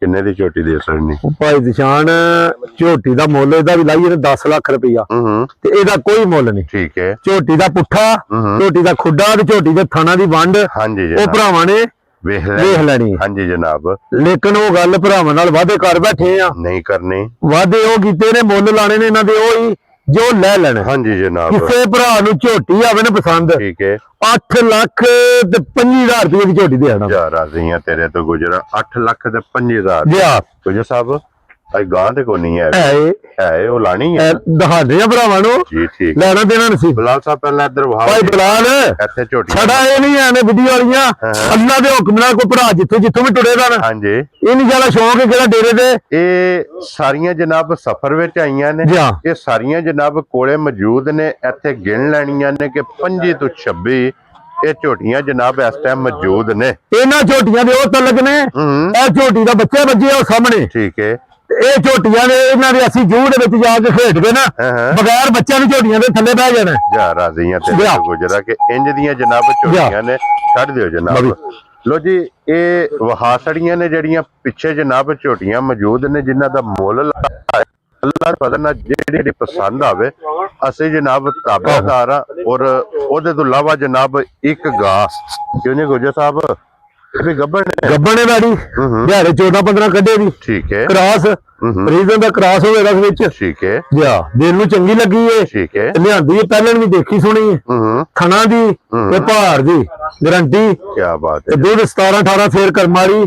ਕਿੰਨੇ ਦੀ ਝੋਟੀ ਦੇ ਸਕਣੀ ਭਾਈ ਦਿਸ਼ਾਨ ਝੋਟੀ ਦਾ ਮੁੱਲ ਇਹਦਾ ਵੀ ਲਾਈਏ 10 ਲੱਖ ਰੁਪਇਆ ਤੇ ਇਹਦਾ ਕੋਈ ਮੁੱਲ ਨਹੀਂ। ਠੀਕ ਹੈ। ਝੋਟੀ ਦਾ ਪੁੱਠਾ ਝੋਟੀ ਦਾ ਖੁੱਡਾ ਤੇ ਝੋਟੀ ਦੇ ਥਾਣਾ ਦੀ ਵੰਡ ਹਾਂਜੀ ਉਹ ਭਰਾਵਾਂ ਨੇ ਵੇਖ ਲੈਣੀ। ਹਾਂਜੀ ਜਨਾਬ ਲੇਕਿਨ ਉਹ ਗੱਲ ਭਰਾਵਾਂ ਨਾਲ ਵਾਅਦੇ ਕਰ ਬੈਠੇ ਆ, ਨਹੀਂ ਕਰਨੀ ਵਾਅਦੇ ਉਹ ਕੀਤੇ ਨੇ ਮੁੱਲ ਲਾਣੇ ਨੇ ਇਹਨਾਂ ਦੇ ਉਹ ਹੀ ਜੋ ਲੈ ਲੈਣਾ। ਹਾਂਜੀ ਜਨਾਬ ਕਿਸੇ ਭਰਾ ਨੂੰ ਝੋਟੀ ਆਵੇ ਨਾ ਪਸੰਦ ਠੀਕ ਹੈ 8 ਲੱਖ ਤੇ 25,000 ਰੁਪਏ ਦੀ ਝੋਟੀ ਦੇ ਦੇਣਾ। ਜਾ ਰਾਜ਼ੀ ਆ ਤੇਰੇ ਤੋਂ ਗੁਜਰਾ 8 ਲੱਖ ਤੇ 25,000 ਗੁਜਰ ਸਾਹਿਬ ਅੱਜ ਗਾਂ ਤੇ ਕੋ ਨਹੀਂ ਹੈ ਉਹ ਲਾਣੀ ਹੈ ਦਿਖਾਦੇ ਆ ਭਰਾਵਾਂ ਨੂੰ ਜੀ ਠੀਕ ਲੈਣਾ ਦੇਣਾ ਨਸੀਬ। ਬਲਾਲ ਸਾਹਿਬ ਪਹਿਲਾਂ ਇੱਧਰ ਵਹਾ ਭਾਈ ਬਲਾਲ ਇੱਥੇ ਝੋਟੀ ਛੜਾ ਇਹ ਨਹੀਂ ਆਨੇ ਵੀਡੀਓ ਵਾਲੀਆਂ ਅੱਲਾ ਦੇ ਹੁਕਮ ਨਾਲ ਕੋਈ ਭਰਾ ਜਿੱਥੋਂ ਵੀ ਟੁਰੇਗਾ ਨਾ ਹਾਂਜੀ ਇਹ ਨਹੀਂ ਜਿਆਦਾ ਸ਼ੌਂਕ ਹੈ ਕਿਹੜਾ ਡੇਰੇ ਦੇ। ਇਹ ਸਾਰੀਆਂ ਜਨਾਬ ਸਫਰ ਵਿੱਚ ਆਈਆਂ ਨੇ, ਇਹ ਸਾਰੀਆਂ ਜਨਾਬ ਕੋਲੇ ਮੌਜੂਦ ਨੇ, ਇੱਥੇ ਗਿਣ ਲੈਣੀਆਂ ਨੇ ਕਿ 25 ਤੋਂ 26 ਇਹ ਝੋਟੀਆਂ ਜਨਾਬ ਇਸ ਟਾਈਮ ਮੌਜੂਦ ਨੇ। ਇਹਨਾਂ ਝੋਟੀਆਂ ਦੇ ਉਹ ਤਲਕ ਨੇ ਇਹ ਝੋਟੀ ਦਾ ਬੱਚੇ ਵੱਜੇ ਉਹ ਸਾਹਮਣੇ ਠੀਕ ਹੈ। ਇਹ ਝੋਟੀਆਂ ਨੇ ਇਹਨਾਂ ਦੇ ਅਸੀਂ ਜੂਹ ਦੇ ਵਿੱਚ ਜਾ ਕੇ ਖੇਡ ਕੇ ਨਾ ਬਗੈਰ ਬੱਚਿਆਂ ਦੀ ਝੋਟੀਆਂ ਦੇ ਥੱਲੇ ਬਹਿ ਜਾਣਾ। ਜਾ ਰਾਜ਼ੀਆਂ ਤੇ ਗੁਜਰਾ ਕਿ ਇੰਜ ਦੀਆਂ ਜਨਾਬ ਝੋਟੀਆਂ ਨੇ ਛੱਡ ਦਿਓ ਜਨਾਬ। ਲੋ ਜੀ ਇਹ ਵਹਾਸੜੀਆਂ ਨੇ ਜਿਹੜੀਆਂ ਪਿੱਛੇ ਜਨਾਬ ਝੋਟੀਆਂ ਮੌਜੂਦ ਨੇ ਜਿਨ੍ਹਾਂ ਦਾ ਮੁੱਲ ਅੱਲਾਹ ਫਜ਼ਲ ਨਾਲ ਜਿਹੜੀ ਪਸੰਦ ਆਵੇ ਅਸੀਂ ਜਨਾਬ ਤਾਬੇਦਾਰ ਆ। ਔਰ ਉਹਦੇ ਤੋਂ ਇਲਾਵਾ ਜਨਾਬ ਇੱਕ ਗਾਂ ਕਿਉਂ ਨਹੀਂ ਗੁਜਰ ਸਾਹਿਬ ਗੱਬਣੇ ਵਾਲੀ ਦਿਹਾੜੇ 14-15 ਕੱਢੇ ਦੀ ਠੀਕ ਹੈ ਕ੍ਰਾਸ ਰੀਜ਼ਨ ਦਾ ਕ੍ਰਾਸ ਹੋਵੇਗਾ ਇਸ ਵਿੱਚ ਠੀਕ ਹੈ ਦਿਲ ਨੂੰ ਚੰਗੀ ਲੱਗੀ ਏ ਠੀਕ ਹੈ ਲਿਆਂਦੀ ਹੈ ਪਹਿਲਾਂ ਵੀ ਦੇਖੀ ਸੁਣੀ ਥਣਾ ਦੀ ਤੇ ਭਾਰ ਦੀ ਗਾਰੰਟੀ ਕੀ ਬਾਤ ਹੈ। ਦੁੱਧ 17-18 ਫੇਰ ਕਰਮ ਵਾਲੀ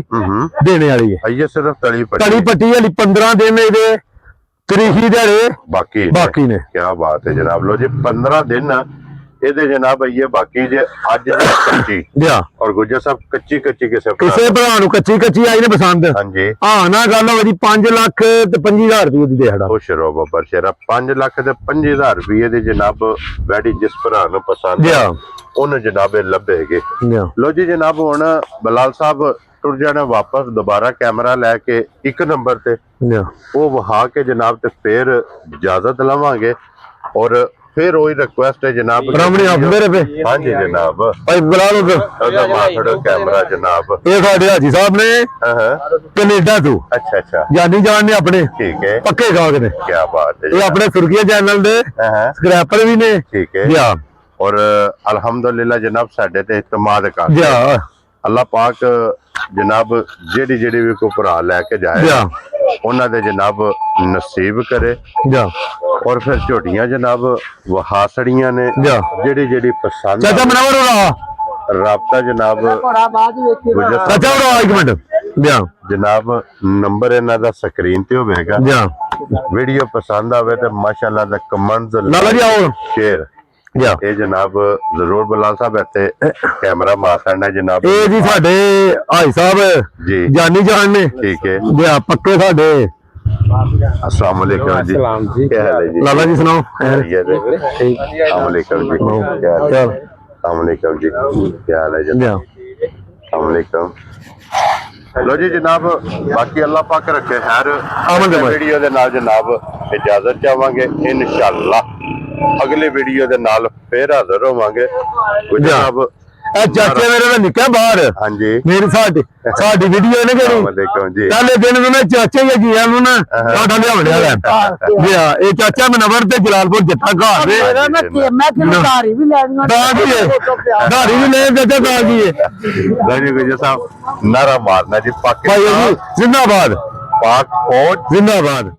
ਦੇਣੇ ਵਾਲੀ ਹੈ। ਆਈਏ ਸਿਰਫ ਤਲੀ ਪੱਟੀ ਵਾਲੀ 15 ਦਿਨ ਇਹਦੇ ਤਰੀਖੀ ਦਿਹਾੜੇ ਬਾਕੀ ਨੇ। ਕੀ ਬਾਤ ਹੈ ਜਨਾਬ। ਲੋ ਜੀ 15 ਦਿਨ ਇਹਦੇ ਜਨਾਬ ਆਈਏ ਬਾਕੀ ਜੇ ਅੱਜ ਕੱਚੀ ਔਰ ਗੁਜਰ ਸਾਹਿਬ ਕੱਚੀ ਕਿਸੇ ਭਰਾ ਨੂੰ ਕੱਚੀ ਆਈ ਨੇ ਪਸੰਦ। ਹਾਂਜੀ ਨਾ ਗੱਲ ਹੋਵੇ ਜੀ 5 ਲੱਖ ਤੇ 25,000 ਰੁਪਏ ਦੀ ਦੇੜਾ ਖੁਸ਼ ਰਹੋ ਬੱਬਰ ਸ਼ੇਰਾ 5 ਲੱਖ ਤੇ 25,000 ਰੁਪਏ ਦੀ ਜਨਾਬ ਵੈਡੀ ਜਿਸ ਭਰਾ ਨੂੰ ਪਸੰਦ ਉਹਨੂੰ ਜਨਾਬ ਲੱਭੇਗੇ। ਲੋ ਜੀ ਜਨਾਬ ਹੁਣ ਬਲਾਲ ਸਾਹਿਬ ਟੁਰ ਜਾਣਾ ਵਾਪਸ ਦੁਬਾਰਾ ਕੈਮਰਾ ਲੈ ਕੇ 1 ਨੰਬਰ ਤੇ ਉਹ ਵਹਾ ਕੇ ਜਨਾਬ ਤੇ ਫਿਰ ਇਜਾਜ਼ਤ ਲਵਾਂਗੇ। ਔਰ फिर वही रिक्वेस्ट है जनाब मेरे पे ਹਾਂਜੀ ਜਨਾਬ ਭਾਈ ਬੁਲਾ ਲਓ ਉਹਦਾ ਮਾਥੜ ਕੈਮਰਾ ਜਨਾਬ ਇਹ ਸਾਡੇ ਹਾਜੀ ਸਾਹਿਬ ਨੇ ਕੈਨੇਡਾ ਤੋਂ ਅੱਛਾ ਜਾਨੀ ਜਾਨ ਨੇ ਆਪਣੇ ਠੀਕ ਹੈ ਪੱਕੇ ਗਾਹਕ ਨੇ। ਕੀ ਬਾਤ ਹੈ। ਇਹ ਆਪਣੇ ਸੁਰਖੀਆ ਚੈਨਲ ਦੇ ਸਕ੍ਰੈਪਰ ਵੀ ਨੇ ਠੀਕ ਹੈ ਔਰ ਅਲਹਮਦੁਲਿਲਾ ਜਨਾਬ ਸਾਡੇ ਤੇ ਇਤਮਾਦ ਕਰ ਅੱਲਾਹ ਪਾਕ जनाब जेडी भी को भरा लैके जाए ਉਹਨਾਂ ਦੇ ਜਨਾਬ ਨਸੀਬ ਕਰੇ ਜਾ ਔਰ ਫਿਰ ਝੋਟੀਆਂ ਜਨਾਬ ਵਹਾਸੜੀਆਂ ਨੇ ਜਾ ਜਿਹੜੀ ਪਸੰਦ ਚਾਚਾ ਮਨਾਵਰ ਹੋਣਾ ਰਾਬਤਾ ਜਨਾਬ ਗੁਜਰ ਚਾਚਾ ਹੋਣਾ ਇੱਕ ਮਿੰਟ ਜਾ ਜਨਾਬ ਨੰਬਰ ਇਹਨਾਂ ਦਾ ਸਕਰੀਨ ਤੇ ਹੋਵੇਗਾ ਜਾ ਵੀਡੀਓ ਪਸੰਦ ਆਵੇ ਤੇ ਮਾਸ਼ਾਅੱਲਾ ਦਾ ਕਮੈਂਟ ਲਾਲਾ ਜੀ ਆਓ ਸ਼ੇਅਰ ਜਾ ਇਹ ਜਨਾਬ ਜ਼ਰੂਰ ਬਲਾਲ ਸਾਹਿਬ ਇੱਥੇ ਕੈਮਰਾ ਮਾਰ ਕਰਨਾ ਜਨਾਬ ਇਹ ਜੀ ਸਾਡੇ ਹਾਈ ਸਾਹਿਬ ਜੀ ਜਾਨੀ ਜਾਨ ਨੇ ਠੀਕ ਹੈ ਜਾ ਪੱਕੇ ਸਾਡੇ अस्सलाम वालेकुम जी सलाम जी। क्या हाल है जी ਲਾਲਾ ਜੀ ਸੁਣਾਓ खैरियत है? अस्सलाम वालेकुम जी क्या हाल है चल। अस्सलाम वालेकुम जी क्या हाल है जी ਜਾ अस्सलाम वालेकुम लो जी जनाब बाकी अल्लाह पाक रखे खैर आमन दे भाई। वीडियो दे नाल जनाब इजाजत चाहांगे इंशाअल्लाह अगली वीडियो दे नाल फिर हाजिर होवांगे जनाब ਇਹ ਚਾਚੇ ਮੇਰੇ ਦਾ ਨਿੱਕਾ ਬਾਹਰ हाँ जी ਮੇਰੀ ਸਾਡੀ ਵੀਡੀਓ ਨੇ अस्सलाम ਜਿਹੜੀ वालेकुम जी ਪਹਿਲੇ ਦਿਨ ਨੂੰ ਮੈਂ ਚਾਚੇ ਹੀ ਜੀ ਨੂੰ ਨਾ ਸਾਡਾ ਲਿਆਉਣ ਵਾਲਾ ਜੀ ਇਹ ਚਾਚਾ ਮਨਵਰ ਤੇ ਜਲਾਲਪੁਰ ਜੱਟਾ ਘਰ ਦੇ ਮੈਂ ਕਿਹਾ ਧਾਰੀ ਵੀ ਲੈਣੀ ਤਾਂ ਕੀ ਹੈ ਧਾਰੀ ਵੀ ਲੈ ਚਾਚਾ ਤਾਂ ਕੀ ਹੈ राजी गुजर साहब नारा मारना जी ਭਾਈ पाकिस्तान ਜੀ ਜ਼ਿੰਦਾਬਾਦ पाक फौज ਜ਼ਿੰਦਾਬਾਦ